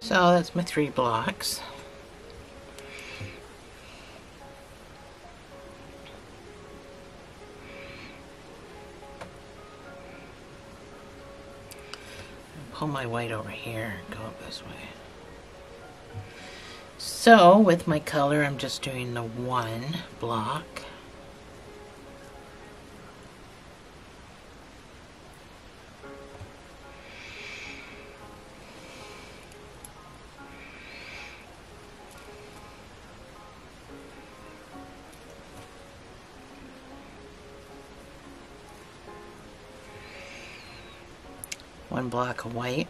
So that's my 3 blocks. Pull my white over here and go up this way. So with my color, I'm just doing the 1 block. One block of white.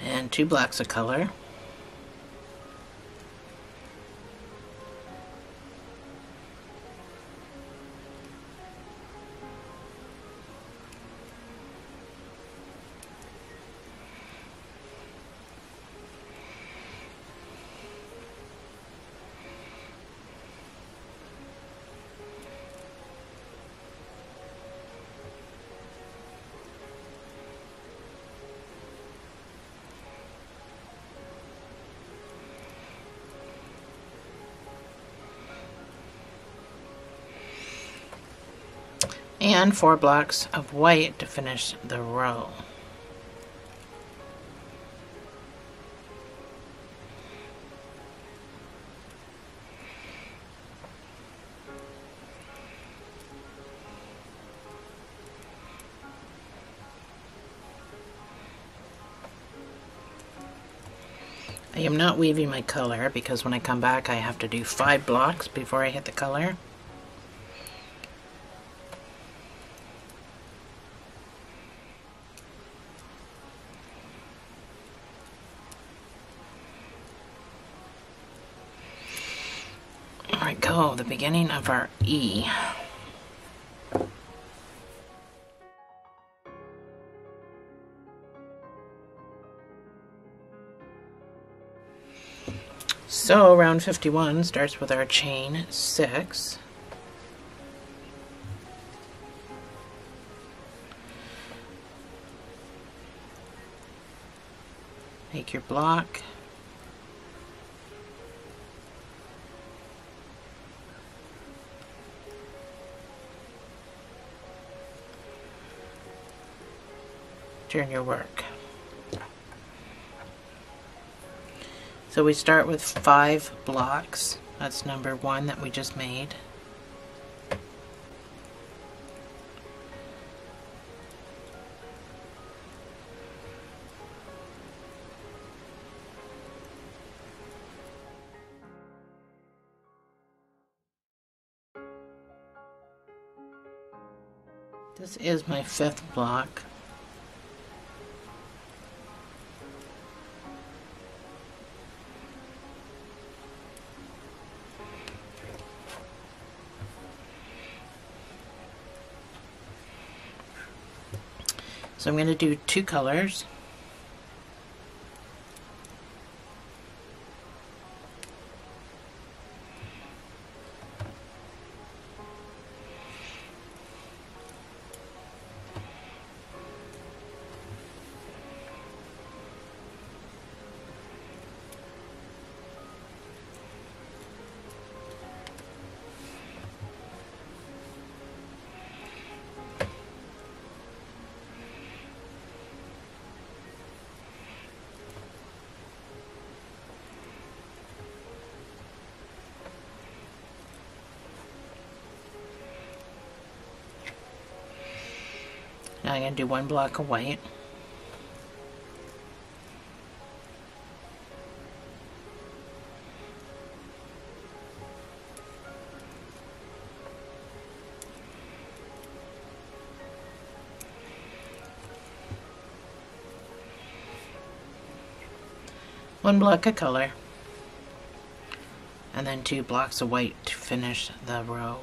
And 2 blocks of color. And 4 blocks of white to finish the row. I am not weaving my color because when I come back I have to do 5 blocks before I hit the color. Alright, go, the beginning of our E. So round 51 starts with our chain 6. Make your block. Turn your work. So we start with 5 blocks. That's number 1 that we just made. This is my 5th block. So I'm going to do 2 colors. Now I'm going to do 1 block of white. One block of color, and then 2 blocks of white to finish the row.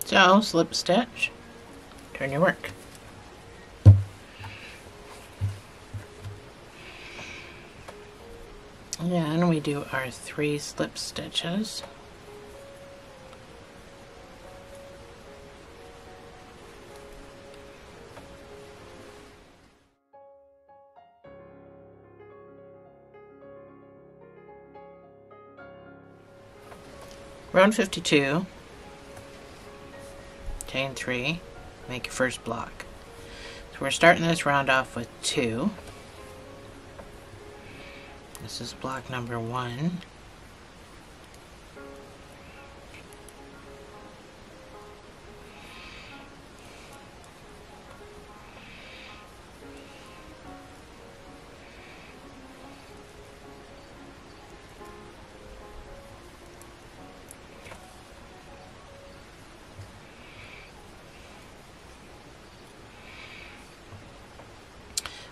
So, slip stitch, turn your work. And we do our 3 slip stitches. Round 52. Chain 3, make your first block. So we're starting this round off with 2. This is block number 1.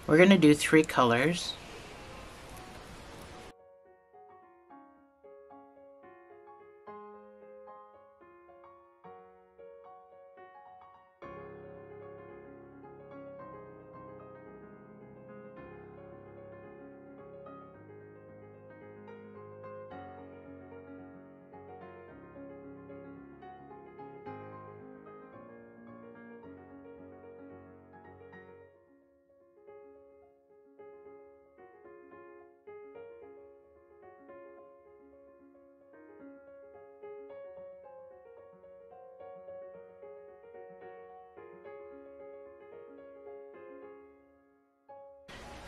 We're going to do 3 colors.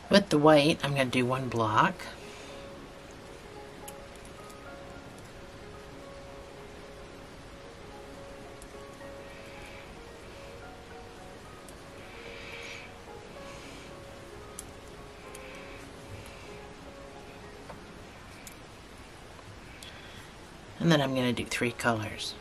With the white, I'm going to do 1 block. And then I'm going to do 3 colors.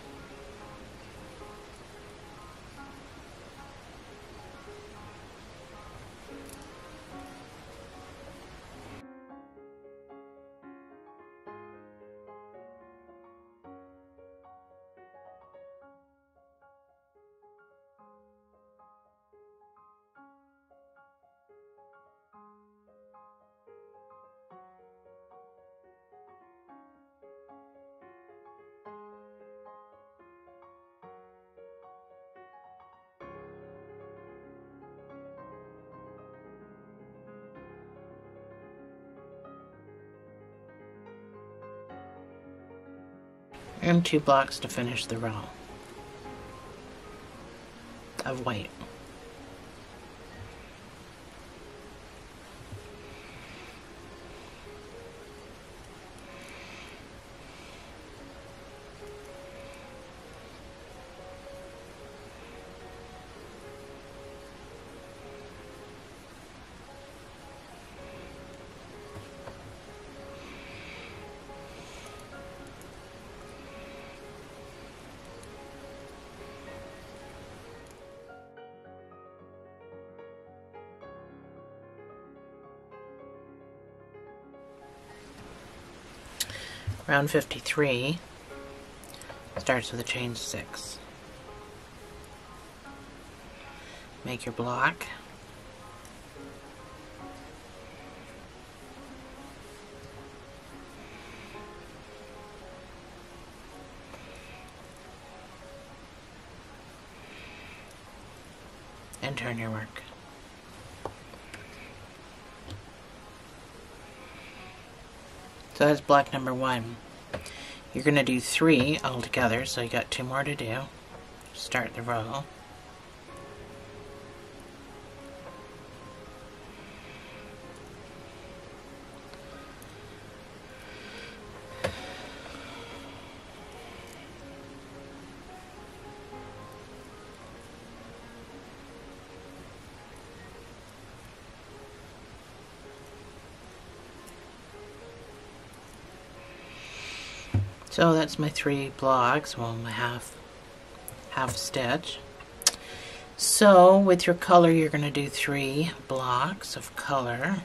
and 2 blocks to finish the row of white. Round 53 starts with a chain 6. Make your block. And turn your work. So that's block number 1. You're going to do 3 altogether, so you got 2 more to do. Start the row. So that's my 3 blocks, well, my half stitch. So with your color, you're going to do 3 blocks of color.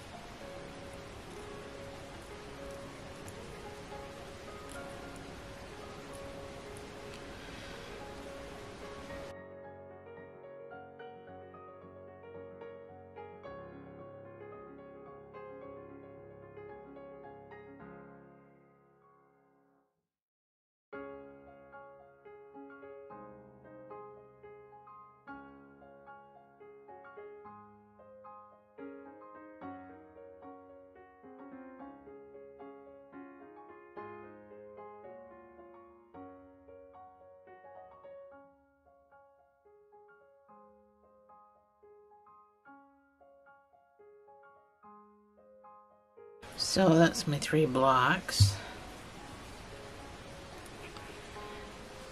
So that's my 3 blocks.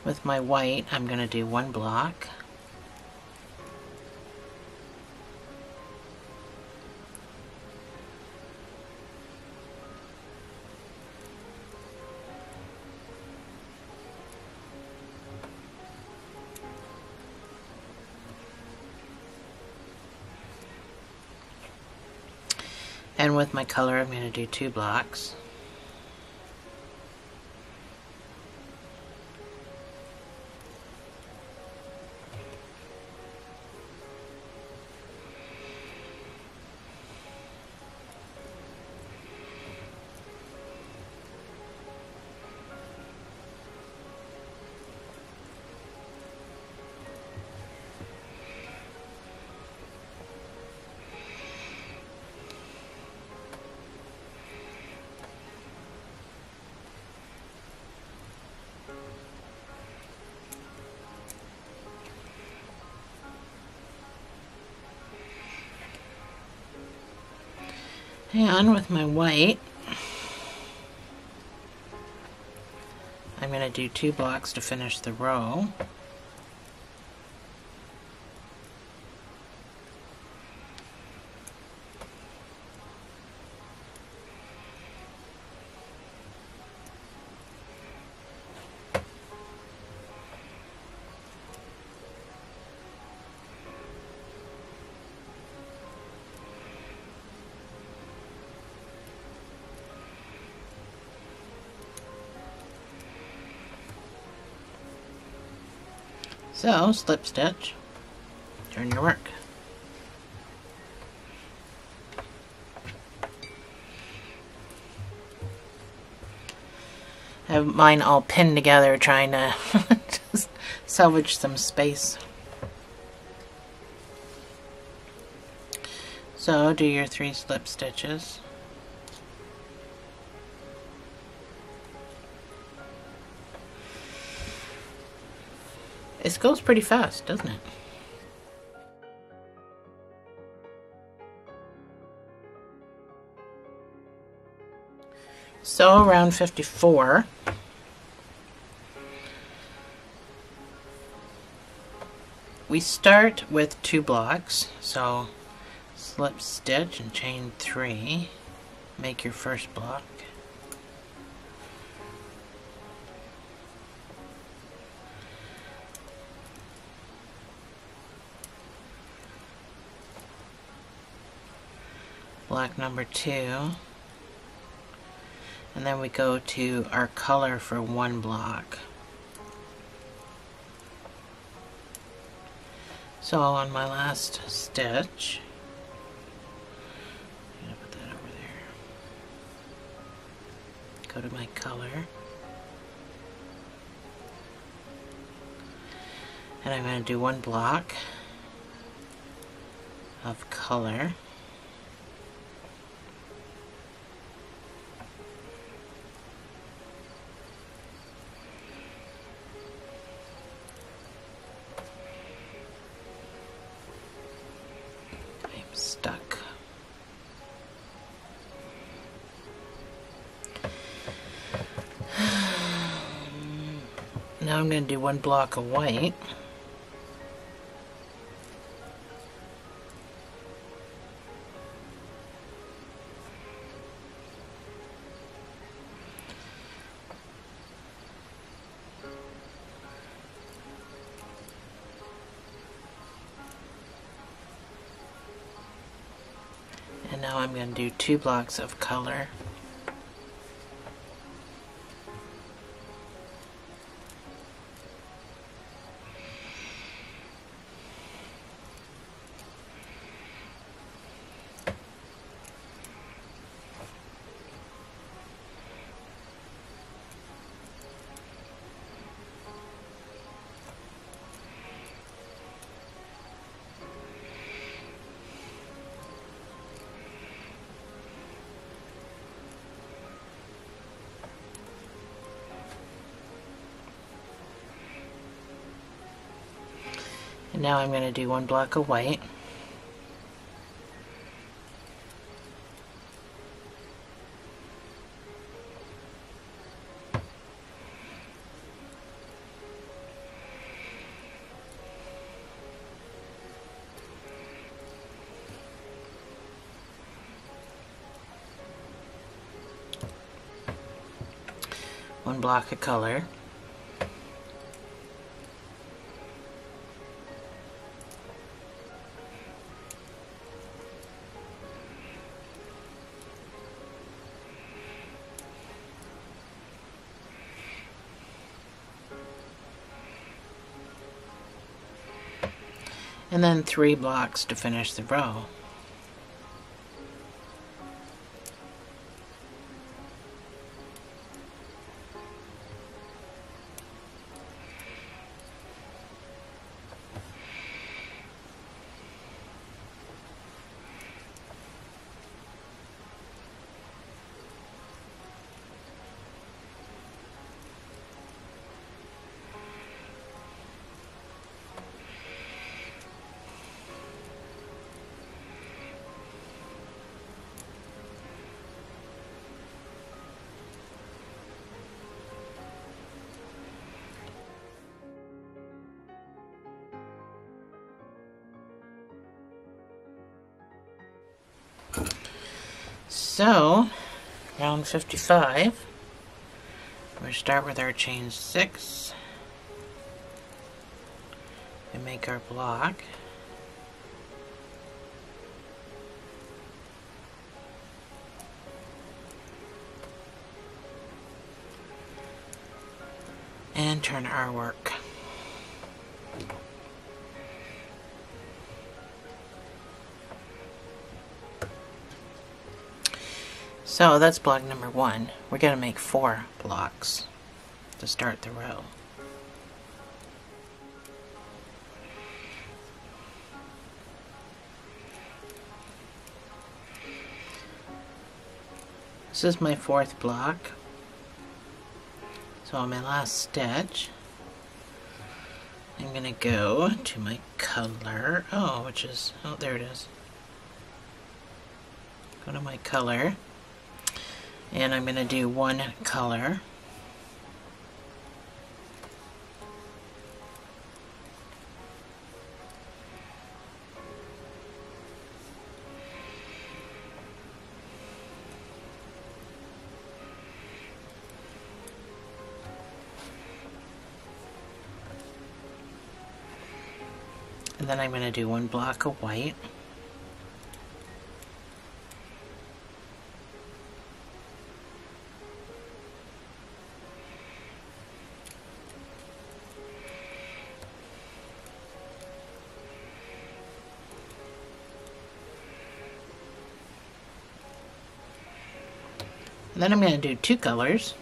With my white, I'm going to do 1 block. And with my color, I'm going to do 2 blocks. And with my white, I'm going to do 2 blocks to finish the row. So, slip stitch, turn your work. I have mine all pinned together trying to just salvage some space. So, do your 3 slip stitches. It goes pretty fast, doesn't it? So around 54, we start with 2 blocks. So slip stitch and chain 3, make your first block. Block number 2, and then we go to our color for 1 block. So on my last stitch, I'm going to put that over there. Go to my color, and I'm going to do 1 block of color. Stuck. Now I'm going to do 1 block of white. And now I'm going to do 2 blocks of color. And now I'm going to do 1 block of white. One block of color. And then 3 blocks to finish the row. So, round 55, we start with our chain 6 and make our block. And turn our work. So that's block number 1. We're going to make 4 blocks to start the row. This is my 4th block. So on my last stitch, I'm gonna go to my color. Oh, which is, oh, there it is. Go to my color, and I'm gonna do one color. And then I'm going to do one block of white. And then I'm going to do two colors.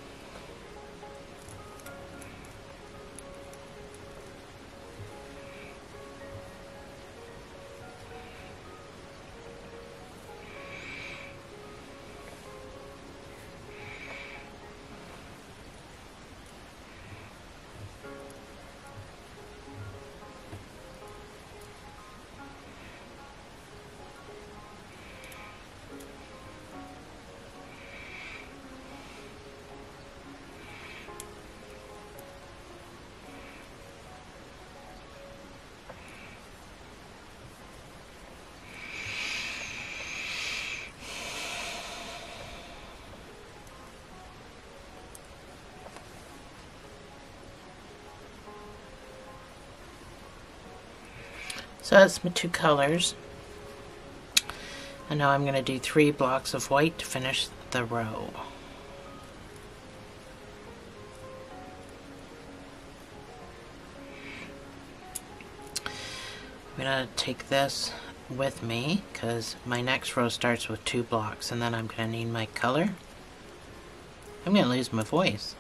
So that's my two colors. And now I'm going to do 3 blocks of white to finish the row. I'm going to take this with me because my next row starts with 2 blocks, and then I'm going to need my color. I'm going to lose my voice.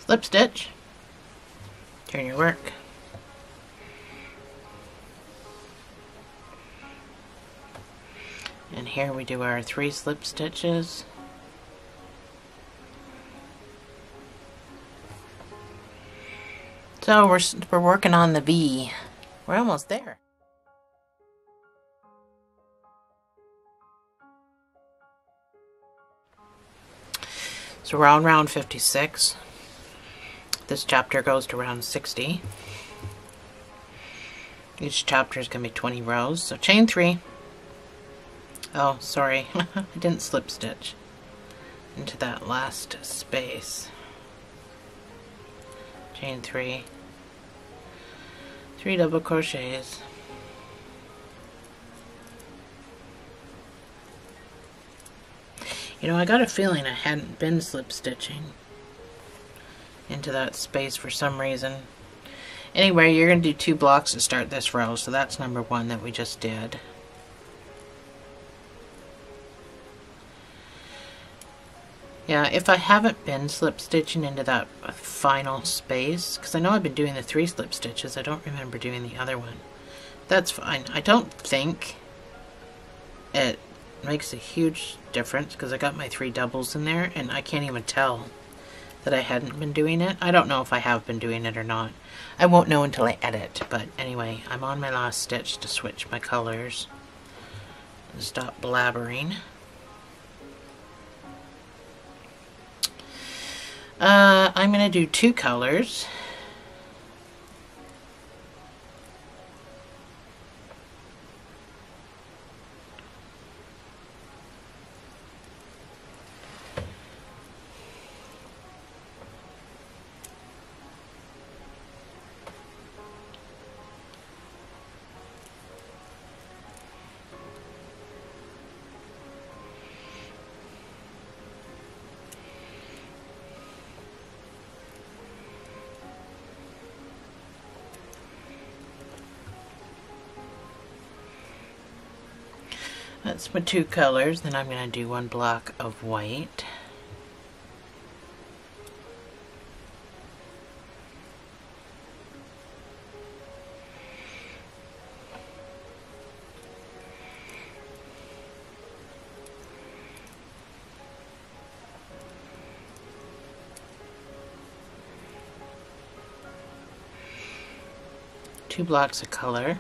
Slip stitch, turn your work, and here we do our 3 slip stitches. So we're working on the V. We're almost there. So we're on round 56. This chapter goes to round 60. Each chapter is going to be 20 rows. So chain 3. Oh, sorry. I didn't slip stitch into that last space. Chain 3. 3 double crochets. You know, I got a feeling I hadn't been slip stitching into that space for some reason. Anyway, you're going to do 2 blocks to start this row, so that's number 1 that we just did. Yeah, if I haven't been slip stitching into that final space, because I know I've been doing the 3 slip stitches, I don't remember doing the other one. That's fine. I don't think it makes a huge difference because I got my 3 doubles in there and I can't even tell that I hadn't been doing it. I don't know if I have been doing it or not. I won't know until I edit, but anyway, I'm on my last stitch to switch my colors and stop blabbering. I'm going to do 2 colors. That's my two colors. Then I'm going to do one block of white. Two blocks of color.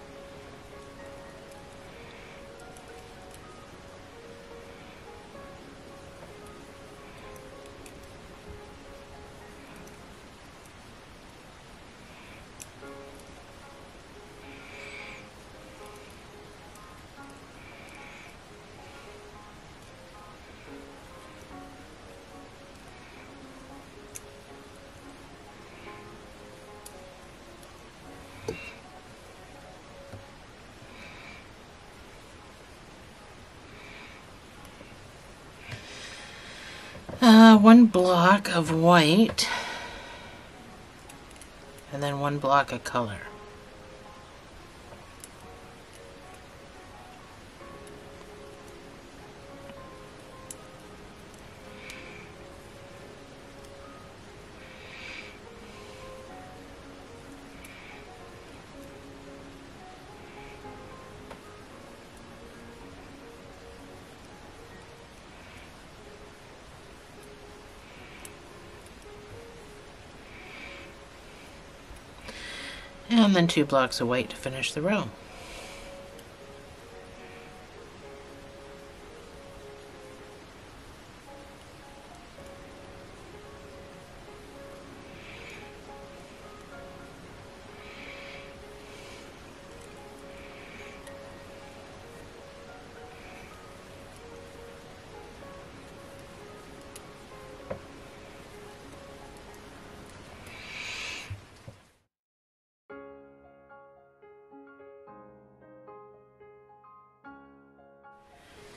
One block of white, and then one block of color. And then two blocks of white to finish the row.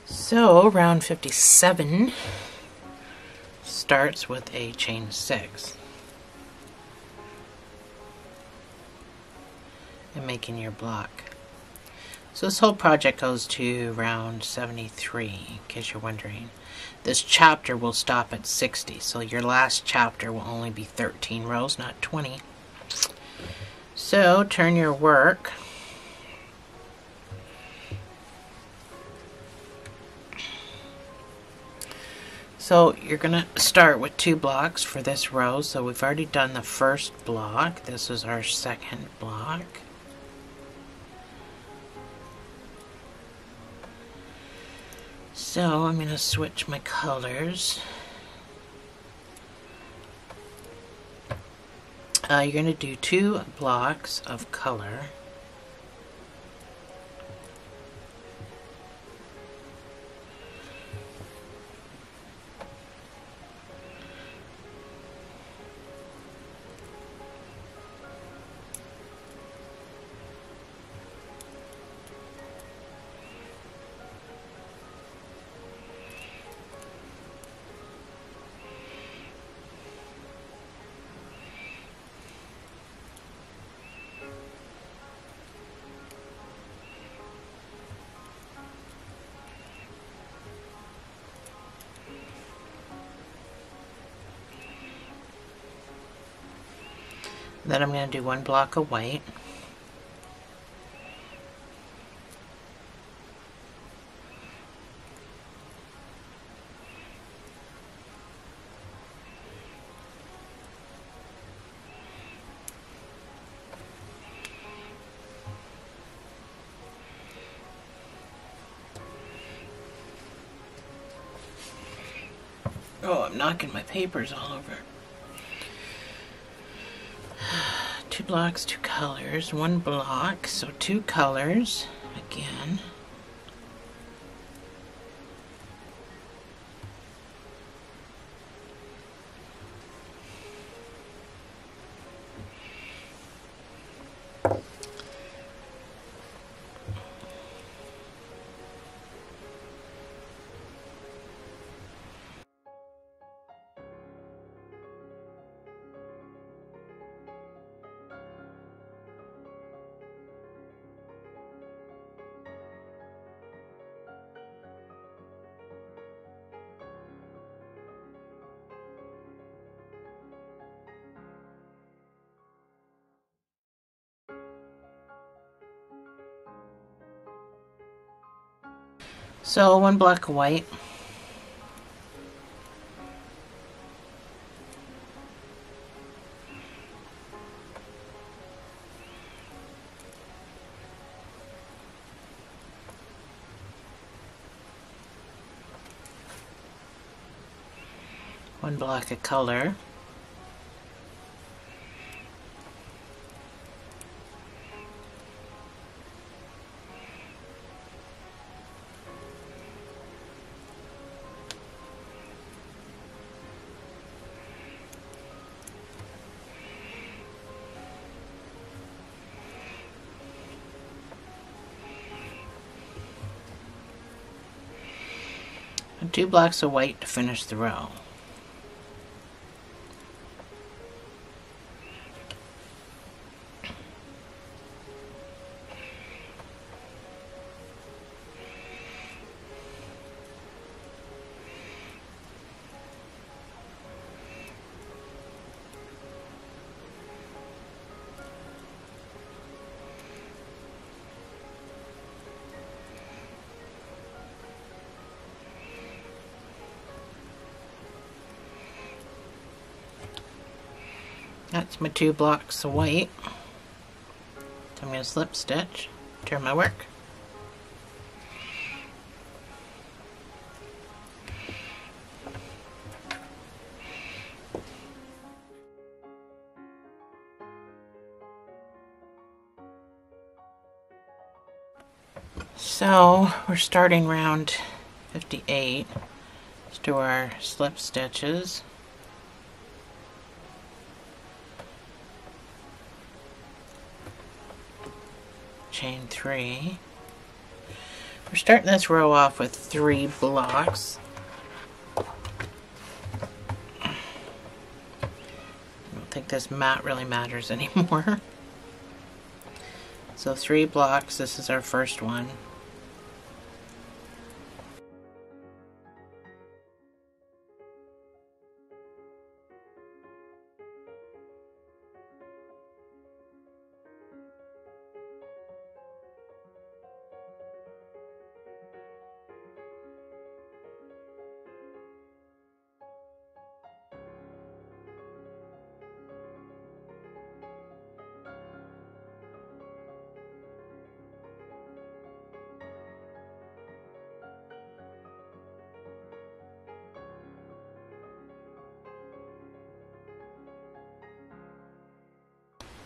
So round 57 starts with a chain 6 and making your block. So this whole project goes to round 73, in case you're wondering. This chapter will stop at 60, so your last chapter will only be 13 rows, not 20. So turn your work So you're going to start with two blocks for this row. So we've already done the first block. This is our second block. So I'm going to switch my colors. You're going to do two blocks of color. Then I'm going to do one block of white. Oh, I'm knocking my papers all over. Two blocks, two colors, one block, so two colors again. So one block of white. One block of color. And 2 blocks of white to finish the row. That's my 2 blocks of white. So I'm going to slip stitch, turn my work. So we're starting round 58. Let's do our slip stitches. Chain 3. We're starting this row off with 3 blocks. I don't think this mat really matters anymore. So 3 blocks, this is our first one.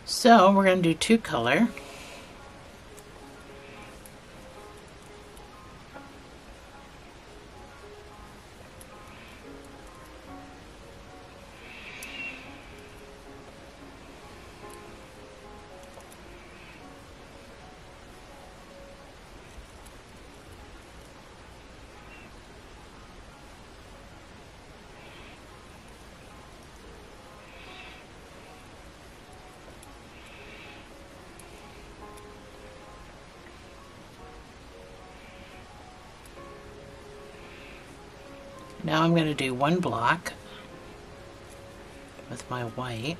So we're going to do 2 color. Now I'm going to do 1 block with my white.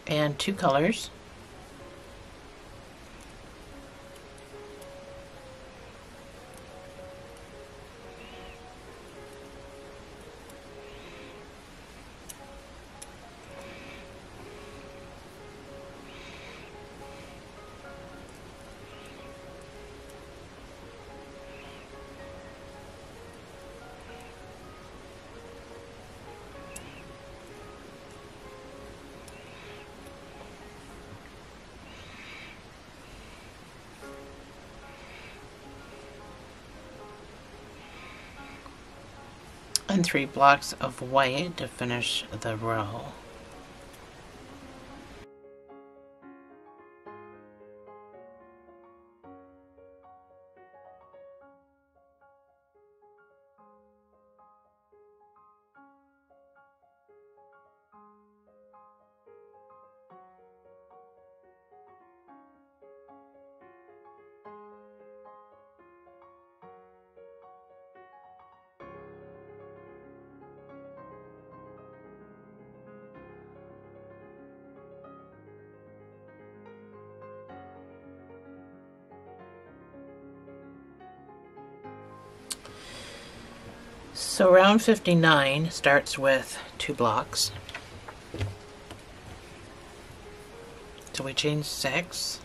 And 2 colors. And 3 blocks of white to finish the row. So round 59 starts with 2 blocks. So we chain 6.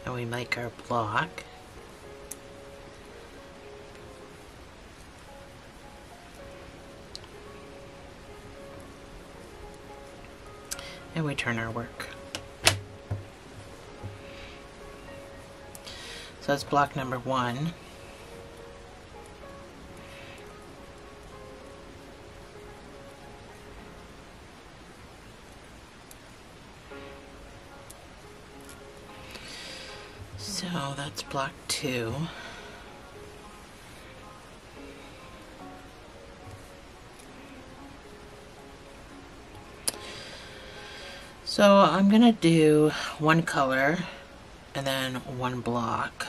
And we make our block. And we turn our work. So that's block number 1. So that's block 2. So I'm gonna do one color and then one block.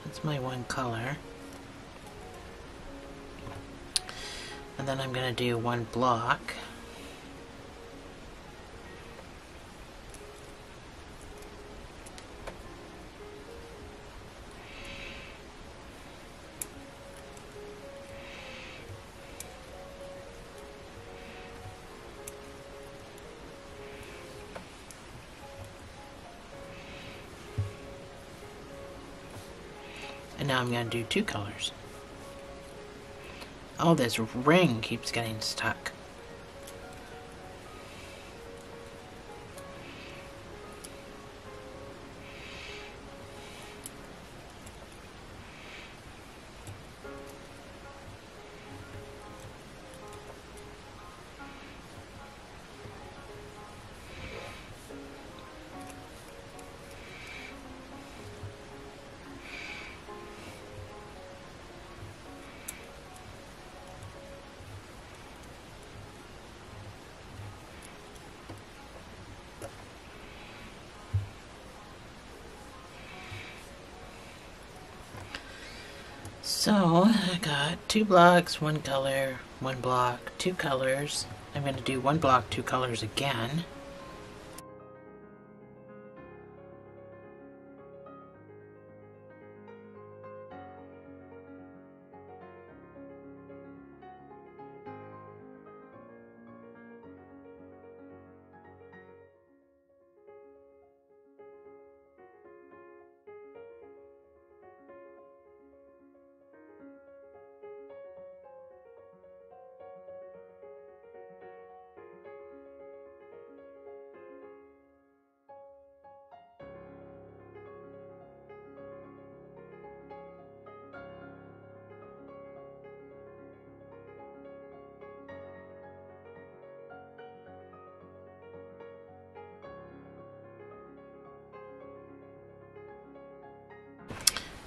That's my one color. And then I'm going to do one block. And now I'm going to do 2 colors. Oh, this ring keeps getting stuck. So I got 2 blocks, 1 color, 1 block, 2 colors. I'm going to do 1 block, 2 colors again.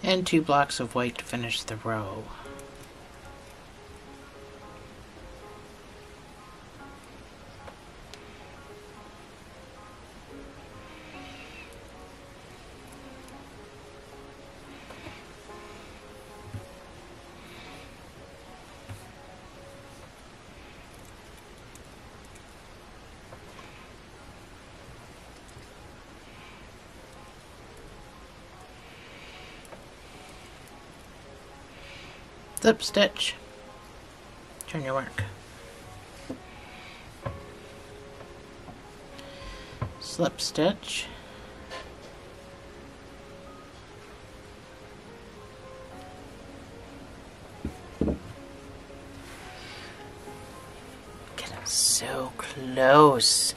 And 2 blocks of white to finish the row. Slip stitch, turn your work. Slip stitch, getting so close.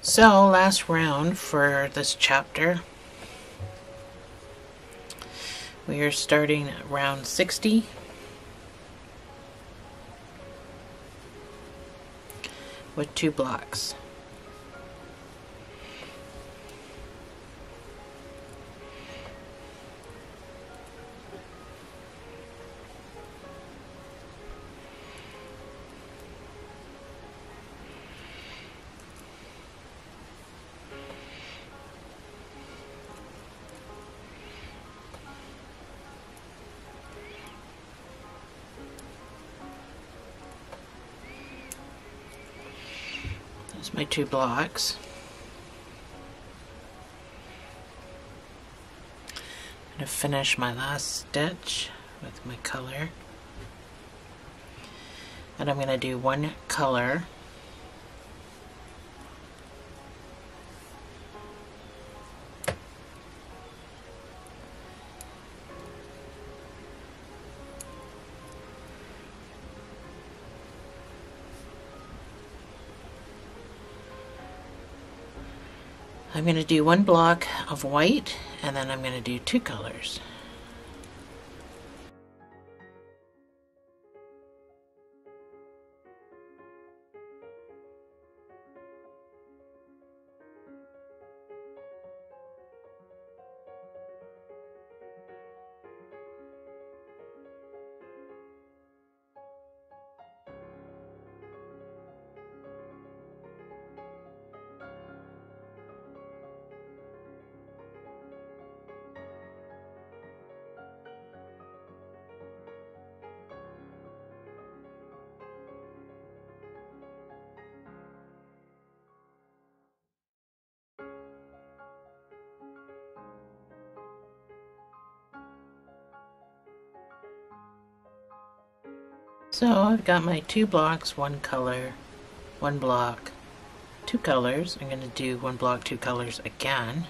So, last round for this chapter. We are starting at round 60. With 2 blocks. There's my 2 blocks. I'm going to finish my last stitch with my color. And I'm going to do 1 color. I'm going to do 1 block of white, and then I'm going to do 2 colors. So I've got my 2 blocks, 1 color, 1 block, 2 colors. I'm going to do 1 block, 2 colors again.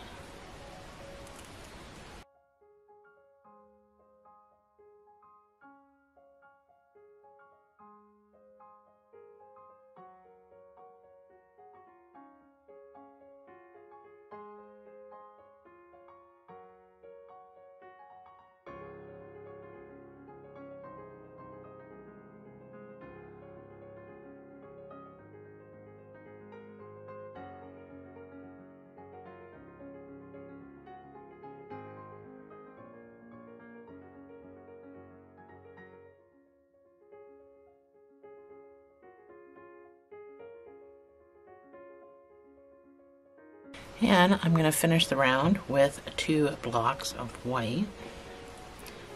And I'm going to finish the round with 2 blocks of white.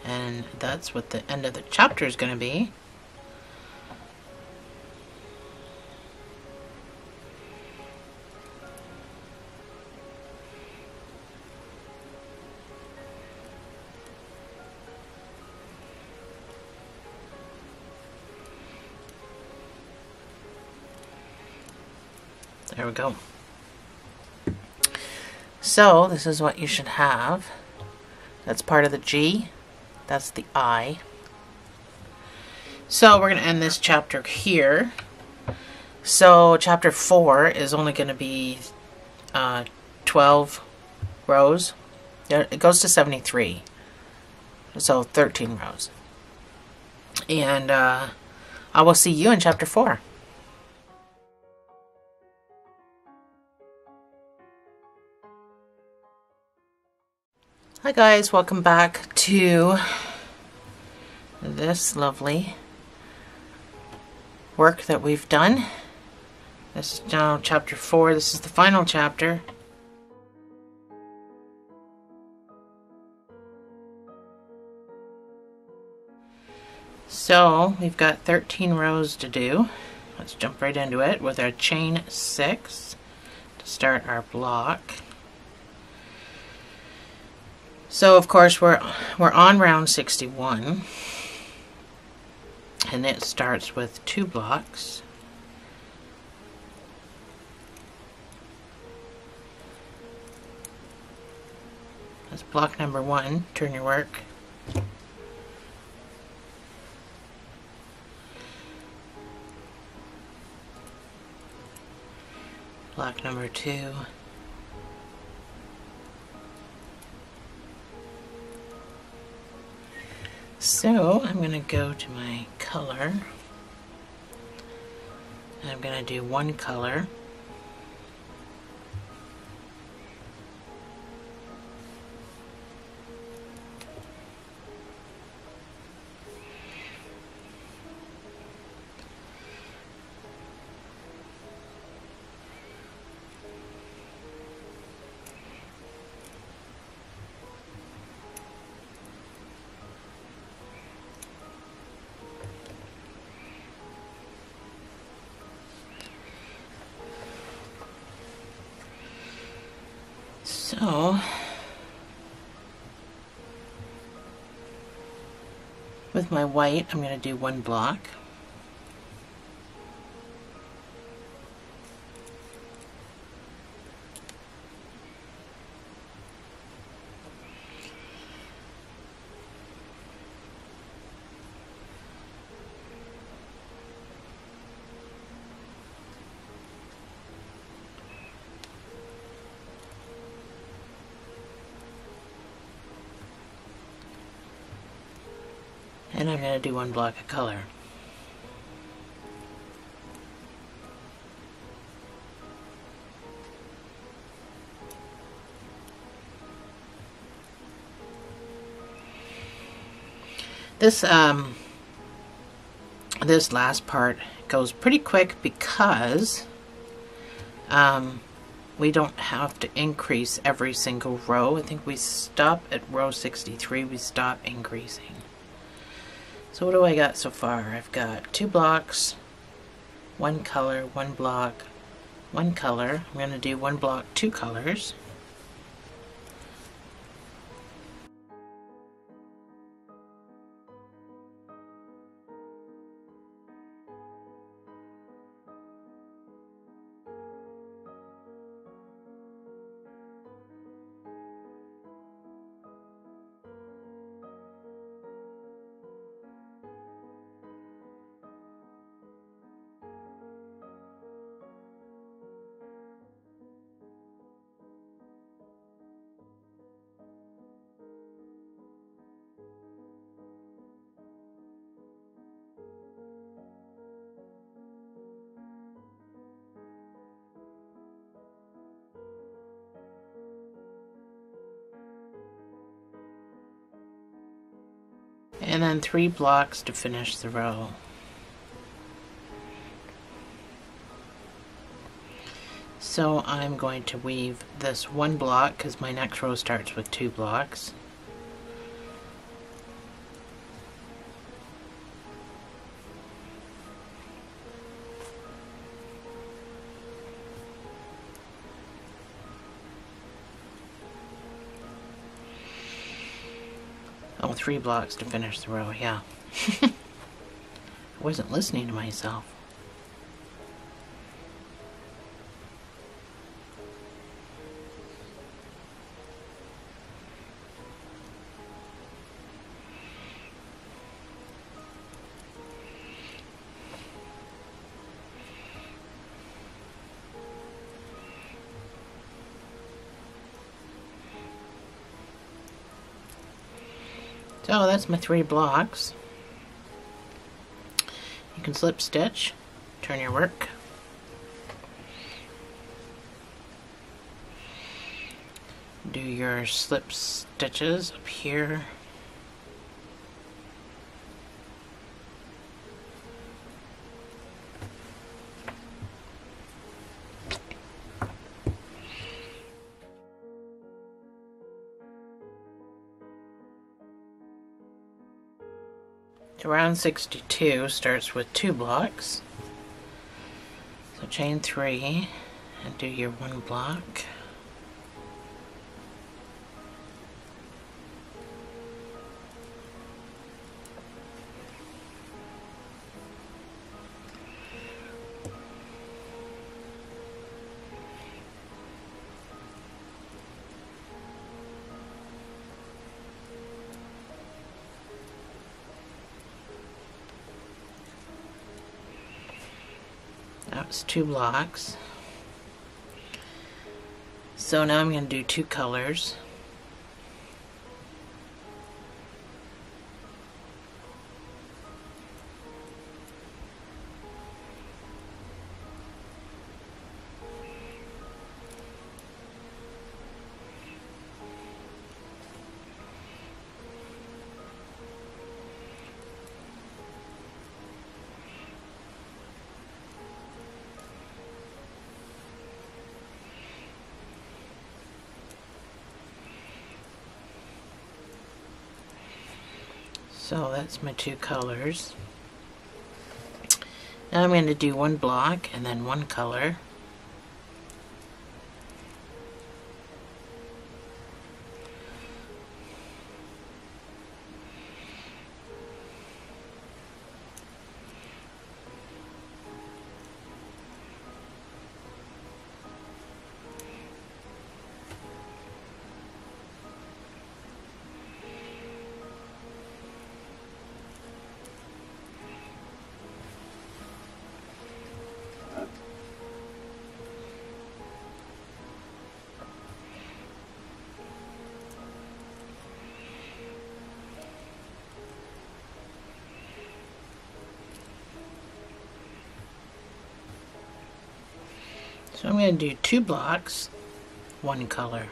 And that's what the end of the chapter is going to be. There we go. So this is what you should have. That's part of the G. That's the I. So we're going to end this chapter here. So chapter 4 is only going to be 12 rows. It goes to 73. So 13 rows. And I will see you in chapter 4. Hi guys, welcome back to this lovely work that we've done. This is now chapter 4. This is the final chapter. So we've got 13 rows to do. Let's jump right into it with our chain 6 to start our block. So of course we're on round 61, and it starts with 2 blocks. That's block number 1. Turn your work. Block number 2. So I'm going to go to my color, and I'm going to do 1 color. So, with my white, I'm going to do one block. And I'm going to do one block of color. This last part goes pretty quick because we don't have to increase every single row. I think we stop at row 63, we stop increasing. So what do I got so far? I've got 2 blocks, 1 color, 1 block, 1 color. I'm going to do 1 block, 2 colors. And then 3 blocks to finish the row. So I'm going to weave this 1 block because my next row starts with 2 blocks. Oh, 3 blocks to finish the row, yeah. I wasn't listening to myself. So that's my 3 blocks. You can slip stitch, turn your work. Do your slip stitches up here. Round 62 starts with 2 blocks. So chain 3 and do your 1 block. That was 2 blocks. So now I'm going to do 2 colors. So that's my 2 colors. Now I'm going to do 1 block and then 1 color. So I'm going to do 2 blocks, 1 color.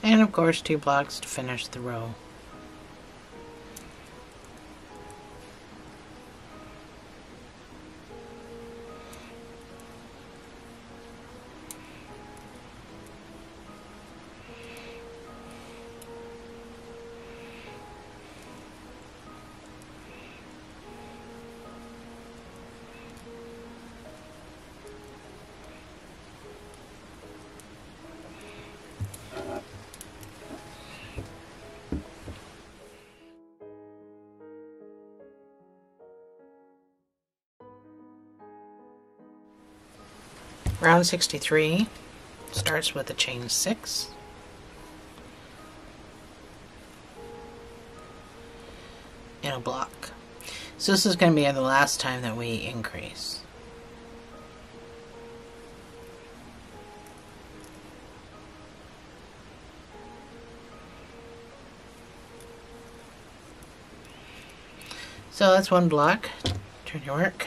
And of course 2 blocks to finish the row. Round 63 starts with a chain 6, and a block. So this is going to be the last time that we increase. So that's 1 block. Turn your work.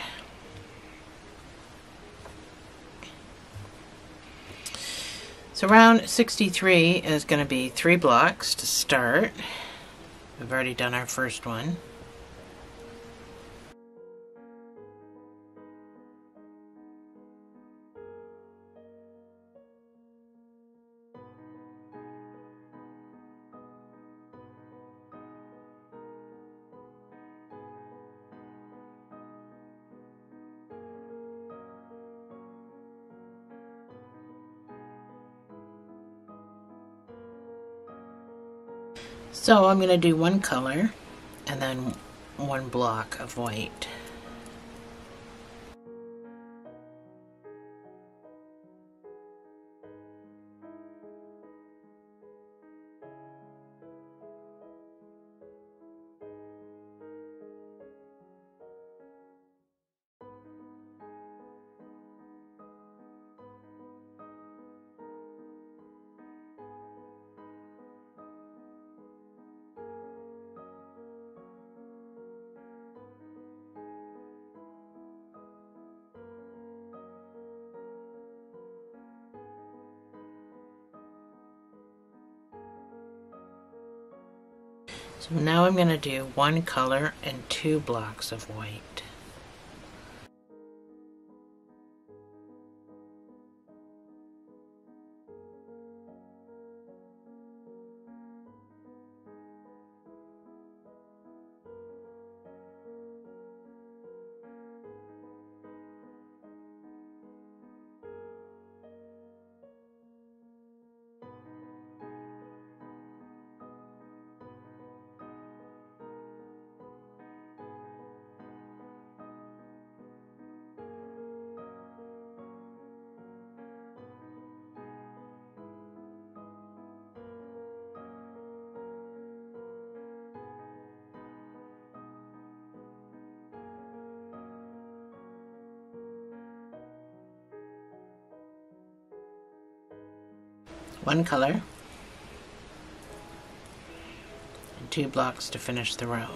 So round 63 is going to be 3 blocks to start. We've already done our first one. So I'm going to do 1 color and then 1 block of white. So now I'm going to do 1 color and 2 blocks of white. One color and 2 blocks to finish the row.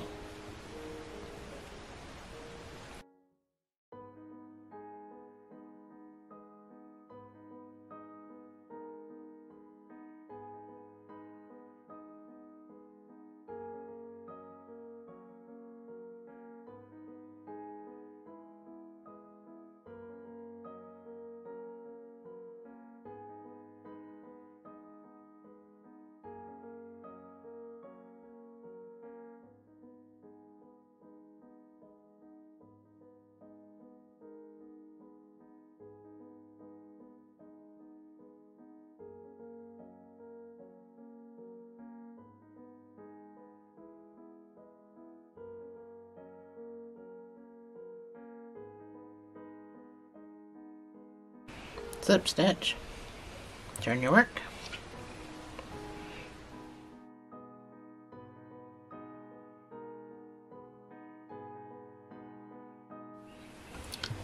slip stitch, turn your work.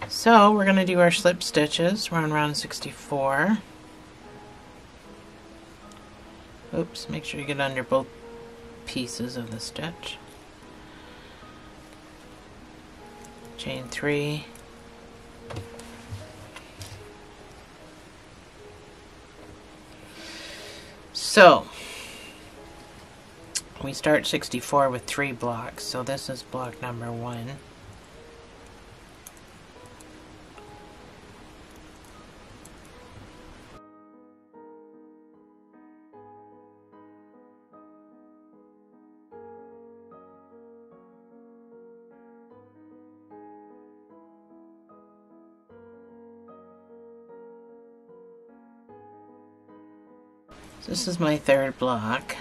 So we're going to do our slip stitches. We're on round 64. Oops, make sure you get under both pieces of the stitch. Chain 3. So we start 64 with 3 blocks. So this is block number 1. This is my 3rd block.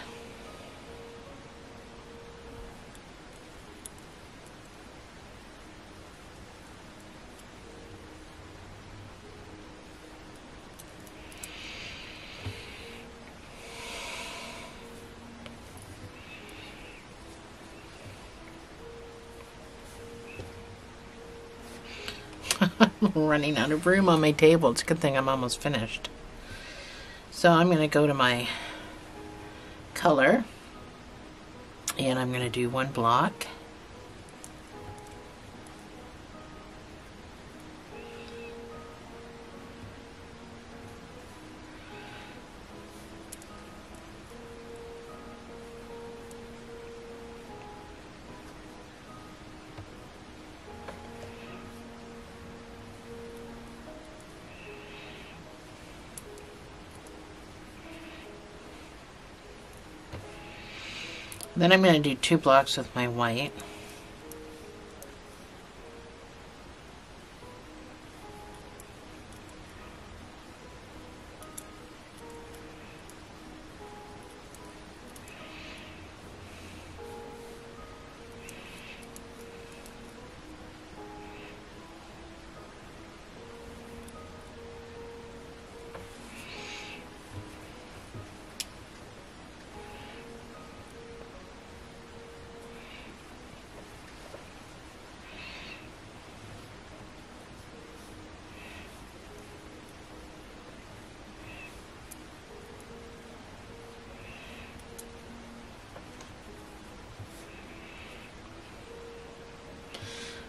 I'm running out of room on my table. It's a good thing I'm almost finished. So I'm going to go to my color and I'm going to do 1 block. Then I'm going to do 2 blocks with my white.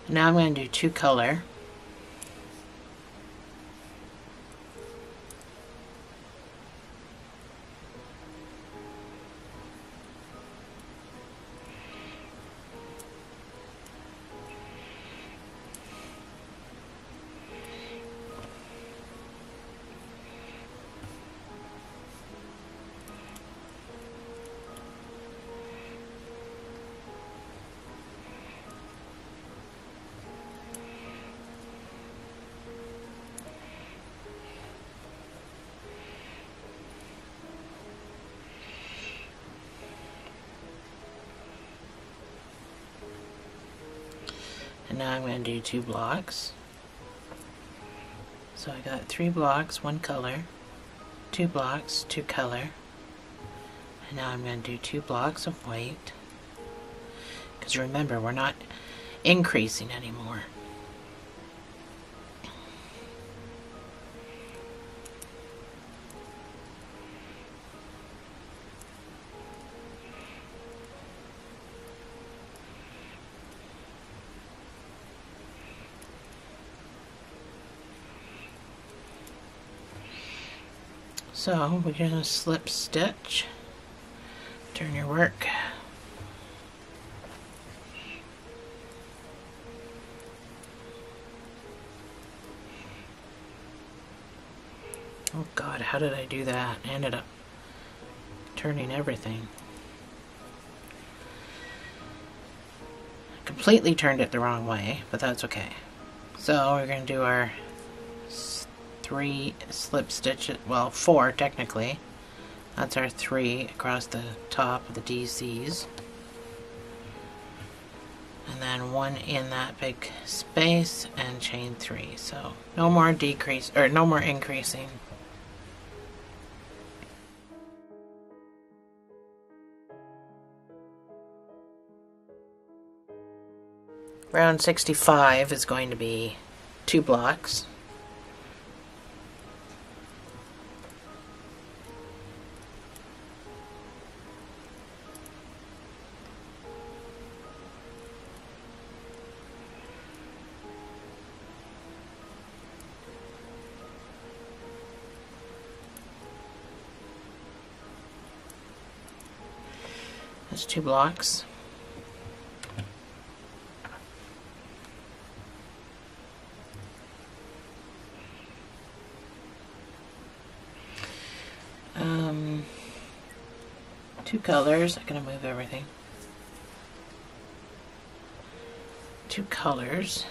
Now I'm going to do 2 color. And now I'm going to do 2 blocks. So I got 3 blocks, 1 color, 2 blocks, 2 color. And now I'm going to do 2 blocks of white. Because remember, we're not increasing anymore. So we're going to slip stitch, turn your work. Oh God, how did I do that? I ended up turning everything. Completely turned it the wrong way, but that's okay. So we're going to do our 3 slip stitches, well 4 technically. That's our 3 across the top of the DCs. and then 1 in that big space and chain 3. So no more decrease, or no more increasing. Round 65 is going to be 2 blocks. That's 2 blocks. Two colors. I'm going to move everything. 2 colors.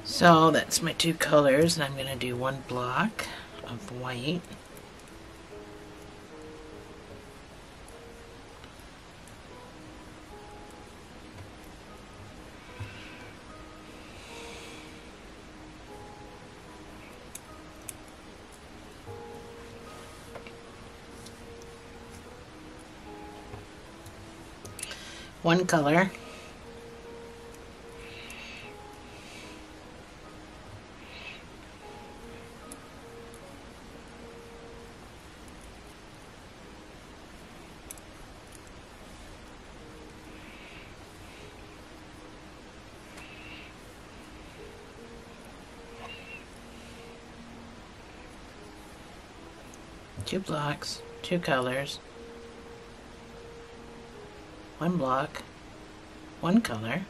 So that's my 2 colors, and I'm going to do 1 block of white. One color. Two blocks, 2 colors, 1 block, 1 color,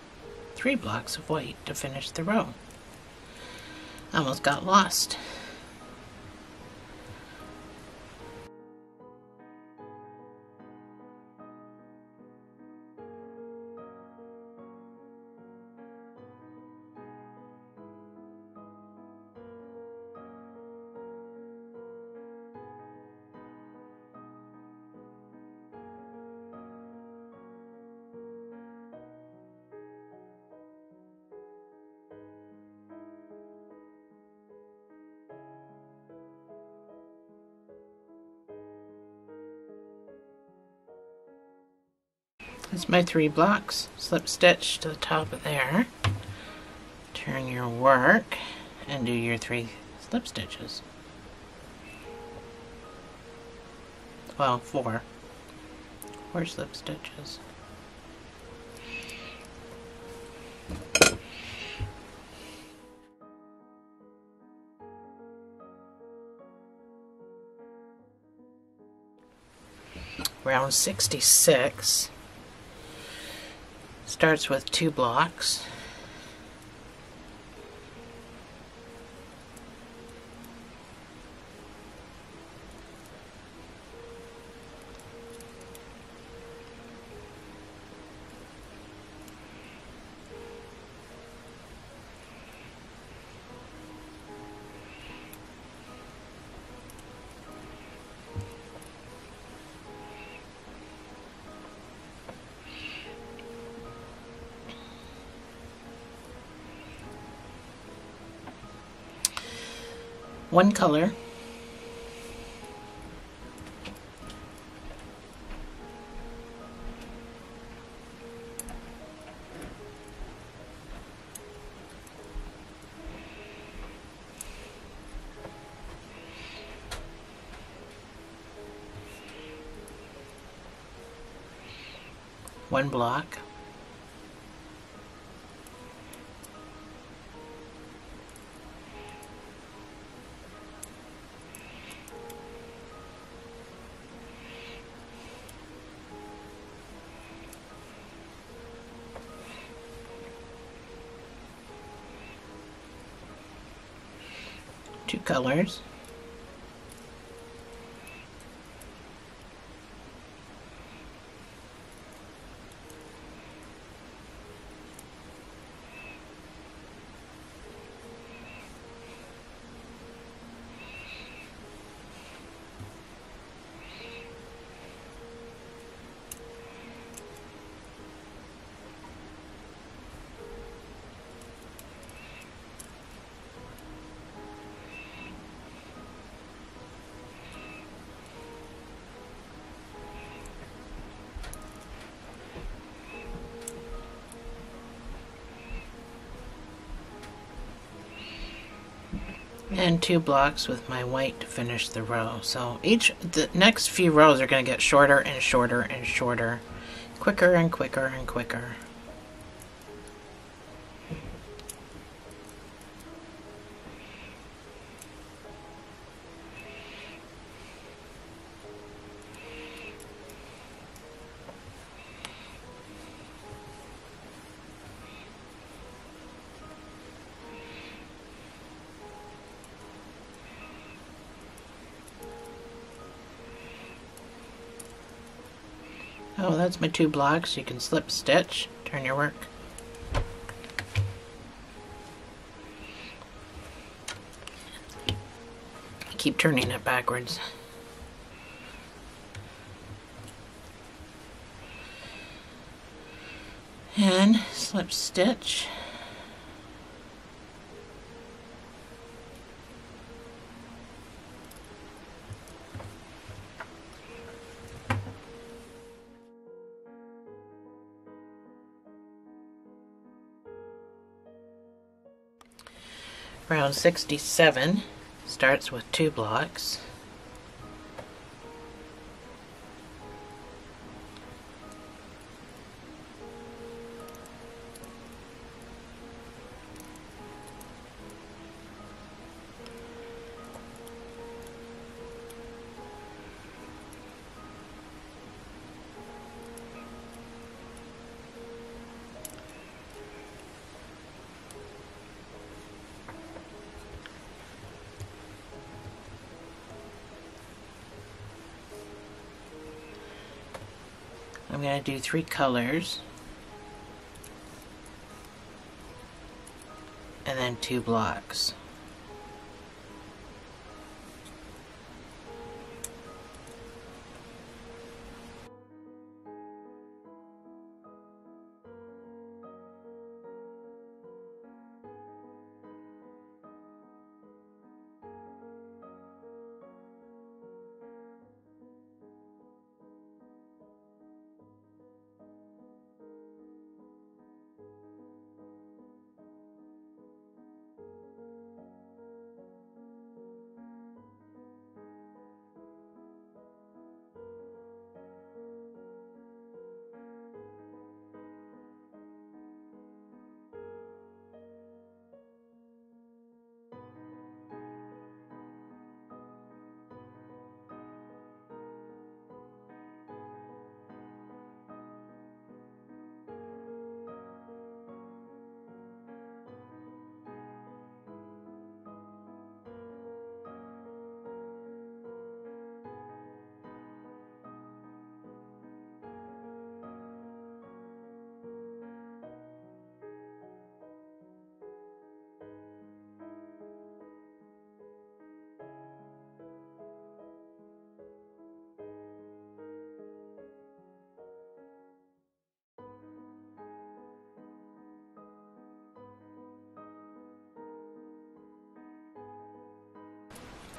3 blocks of white to finish the row. I almost got lost. That's my 3 blocks. Slip stitch to the top of there. Turn your work and do your 3 slip stitches. Well, 4. 4 slip stitches. Round 66 starts with 2 blocks. One color. One block. 2 colors. And 2 blocks with my white to finish the row. So the next few rows are going to get shorter and shorter and shorter, quicker and quicker and quicker. Oh, that's my 2 blocks. You can slip stitch, turn your work. Keep turning it backwards. And slip stitch. Round 67 starts with 2 blocks. I'm going to do 3 colors and then 2 blocks.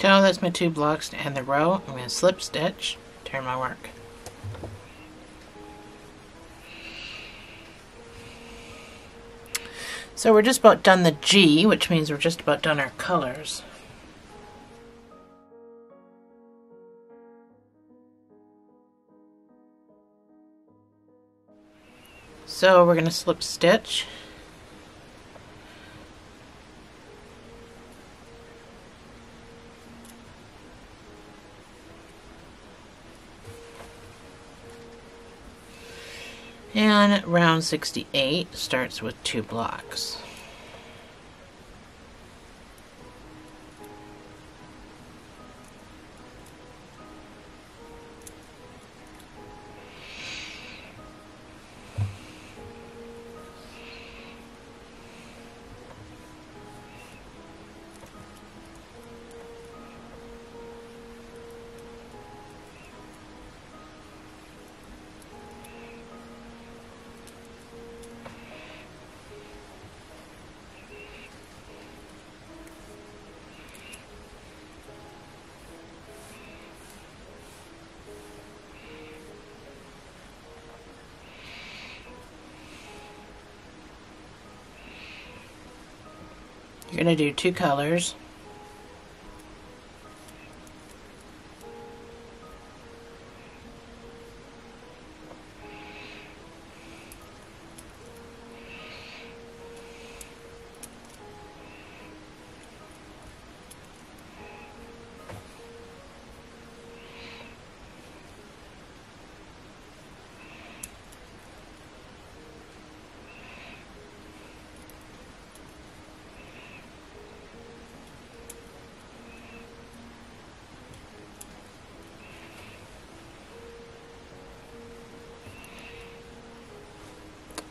So that's my 2 blocks to end the row. I'm going to slip stitch, turn my work. So we're just about done the G, which means we're just about done our colors. So we're going to slip stitch. And round 68 starts with 2 blocks. You're going to do 2 colors.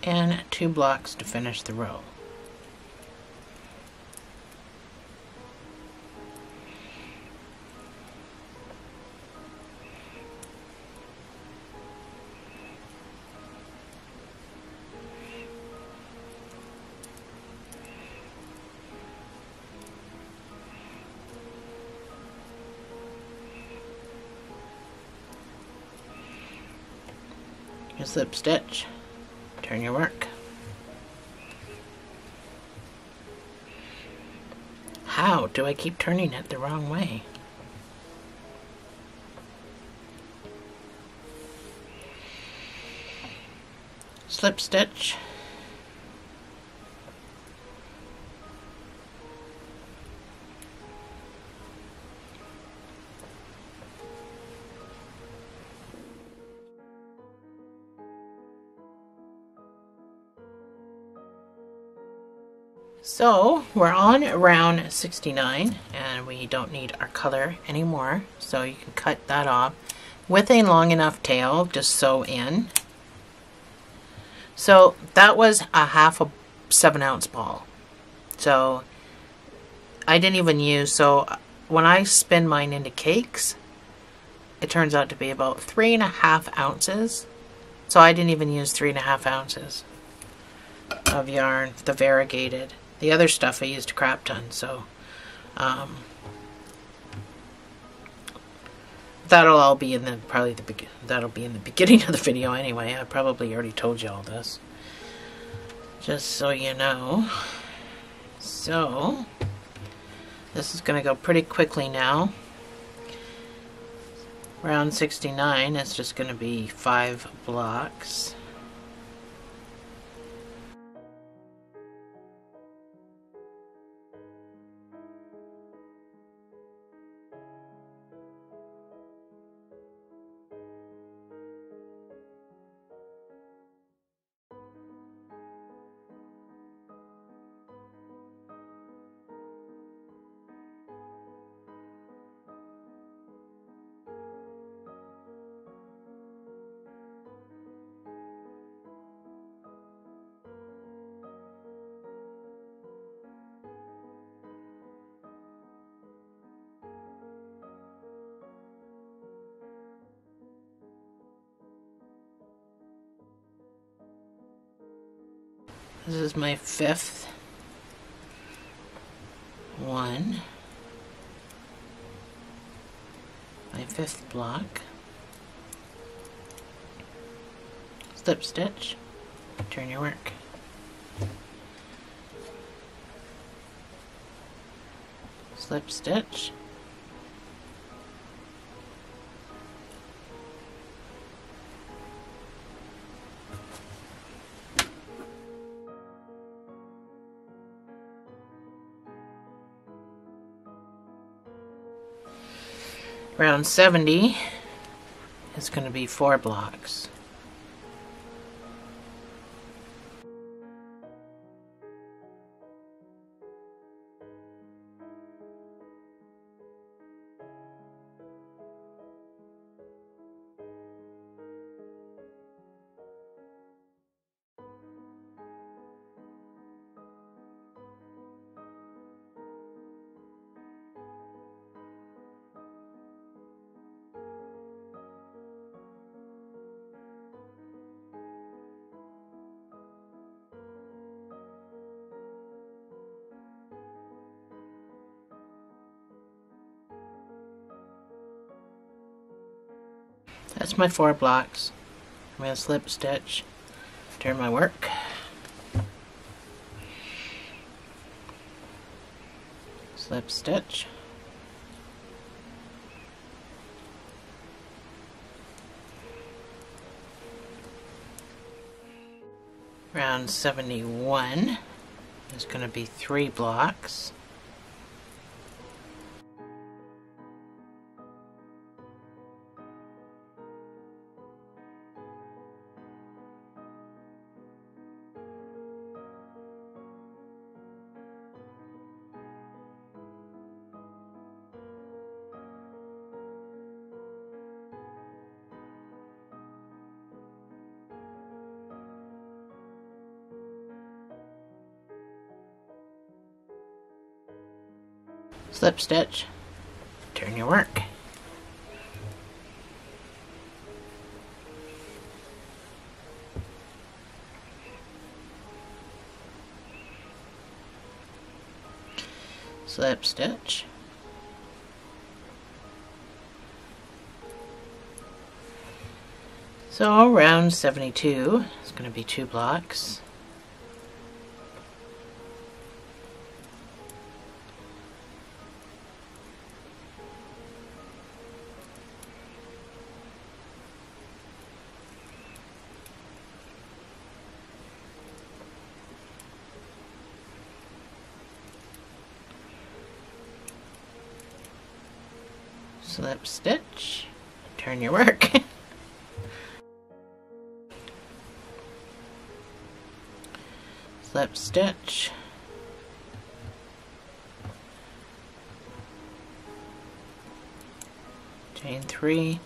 And 2 blocks to finish the row. You slip stitch. Turn your work. How do I keep turning it the wrong way? Slip stitch. So we're on round 69 and we don't need our color anymore, so you can cut that off. With a long enough tail, just sew in. So that was a half a 7-ounce ball. So I didn't even use, so when I spin mine into cakes, it turns out to be about 3.5 ounces. So I didn't even use 3.5 ounces of yarn, the variegated. The other stuff I used a crap ton, so that'll all be in the that'll be in the beginning of the video anyway. I probably already told you all this, just so you know. So this is going to go pretty quickly now. Round 69 is just going to be 5 blocks. This is my 5th one, my 5th block. Slip stitch, turn your work. Slip stitch. Round 70 is going to be 4 blocks. That's my 4 blocks. I'm going to slip stitch, turn my work. slip stitch, round 71 is going to be 3 blocks. Slip stitch, turn your work. Slip stitch, so round 72 is going to be 2 blocks. Slip stitch, turn your work. Slip stitch, chain 3.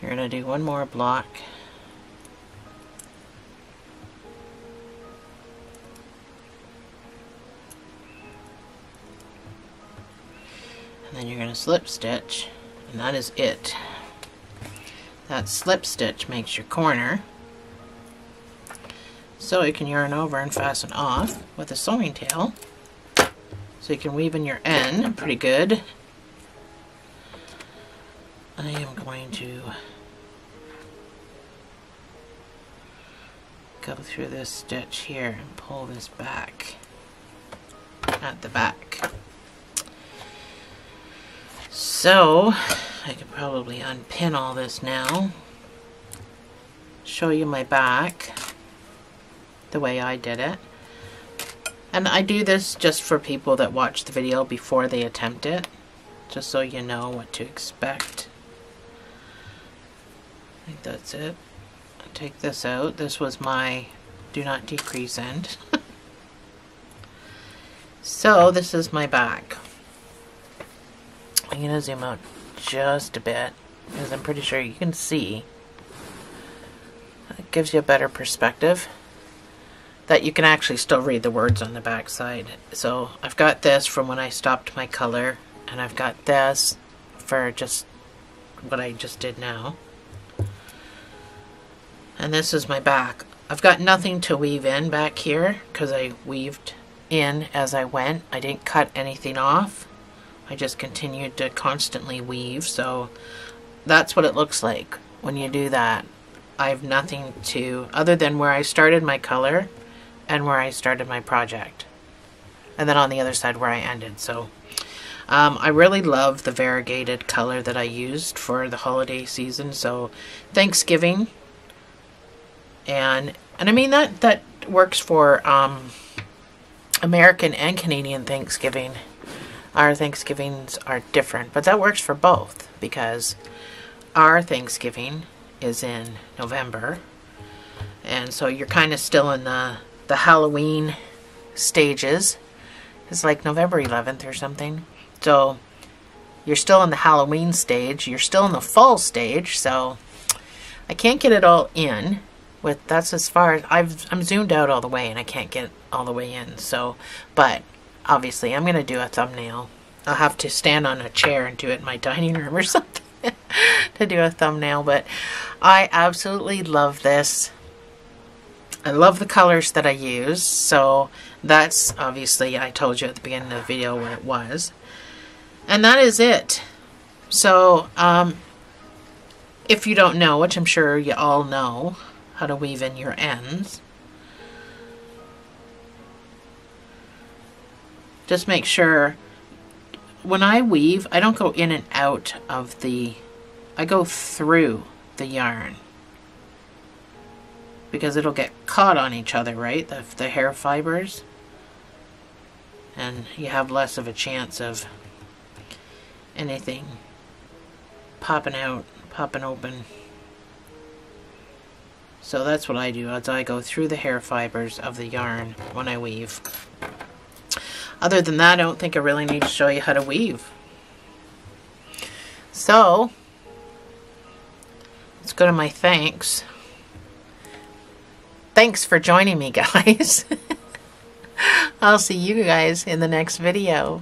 You're going to do 1 more block. And then you're going to slip stitch, and that is it. That slip stitch makes your corner. So you can yarn over and fasten off with a sewing tail. So you can weave in your end pretty good. I am going to go through this stitch here and pull this back at the back. So I could probably unpin all this now, show you my back the way I did it. And I do this just for people that watch the video before they attempt it, just so you know what to expect. I think that's it. I'll take this out. This was my do not decrease end. So this is my back. I'm going to zoom out just a bit because I'm pretty sure you can see. It gives you a better perspective that you can actually still read the words on the back side. So I've got this from when I stopped my color, and I've got this for just what I just did now. And this is my back. I've got nothing to weave in back here because I weaved in as I went. I didn't cut anything off. I just continued to constantly weave, so that's what it looks like when you do that. I have nothing to, other than where I started my color and where I started my project. And then on the other side where I ended. So I really love the variegated color that I used for the holiday season. So Thanksgiving, and I mean that works for American and Canadian Thanksgiving. Our Thanksgivings are different, but that works for both because our Thanksgiving is in November, and so you're kind of still in the Halloween stages. It's like November 11th or something, so you're still in the Halloween stage, you're still in the fall stage. So I can't get it all in with, that's as far as I'm zoomed out all the way and I can't get all the way in. So but obviously I'm gonna do a thumbnail. I'll have to stand on a chair and do it in my dining room or something to do a thumbnail. But I absolutely love this. I love the colors that I use. So that's obviously, I told you at the beginning of the video what it was. And that is it. So if you don't know, which I'm sure you all know how to weave in your ends, just make sure when I weave, I don't go in and out of I go through the yarn, because it'll get caught on each other, right? The hair fibers. And you have less of a chance of anything popping out, popping open. So that's what I do, is I go through the hair fibers of the yarn when I weave. Other than that, I don't think I really need to show you how to weave. So, let's go to my thanks. Thanks for joining me, guys. I'll see you guys in the next video.